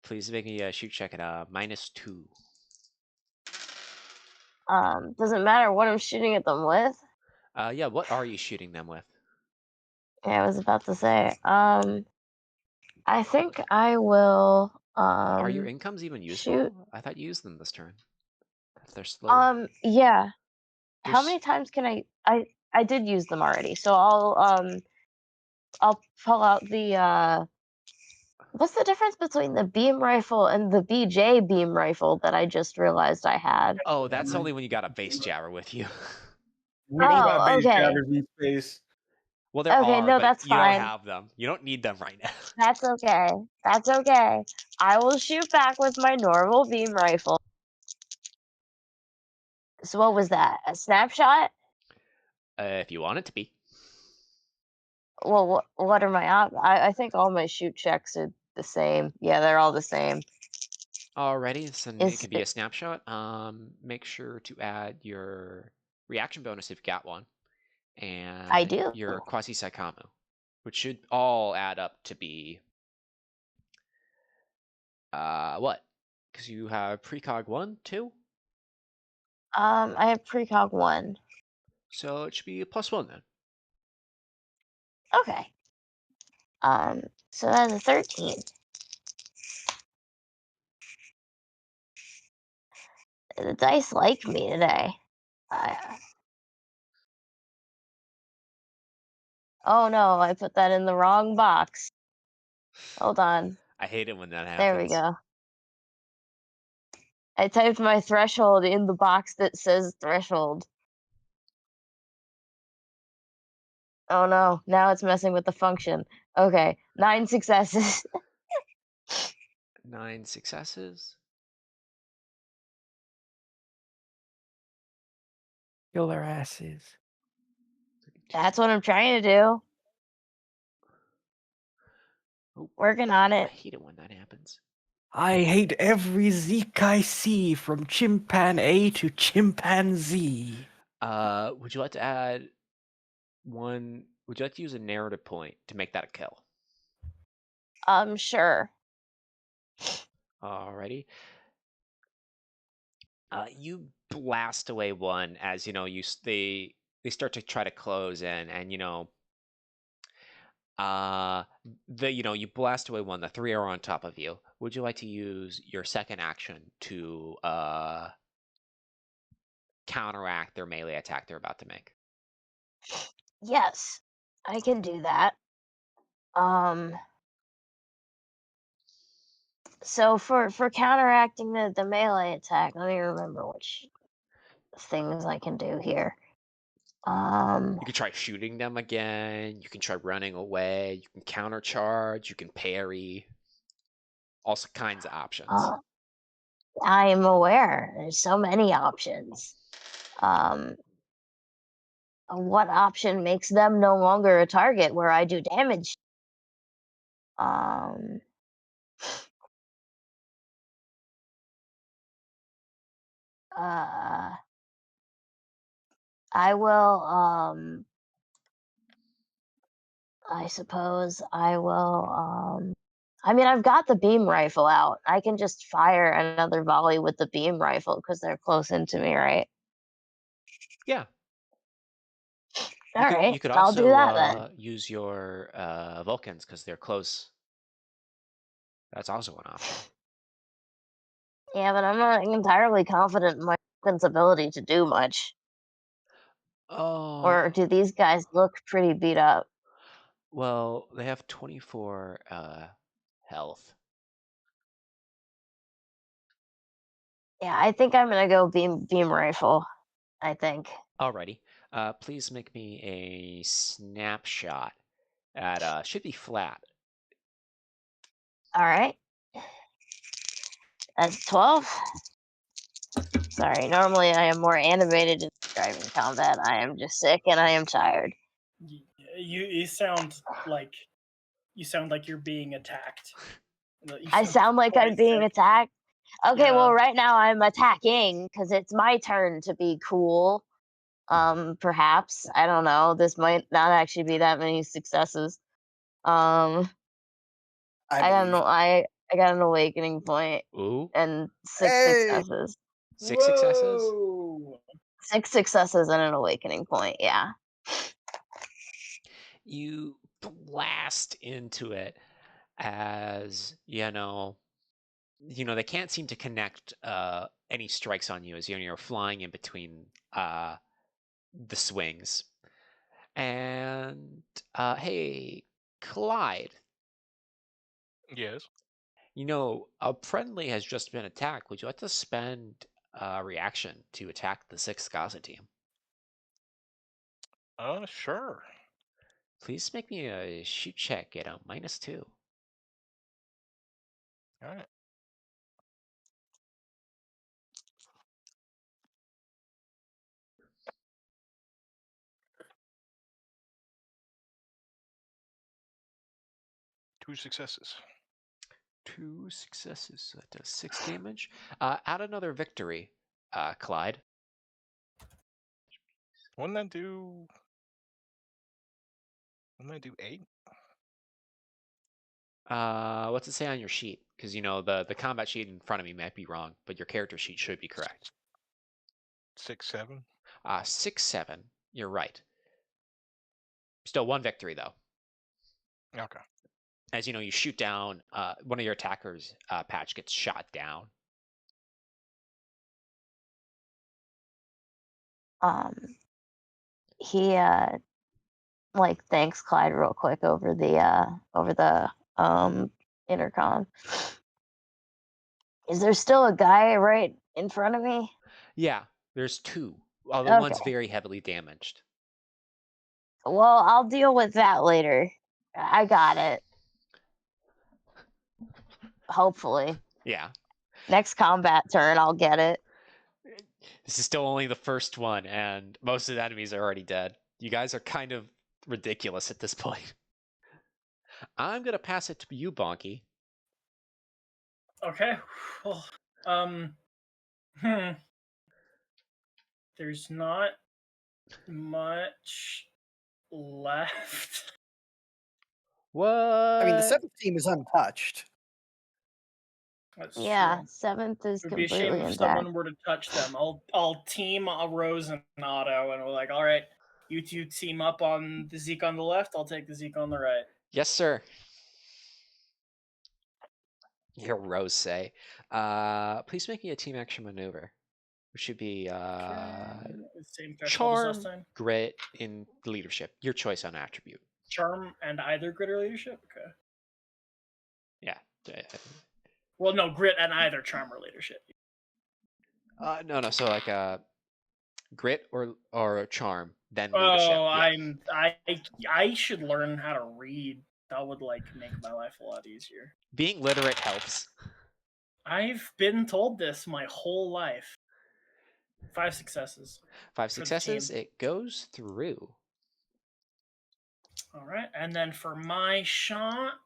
Please make me a shoot check at -2. Doesn't matter what I'm shooting at them with. Yeah, what are you shooting them with? Yeah, I was about to say. I think I will. Are your incomes even useful? shoot. I thought you used them this turn. If they're slow. Yeah. They're How many times can I did use them already, so I'll pull out the what's the difference between the beam rifle and the BJ beam rifle that I just realized I had? Oh, that's only when you got a base jabber with you. We don't got Oh, base okay. jabbers in space. Well, there Okay, are, no, but that's you don't fine. have them. You don't need them right now. That's okay. That's okay. I will shoot back with my normal beam rifle. So what was that? A snapshot? If you want it to be. Well, what are my I think all my shoot checks are the same. Yeah, they're all the same. Alrighty, so it Is could be a snapshot. Make sure to add your reaction bonus if you got one, I and do. your quasi psychomo, which should all add up to be what? Because you have precog 1, 2, I have precog 1. so it should be a +1 then. Okay. So that's a 13. The dice like me today. Oh no, I put that in the wrong box. Hold on. I hate it when that happens. There we go. I typed my threshold in the box that says threshold. Oh no, now it's messing with the function. Okay, 9 successes. 9 successes. Kill their asses. That's what I'm trying to do. Oh, Working on I it. hate it when that happens. I hate every Zeke I see, from chimpan A to chimpanzee. Would you like to add one? Would you like to use a narrative point to make that a kill? Sure. Alrighty. You blast away one as they start to try to close in, and you blast away one. The 3 are on top of you. Would you like to use your second action to counteract their melee attack they're about to make? Yes, I can do that. So for counteracting the melee attack, let me remember which things I can do here. You can try shooting them again. You can try running away. You can countercharge. You can parry. All kinds of options. I am aware. There's so many options. What option makes them no longer a target where I do damage? I will, I suppose I will, I mean, I've got the beam rifle out. I can just fire another volley with the beam rifle because they're close into me, right? Yeah. All right, You could I'll do also that then. use your Vulcans because they're close. That's also an option. Yeah, but I'm not entirely confident in my weapon's ability to do much. Oh. Or do these guys look pretty beat up? Well, they have 24 health. Yeah, I think I'm gonna go beam rifle. I think. Alrighty. Please make me a snapshot. At should be flat. All right. That's 12. Sorry, normally I am more animated in driving combat. I am just sick and I am tired. You sound like you're being attacked. I sound like I'm being attacked. Okay, well, right now I'm attacking because it's my turn to be cool. Perhaps, I don't know. This might not actually be that many successes. I got an awakening point. Ooh. And 6 Hey! successes. 6 successes. 6 successes and an awakening point. Yeah. You blast into it as they can't seem to connect any strikes on you as you're flying in between the swings. And hey, Clyde. Yes. A friendly has just been attacked. Would you like to spend a reaction to attack the 6th Gaza team? Sure. Please make me a shoot check at a -2. All right. Two successes. 2 successes, so that does 6 damage. Add another victory, Clyde. Wouldn't that do 8? What's it say on your sheet? Because the combat sheet in front of me might be wrong, but your character sheet should be correct. 6, 7? 6, 7. You're right. Still 1 victory though. Okay. As you shoot down one of your attackers. Patch gets shot down. He like thanks Clyde real quick over the intercom. Is there still a guy right in front of me? Yeah, there's 2. Although one's Okay. very heavily damaged. Well, I'll deal with that later. I got it. Hopefully. Yeah. Next combat turn, I'll get it. This is still only the first one, and most of the enemies are already dead. You guys are kind of ridiculous at this point. I'm gonna pass it to you, Bonky. Okay. Well, there's not much left. What? I mean, the 7th team is untouched. That's Yeah, true. 7th is It would be a completely shame if intact. someone were to touch them. I'll team Rose and Otto, and we're like, all right, you two team up on the Zeke on the left. I'll take the Zeke on the right. Yes, sir. You hear Rose say, please make me a team action maneuver. Which should be Same threshold as last charm, time. grit, in leadership. Your choice on attribute. Charm and either grit or leadership. Okay. Yeah. Well, no, grit and either charm or leadership. No. So like grit or charm, then leadership. Oh, Yeah. I should learn how to read. That would make my life a lot easier. Being literate helps. I've been told this my whole life. 5 successes. 5 for the successes. team. It goes through. All right, and then for my shot.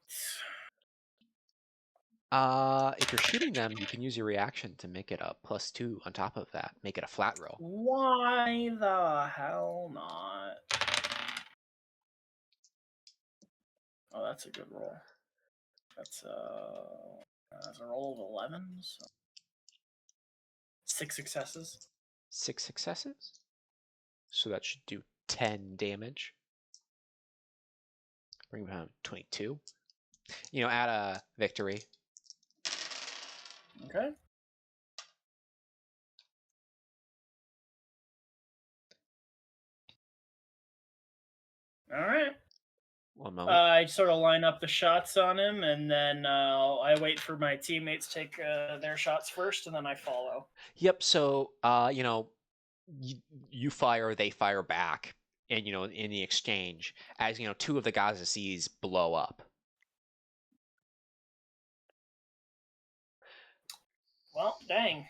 If you're shooting them, you can use your reaction to make it a +2 on top of that. Make it a flat roll. Why the hell not? Oh, that's a good roll. That's a roll of 11. So 6 successes. 6 successes. So that should do 10 damage. Bring it down to 22. Add a victory. Okay. All right. 1 moment. I sort of line up the shots on him, and then I wait for my teammates to take their shots first, and then I follow. Yep. So, you fire, they fire back, and in the exchange, as 2 of the Gaza Seas blow up. Well, dang.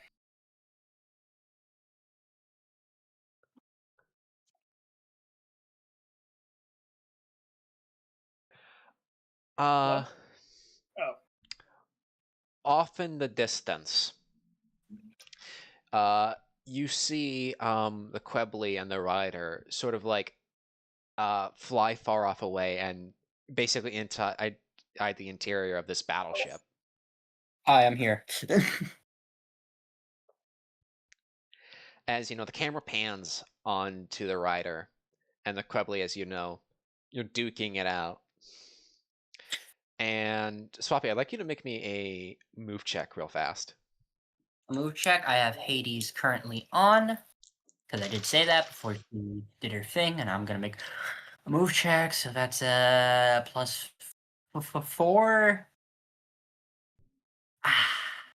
Uh, Oh. Off in the distance, you see the Quebly and the rider sort of like fly far off away and basically inside the interior of this battleship. Hi, I'm here. As the camera pans onto the rider and the Quebly, as you're duking it out. And Swappy, I'd like you to make me a move check real fast. A move check. I have Hades currently on because I did say that before she did her thing, and I'm gonna make a move check. So that's a +4.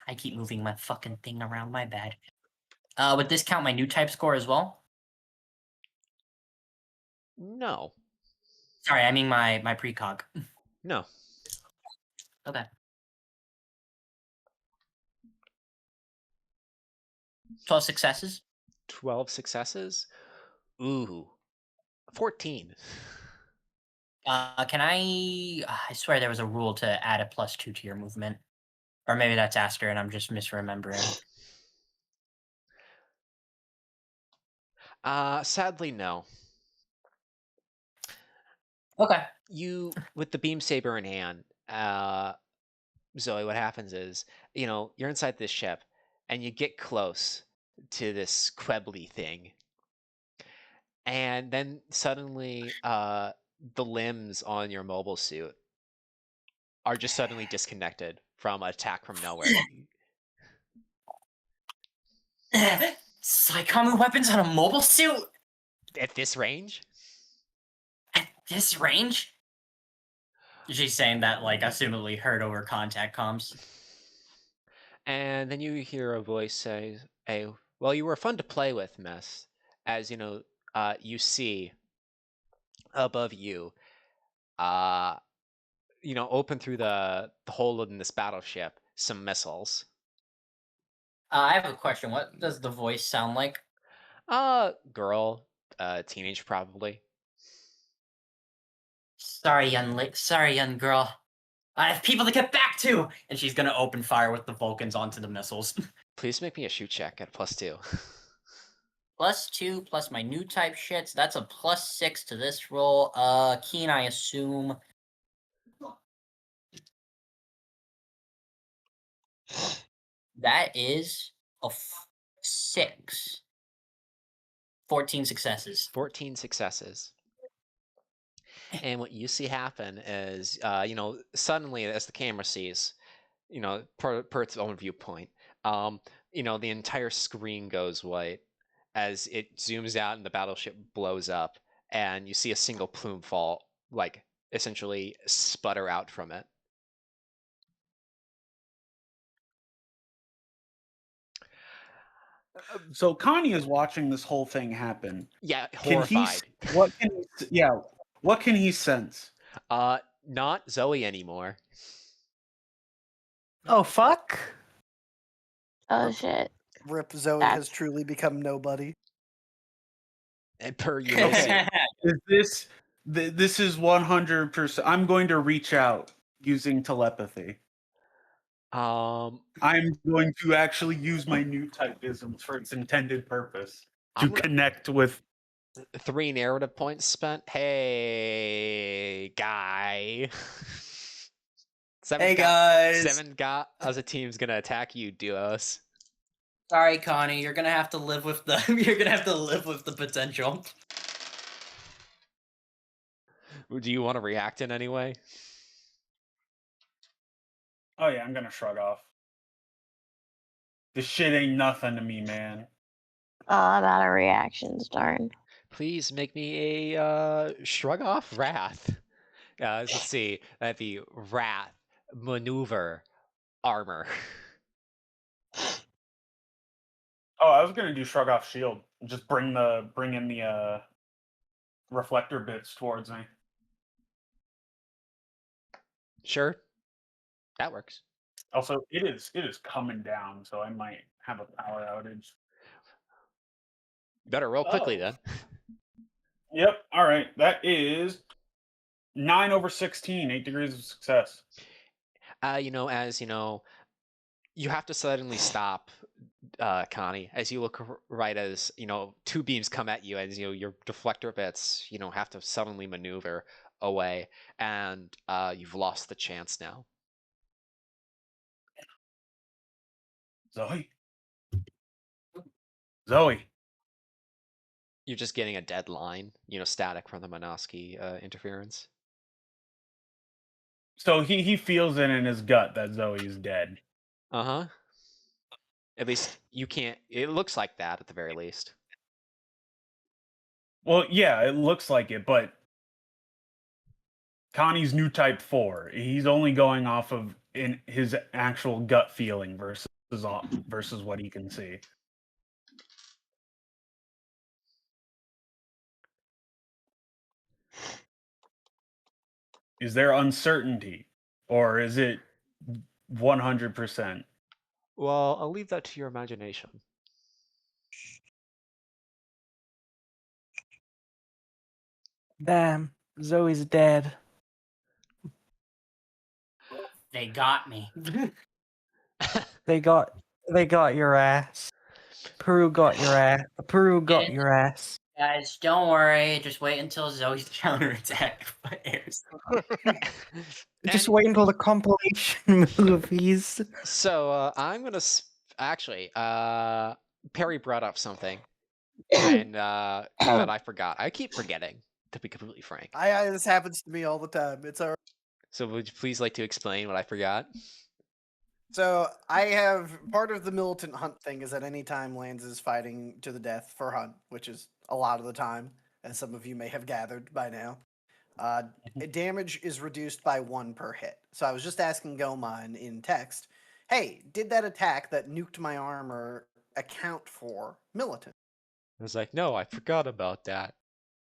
I keep moving my fucking thing around. My bad. Would this count my new type score as well? No. Sorry, I mean my precog. No. Okay. 12 successes. 12 successes? Ooh. 14. Can I swear there was a rule to add a +2 to your movement. Or maybe that's Aster and I'm just misremembering. Sadly, no. Okay. You, with the beam saber in hand, Zoe, what happens is, you're inside this ship, and you get close to this Quebly thing, and then suddenly, the limbs on your mobile suit are just suddenly disconnected from an attack from nowhere. Psychomu weapons on a mobile suit? At this range? At this range? She's saying that, like, assumably heard over contact comms. And then you hear a voice say, "Hey, well, you were fun to play with, Mess." As you see above you, open through the hole in this battleship, some missiles. I have a question. What does the voice sound like? Girl, teenage probably. Sorry, young girl. I have people to get back to! And she's gonna open fire with the Vulcans onto the missiles. Please make me a shoot check at +2. +2 plus my new type shit, so that's a +6 to this roll. Keen, I assume. That is a 6. 14 successes. 14 successes. And what you see happen is, suddenly as the camera sees, per its own viewpoint, the entire screen goes white as it zooms out and the battleship blows up, and you see a single plume fall, like, essentially sputter out from it. So Connie is watching this whole thing happen. Yeah, Can he? horrified. What can he sense? Not Zoe anymore. Oh fuck! Oh shit. Rip Zoe That's- has truly become nobody. And per Ulysses. Is this is 100%? I'm going to reach out using telepathy. I'm going to actually use my new typeisms for its intended purpose to connect with. 3 narrative points spent. Hey, guy. Hey, guys. 7 got as a team's gonna attack you, duos. Sorry, Connie. You're gonna have to live with the. You're gonna have to live with the potential. Do you want to react in any way? Oh yeah, I'm gonna shrug off. This shit ain't nothing to me, man. Oh, I'm out of reactions, darn. Please make me a shrug off wrath. Let's see. That'd be wrath, maneuver, armor. Oh, I was gonna do shrug off shield. Just bring in the reflector bits towards me. Sure, that works. Also, it is coming down, so I might have a power outage. Better roll quickly then. Yep. All right. That is 9/16, 8 degrees of success. You have to suddenly stop, Connie, as you look right as 2 beams come at you, as your deflector bits have to suddenly maneuver away, and you've lost the chance now. Zoe. You're just getting a dead line, static from the Monosky interference. So he feels it in his gut that Zoe is dead. Uh-huh. At least you can't. It looks like that at the very least. Well, yeah, it looks like it, but Connie's new type 4. He's only going off of his actual gut feeling versus what he can see. Is there uncertainty, or is it 100%? Well, I'll leave that to your imagination. Damn, Zoe's dead. They got me. They got your ass. Peru got your ass. Peru got your ass. Guys, don't worry. Just wait until Zoe's counterattack airs. Just wait until the compilation movies. So I'm gonna actually. Perry brought up something, and that I forgot. I keep forgetting, to be completely frank. This happens to me all the time. It's all right. So would you please like to explain what I forgot? So I have part of the militant hunt thing is that anytime Lands is fighting to the death for hunt, which is a lot of the time, as some of you may have gathered by now, damage is reduced by 1 per hit. So I was just asking Gomon in text, hey, did that attack that nuked my armor account for militant? I was like, no, I forgot about that.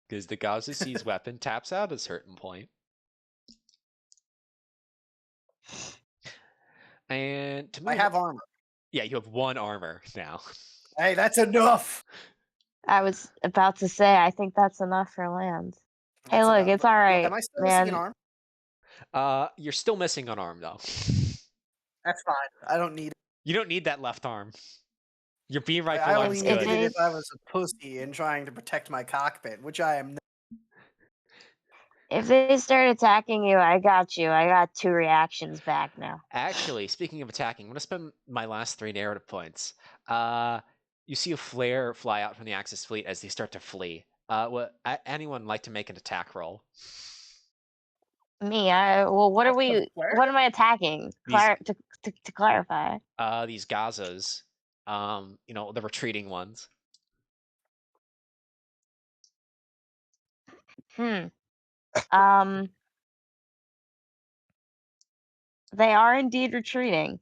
Because the Gaza's weapon taps out at a certain point. And to me, I have armor. Yeah, you have 1 armor now. Hey, that's enough. I was about to say, I think that's enough for Land. Hey, That's look, enough. it's all right, Am I still missing an man. arm? You're still missing an arm though. That's fine. I don't need it. You don't need that left arm. Your beam rifle I arm's only good. needed it if I was a pussy and trying to protect my cockpit, which I am not. If they start attacking you, I got you. I got 2 reactions back now. Actually, speaking of attacking, I'm gonna spend my last 3 narrative points. You see a flare fly out from the Axis fleet as they start to flee. Anyone like to make an attack roll? Me, well, what are Off the we? flare? What am I attacking? These- To clarify. These Gazas, the retreating ones. They are indeed retreating.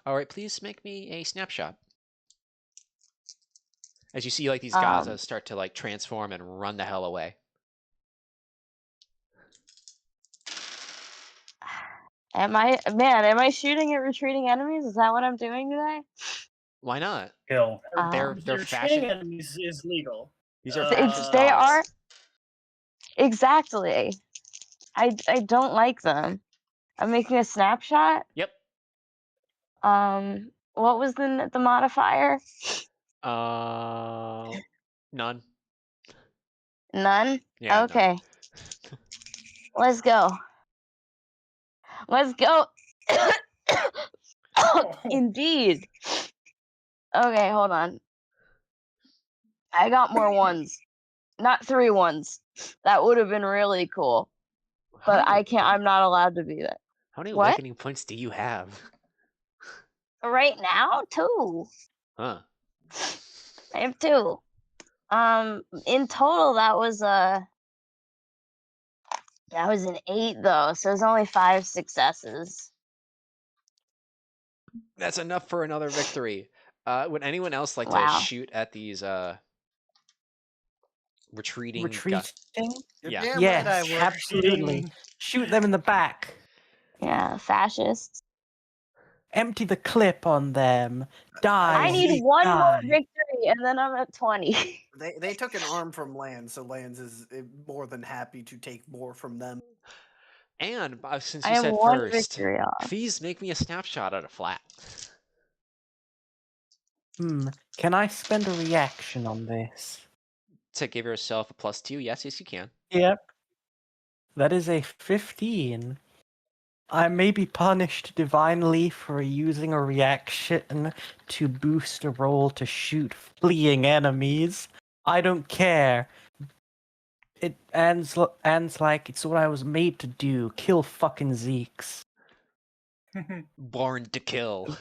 All right, please make me a snapshot. As you see, like, these Gazas start to, like, transform and run the hell away. Am I shooting at retreating enemies? Is that what I'm doing today? Why not? Kill. They're Retreating fascist. enemies is legal. These are They fascist dogs. are exactly. I don't like them. I'm making a snapshot. Yep. What was the modifier? None. None. Yeah. Okay. None. Let's go. Let's go. Indeed. Okay, hold on. I got more 1s. Not 3 1s. That would have been really cool. But I can't. I'm not allowed to be that. How many What? awakening points do you have? Right now, 2. Huh. I have 2. In total, that was an 8 though, so it's only 5 successes. That's enough for another victory. Would anyone else like to Wow. shoot at these retreating? Retreating? You're Yeah. damn Yes, right I would. absolutely. Shoot them in the back. Yeah, fascists. Empty the clip on them. Die. I need Zeke, 1 more die. victory, and then I'm at 20. They took an arm from Lands, so Lands is more than happy to take more from them. And since I you have said 1 first, victory off. please make me a snapshot at a flat. Can I spend a reaction on this? To give yourself a +2? Yes, you can. Yep. That is a 15. I may be punished divinely for using a reaction to boost a roll to shoot fleeing enemies. I don't care. It ends like it's what I was made to do. Kill fucking Zeeks. Born to kill.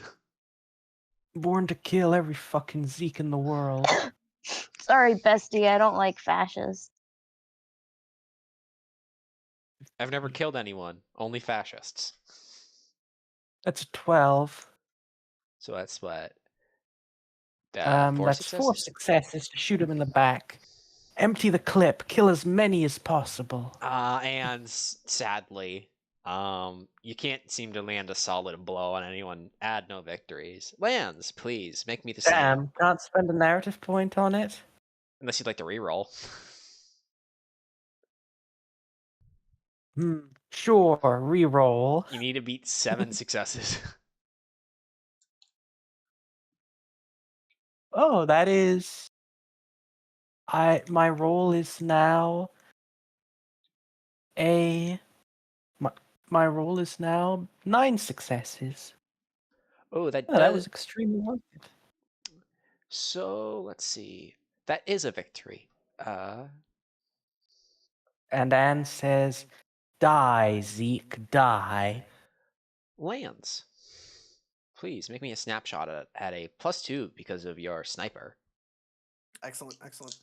Born to kill every fucking Zeke in the world. Sorry, bestie, I don't like fascists. I've never killed anyone. Only fascists. That's a 12. So that's what? 4 That's successes? 4 successes to shoot him in the back. Empty the clip. Kill as many as possible. And sadly, you can't seem to land a solid blow on anyone. Add no victories. Lands, please make me the same. Damn, can't spend a narrative point on it. Unless you'd like to reroll. Sure, reroll. You need to beat 7 successes. Oh, that is. My roll is now my roll is now 9 successes. Oh, that is extremely worth it. So let's see. That is a victory. And Anne says, "Die, Zeke, die." Lands. Please make me a snapshot at a +2 because of your sniper. Excellent, excellent.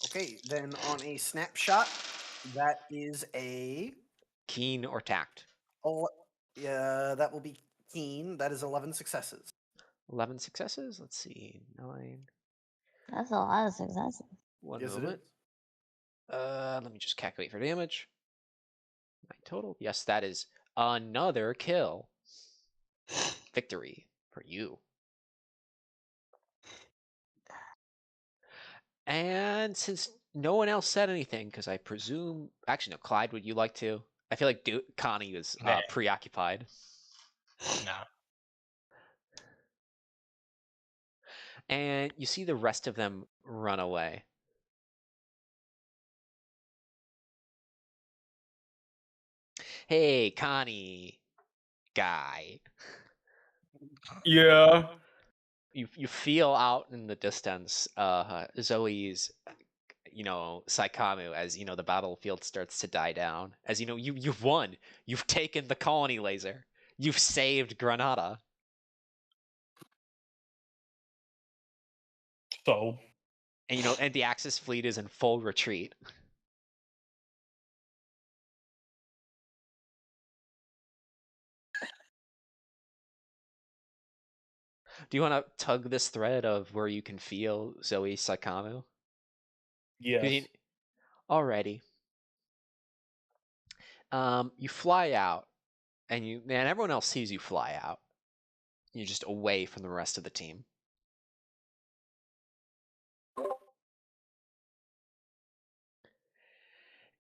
Okay, then on a snapshot, that is a. Keen or tact. Yeah, that will be keen. That is 11 successes. 11 successes. Let's see. 9. That's a lot of successes. One Yes, it moment. is. Let me just calculate for damage. 9 total. Yes, that is another kill. Victory for you. And since no one else said anything, because I presume, actually no, Clyde, would you like to? I feel like Connie was Nah. preoccupied. No. And you see the rest of them run away. Hey, Connie, guy. Yeah. You feel out in the distance Zoe's Saikamu as the battlefield starts to die down. As you've won. You've taken the colony laser. You've saved Granada. So And the Axis fleet is in full retreat. Do you want to tug this thread of where you can feel Zoe Saikamu? yes. Alrighty. You fly out, and everyone else sees you fly out. You're just away from the rest of the team.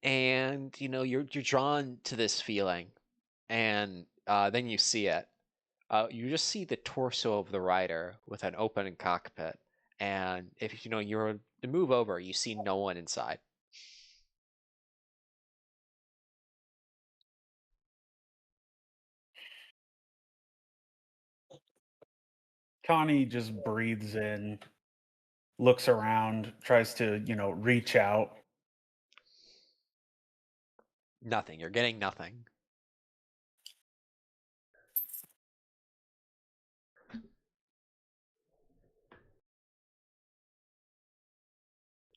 And you're drawn to this feeling, and then you see it. You just see the torso of the rider with an open cockpit, and if you're to move over, you see no one inside. Connie just breathes in, looks around, tries to, reach out. Nothing. You're getting nothing.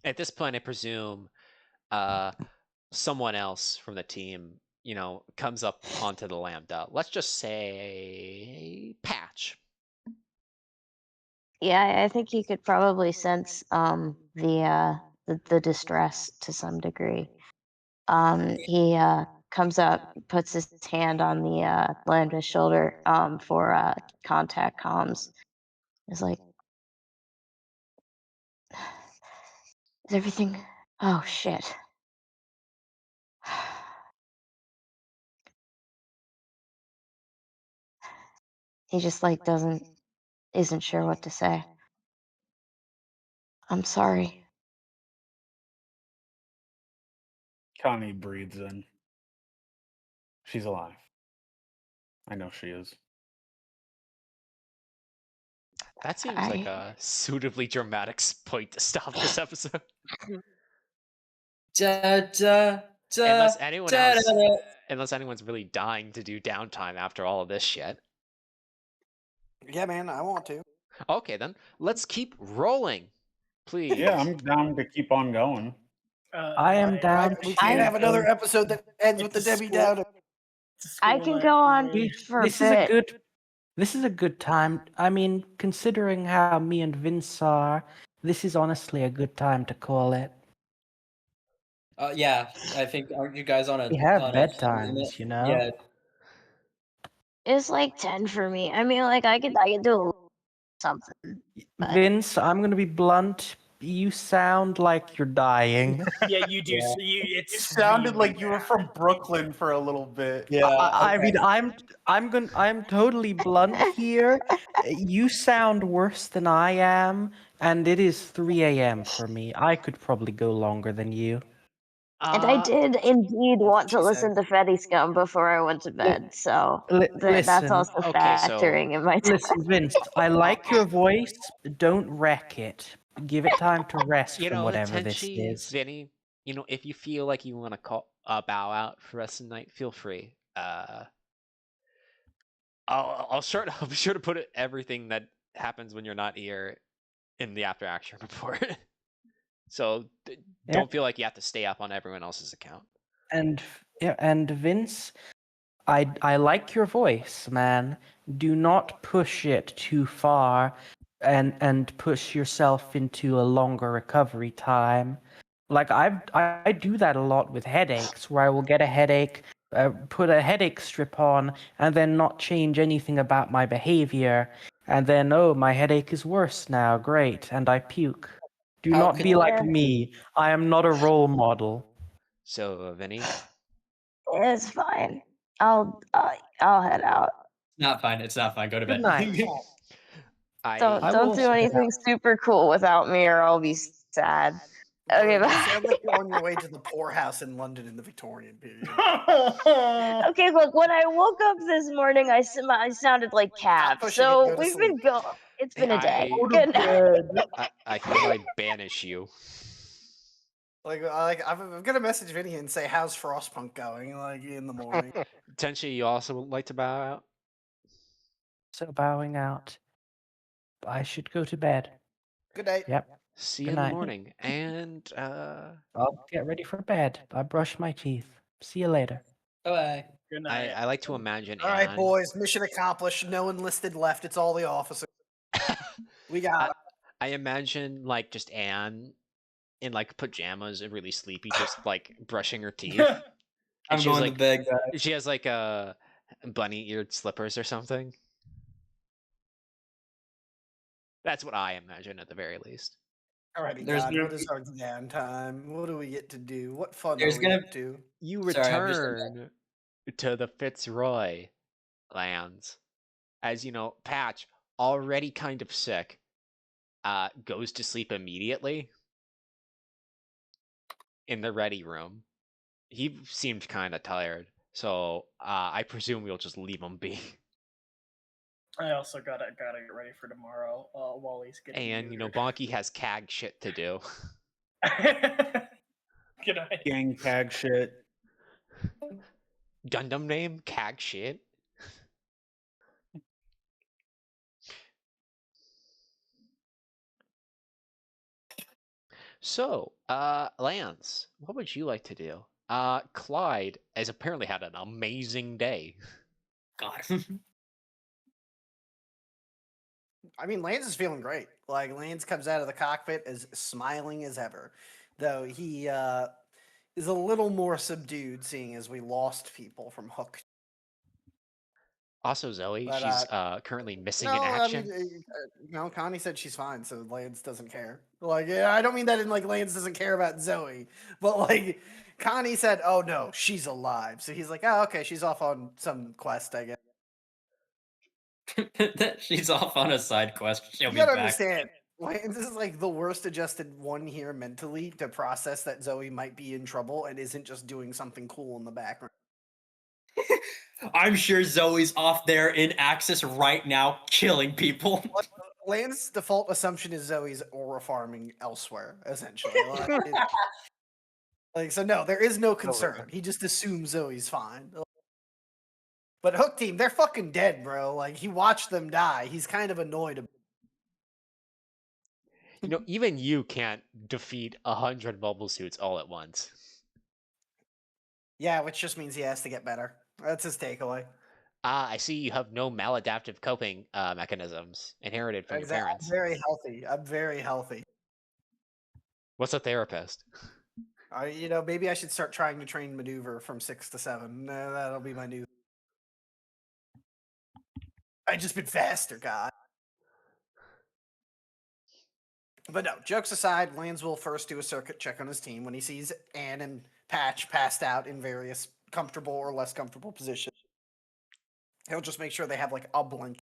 At this point, I presume someone else from the team, comes up onto the Lambda. Let's just say Patch. Yeah, I think he could probably sense the distress to some degree. He comes up, puts his hand on the Lambda's shoulder for contact comms. It's like, is everything? Oh shit. He just like isn't sure what to say. I'm sorry. Connie breathes in. She's alive. I know she is. That seems like a suitably dramatic point to stop this episode. Unless anyone's really dying to do downtime after all of this shit. Yeah, man, I want to. Okay, then let's keep rolling, please. Yeah, I'm down to keep on going. I am down. We can't have another episode that ends with the Debbie Downer. I can go on for This a is a bit. good. This is a good time. I mean, considering how me and Vince are, this is honestly a good time to call it. Yeah, I think aren't you guys on a? We have on a time bedtimes, limit? you know. Yeah. It's like 10 for me. I mean, like I could do something. But Vince, I'm gonna be blunt. You sound like you're dying. Yeah, you do. Yeah. You, You it's sounded really like you were bad. from Brooklyn for a little bit. I mean, I'm totally blunt here. You sound worse than I am, and it is 3 a.m. for me. I could probably go longer than you. And I did indeed want to she listen to Fetty Scum before I went to bed, so that's Listen, also Okay, so- factoring in my time. listen, Vince. I like your voice. Don't wreck it. Give it time to rest You from know, whatever this Tenchi, is. Vinny, you know, if you feel like you want to bow out for the rest of the night, feel free. I'll be sure to put everything that happens when you're not here in the after action report. So don't feel like you have to stay up on everyone else's account. And yeah, and Vince, I like your voice, man. Do not push it too far and push yourself into a longer recovery time. Like I do that a lot with headaches, where I will get a headache, put a headache strip on, and then not change anything about my behavior, and then oh, my headache is worse now. Great, and I puke. Do How not could be like Yeah. me. I am not a role model. So, Vinny, It's fine. I'll head out. Not fine. It's not fine. Go to Good bed. night. Don't I don't will do also head anything super cool without me, or I'll be sad. Okay, You bye. sound like you're on your way to the poorhouse in London in the Victorian period. Okay, look. When I woke up this morning, I sounded like Cav. pushing it, So go to we've sleep. been going. It's been a day. I- Good night. I hereby banish you. I'm gonna message Vinny and say, "How's Frostpunk going?" Like in the morning. Tenchi, you also would like to bow out? So bowing out. I should go to bed. Good night. Yep. See you Good in the night. morning. And I'll get ready for bed. I brush my teeth. See you later. Bye. Good night. I like to imagine All right, Anne. boys. Mission accomplished. No enlisted left. It's all the officers. We got. I imagine like just Anne in like pajamas and really sleepy, just like brushing her teeth. I'm she has, going to like, bed, guys. She has like bunny-eared slippers or something. That's what I imagine at the very least. Alrighty, There's God. no- What is our downtime? What do we get to do? What fun There's are we gonna- up to? You Sorry, I'm just- return to the Fitzroy lands. As you know, Patch, already kind of sick, goes to sleep immediately in the ready room. He seemed kind of tired, so I presume we'll just leave him be. I also gotta get ready for tomorrow. While he's getting. And you know, Bonky has CAG shit to do. Good night. Gang tag shit. Gundam name CAG shit. So, Lance, what would you like to do? Clyde has apparently had an amazing day. God. I mean, Lance is feeling great. Like Lance comes out of the cockpit as smiling as ever, though he is a little more subdued, seeing as we lost people from Hook. Also, Zoe, But, she's currently missing No, in action. I mean, Connie said she's fine, so Lance doesn't care. Like, yeah, I don't mean that in like Lance doesn't care about Zoe, but like Connie said, "Oh no, she's alive." So he's like, "Oh, okay, she's off on some quest, I guess." She's off on a side quest. She'll You be gotta back. understand, Lance is like the worst adjusted one here mentally to process that Zoe might be in trouble and isn't just doing something cool in the background. I'm sure Zoe's off there in Axis right now, killing people. Lance's default assumption is Zoe's aura farming elsewhere, essentially. So no, there is no concern. He just assumes Zoe's fine. But Hook Team, they're fucking dead, bro. Like he watched them die. He's kind of annoyed. You know, even you can't defeat 100 mobile suits all at once. Yeah, which just means he has to get better. That's his takeaway. I see you have no maladaptive coping mechanisms inherited from your parents. I'm very healthy. I'm very healthy. What's a therapist? Maybe I should start trying to train maneuver from 6 to 7. That'll be my new. I just been faster, God. But no, jokes aside, Lance will first do a circuit check on his team when he sees Anne and Patch passed out in various comfortable or less comfortable positions. He'll just make sure they have like a blanket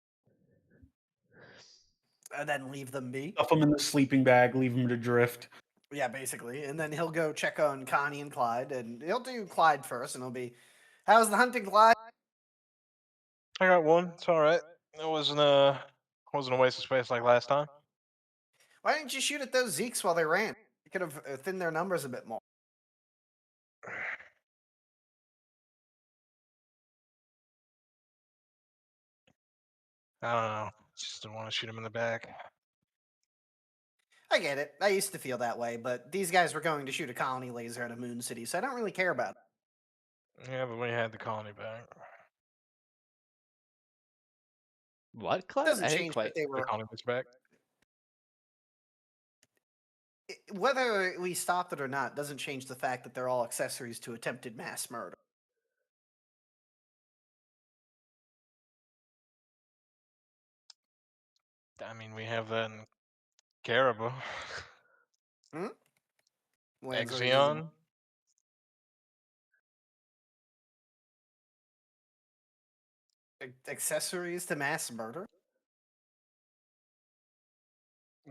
and then leave them be. Stuff them in the sleeping bag, leave them to drift. Yeah, basically. And then he'll go check on Connie and Clyde, and he'll do Clyde first, and he'll be, "How's the hunting, Clyde?" I got one. It's all right. It wasn't a waste of space like last time. Why didn't you shoot at those Zeeks while they ran? You could have thinned their numbers a bit more. I don't know. Just didn't want to shoot him in the back. I get it. I used to feel that way, but these guys were going to shoot a colony laser at a moon city, so I don't really care about it. Yeah, but we had the colony back. What, Clyde? Doesn't I didn't change quite. that they The were. colony was back. Whether we stopped it or not doesn't change the fact that they're all accessories to attempted mass murder. I mean, we have that in Karaba. Lands are Exion. accessories to mass murder?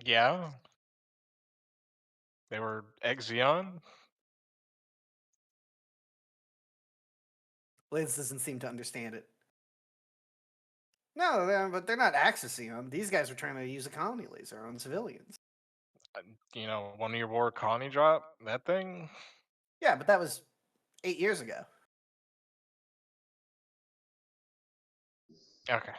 Yeah. They were Exion. Liz doesn't seem to understand it. No, but they're not accessing them. These guys are trying to use a colony laser on civilians. You know, one of your war colony drop that thing. Yeah, but that was 8 years ago. Okay.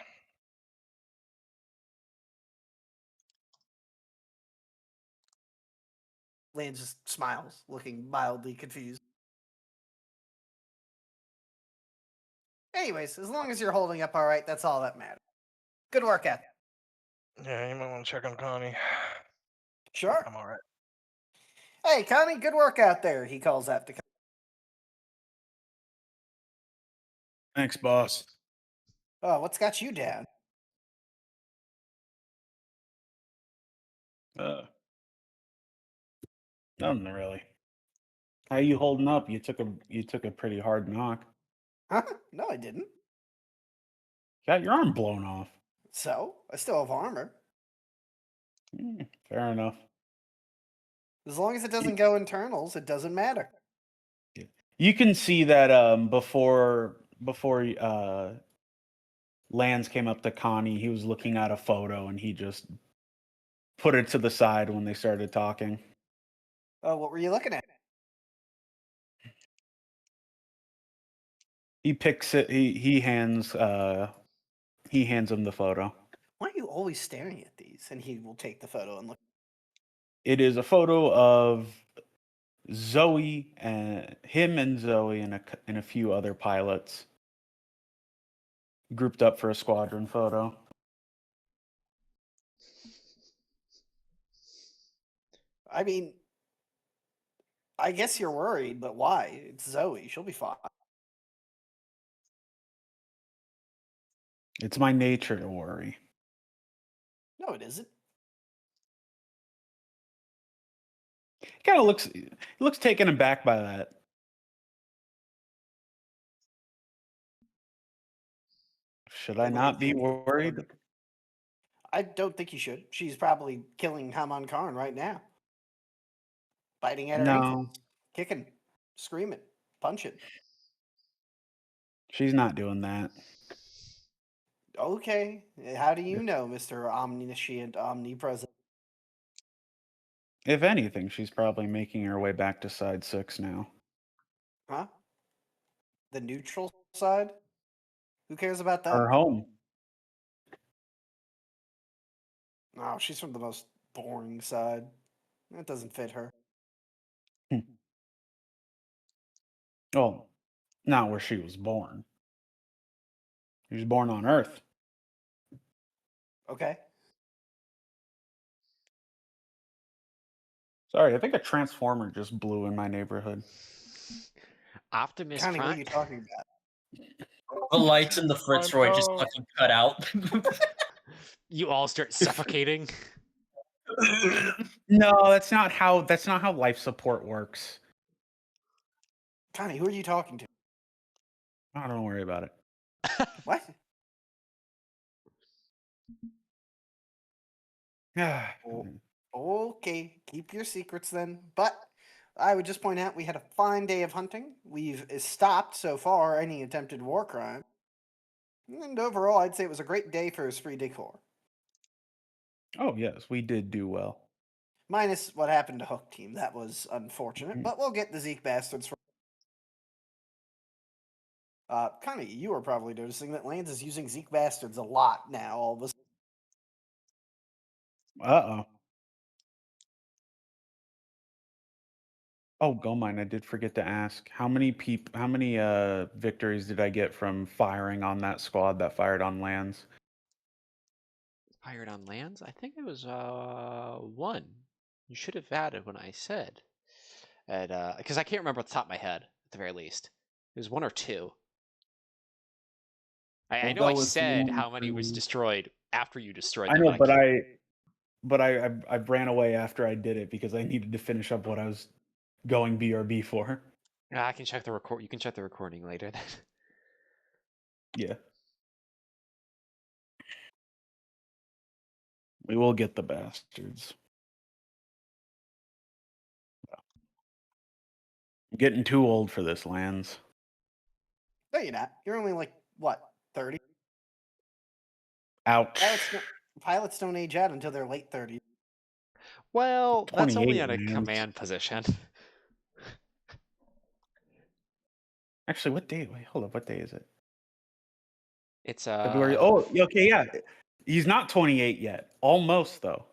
Lance just smiles, looking mildly confused. Anyways, as long as you're holding up all right, that's all that matters. Good work, Ed. Yeah, you might want to check on Connie. Sure. I'm all right. Hey, Connie, good work out there, he calls out to Connie. Thanks, boss. Oh, what's got you down? Nothing really. How you holding up? You took a pretty hard knock. Huh? No, I didn't. Got your arm blown off. So, I still have armor. Fair enough. As long as it doesn't go internals, it doesn't matter. You can see that before Lance came up to Connie, he was looking at a photo and he just put it to the side when they started talking. Oh, what were you looking at? He picks it. He hands him the photo. Why are you always staring at these? And he will take the photo and look. It is a photo of Zoe and him and Zoe and a few other pilots grouped up for a squadron photo. I mean, I guess you're worried, but why? It's Zoe. She'll be fine. It's my nature to worry. No, it isn't. He kind of looks taken aback by that. Should I not be worried? I don't think you should. She's probably killing Haman Karn right now. Biting at her ankles, kicking, screaming, punching. She's not doing that. Okay. How do you know, Mr. Omniscient, Omnipresent? If anything, she's probably making her way back to Side 6 now. Huh? The neutral side? Who cares about that? Her home. No, she's from the most boring side. That doesn't fit her. Well, not where she was born. She was born on Earth. Okay. Sorry, I think a transformer just blew in my neighborhood. Optimus Connie, what are Prime. you talking about? The lights in the Fitzroy just no. fucking cut out. You all start suffocating. No, that's not how life support works. Connie, who are you talking to? Oh, don't worry about it. What? Hmm. Okay, keep your secrets then. But I would just point out we had a fine day of hunting. We've stopped so far any attempted war crime. And overall, I'd say it was a great day for Esprit de Corps. Oh yes, we did do well. Minus what happened to Hook Team. That was unfortunate, but we'll get the Zeke bastards for. Connie, you are probably noticing that Lands is using Zeke bastards a lot now. All of a sudden. Uh-oh. Oh, Goldmine, I did forget to ask. How many victories did I get from firing on that squad that fired on lands? Fired on lands? I think it was 1. You should have added when I said. Because I can't remember off the top of my head, at the very least. It was 1 or 2. I know I said how many was destroyed after you destroyed I them. know, but I ran away after I did it because I needed to finish up what I was going BRB for. I can check the record. You can check the recording later. Then. Yeah. We will get the bastards. I'm getting too old for this, Lands. No, you're not. You're only like, what, 30? Ouch. Pilots don't age out until they're late 30s. Well, that's only 28, at a man. command position. Actually, what day? Wait, hold up. What day is it? It's February. Oh, okay, yeah. He's not 28 yet. Almost though.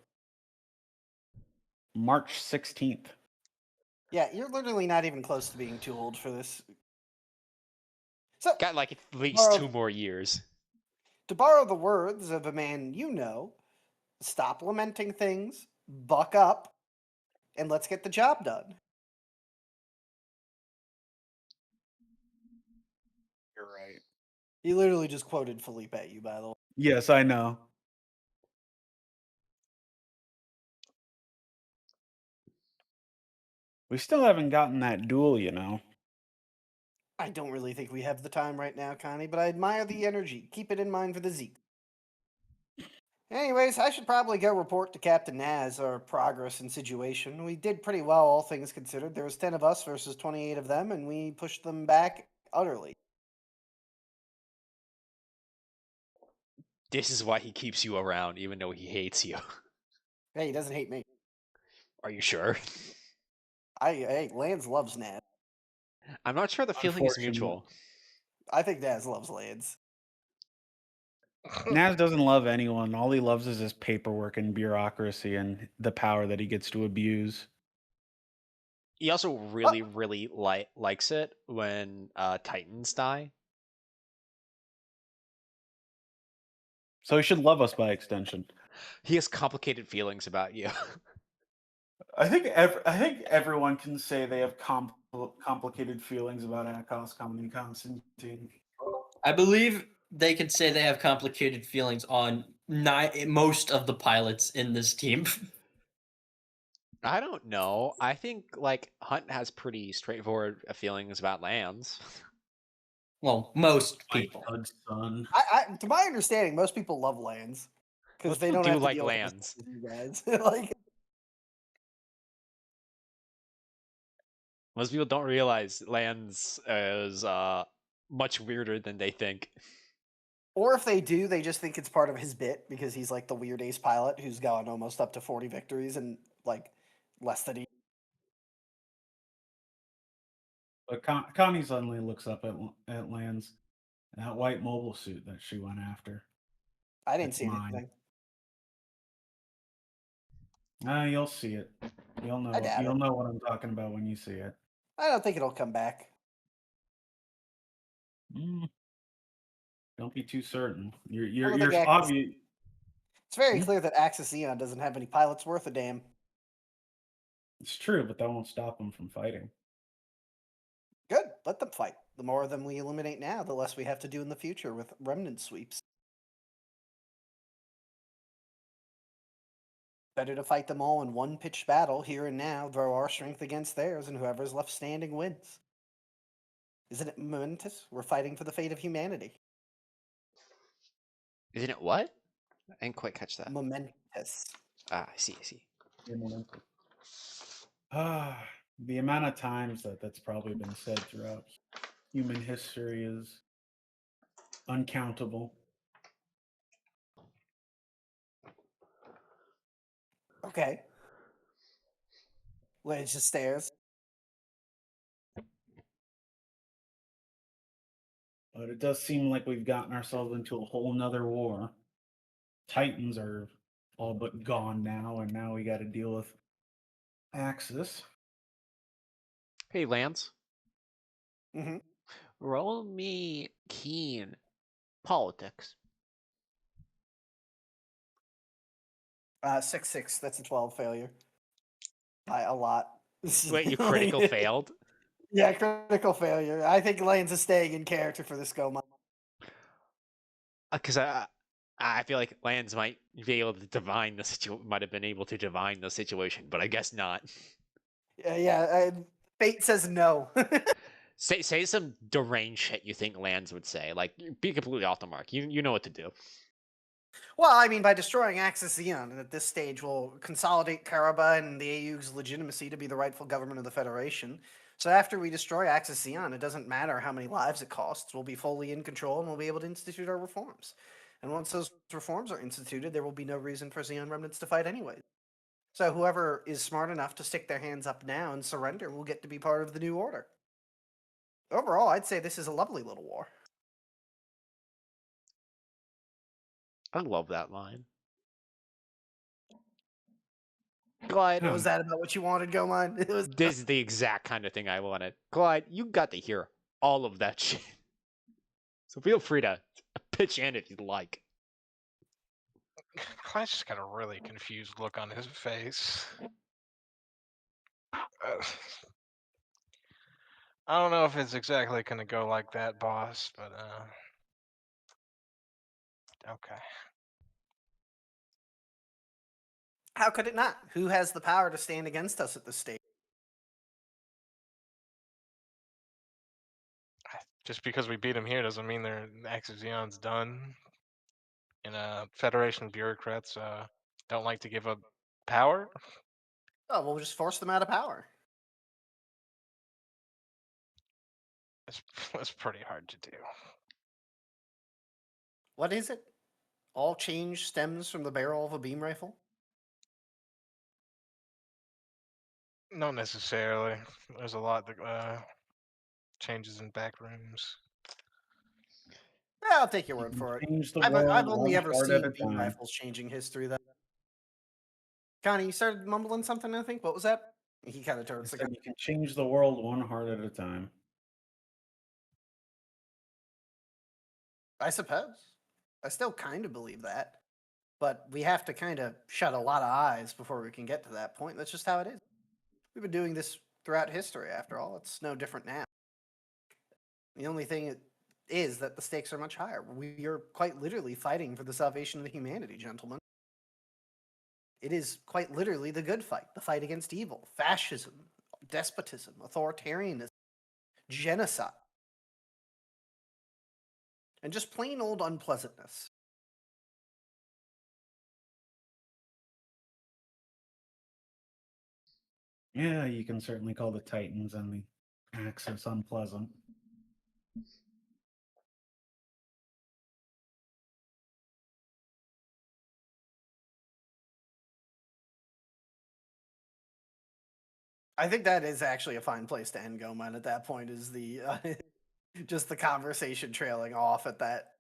March 16th. Yeah, you're literally not even close to being too old for this. So, got like at least borrow- 2 more years. to borrow the words of a man you know, stop lamenting things, buck up, and let's get the job done. You're right. He literally just quoted Felipe at you, by the way. Yes, I know. We still haven't gotten that duel, you know. I don't really think we have the time right now, Connie, but I admire the energy. Keep it in mind for the Zeke. Anyways, I should probably go report to Captain Naz our progress and situation. We did pretty well, all things considered. There was 10 of us versus 28 of them, and we pushed them back utterly. This is why he keeps you around, even though he hates you. Hey, he doesn't hate me. Are you sure? Hey, Lance loves Naz. I'm not sure the feeling is mutual. I think Naz loves Lance. Naz doesn't love anyone. All he loves is his paperwork and bureaucracy and the power that he gets to abuse. He also really, really likes it when Titans die. So he should love us by extension. He has complicated feelings about you. I think everyone can say they have complicated feelings about Akos, Common, and Constantine. I believe they could say they have complicated feelings on most of the pilots in this team. I don't know. I think like Hunt has pretty straightforward feelings about lands. Well, most people. Son. To my understanding, most people love Lance because Most they people don't do have to like deal lands. with you guys. Like, Most people don't realize lands is much weirder than they think. or if they do, they just think it's part of his bit because he's like the weird ace pilot who's gone almost up to 40 victories and like less than he. But Connie suddenly looks up at Lands, that white mobile suit that she went after. I didn't It's see mine. anything. You'll see it. You'll know. I doubt You'll it. know what I'm talking about when you see it. I don't think it'll come back. Don't be too certain. I You're don't think obvious. It's very clear that Axis Eon doesn't have any pilots worth a damn. It's true, but that won't stop them from fighting. Good, let them fight. The more of them we eliminate now, the less we have to do in the future with remnant sweeps. Better to fight them all in one pitched battle here and now, throw our strength against theirs, and whoever's left standing wins. Isn't it momentous? We're fighting for the fate of humanity. Isn't it what? I didn't quite catch that. Momentous. Ah, I see. The amount of times that's probably been said throughout human history is uncountable. Okay. Lance just stares. But it does seem like we've gotten ourselves into a whole nother war. Titans are all but gone now, and now we got to deal with Axis. Hey, Lance. Mm-hmm. Roll me keen politics. 6-6. That's a 12 failure. By a lot. Wait, you critical failed? Yeah, critical failure. I think Lane's is staying in character for this go. Because I feel like Lance might be able to divine the situation. Might have been able to divine the situation, but I guess not. Yeah. Fate says no. Say some deranged shit you think Lance would say. Like, be completely off the mark. You know what to do. Well, I mean, by destroying Axis Xeon, at this stage, we'll consolidate Karaba and the AEUG's legitimacy to be the rightful government of the Federation. So after we destroy Axis Xeon, it doesn't matter how many lives it costs. We'll be fully in control and we'll be able to institute our reforms. And once those reforms are instituted, there will be no reason for Xeon remnants to fight anyway. So whoever is smart enough to stick their hands up now and surrender will get to be part of the new order. Overall, I'd say this is a lovely little war. I love that line. Glide. Was that about what you wanted, Gomon? It was. This is the exact kind of thing I wanted. Glide, you got to hear all of that shit. So feel free to pitch in if you'd like. Clyde's just got a really confused look on his face. I don't know if it's exactly gonna go like that, boss, but okay. How could it not? Who has the power to stand against us at this stage? Just because we beat him here doesn't mean their Axis Xeon's done. And Federation bureaucrats don't like to give up power. Oh, we'll just force them out of power. That's pretty hard to do. What is it? All change stems from the barrel of a beam rifle? Not necessarily. There's a lot that changes in back rooms. Yeah, I'll take your word for it. Change the I've world only one ever heart at seen a beam time. rifles changing history. That Connie, you started mumbling something. I think. What was that? He kind of I turns the said you can change the world one heart at a time. I suppose. I still kind of believe that, but we have to kind of shut a lot of eyes before we can get to that point. That's just how it is. We've been doing this throughout history. After all, it's no different now. The only thing is that the stakes are much higher. We are quite literally fighting for the salvation of humanity, gentlemen. It is quite literally the good fight, the fight against evil, fascism, despotism, authoritarianism, genocide, and just plain old unpleasantness. Yeah, you can certainly call the Titans and the Axis unpleasant. I think that is actually a fine place to end, Goman. At that point, is the just the conversation trailing off at that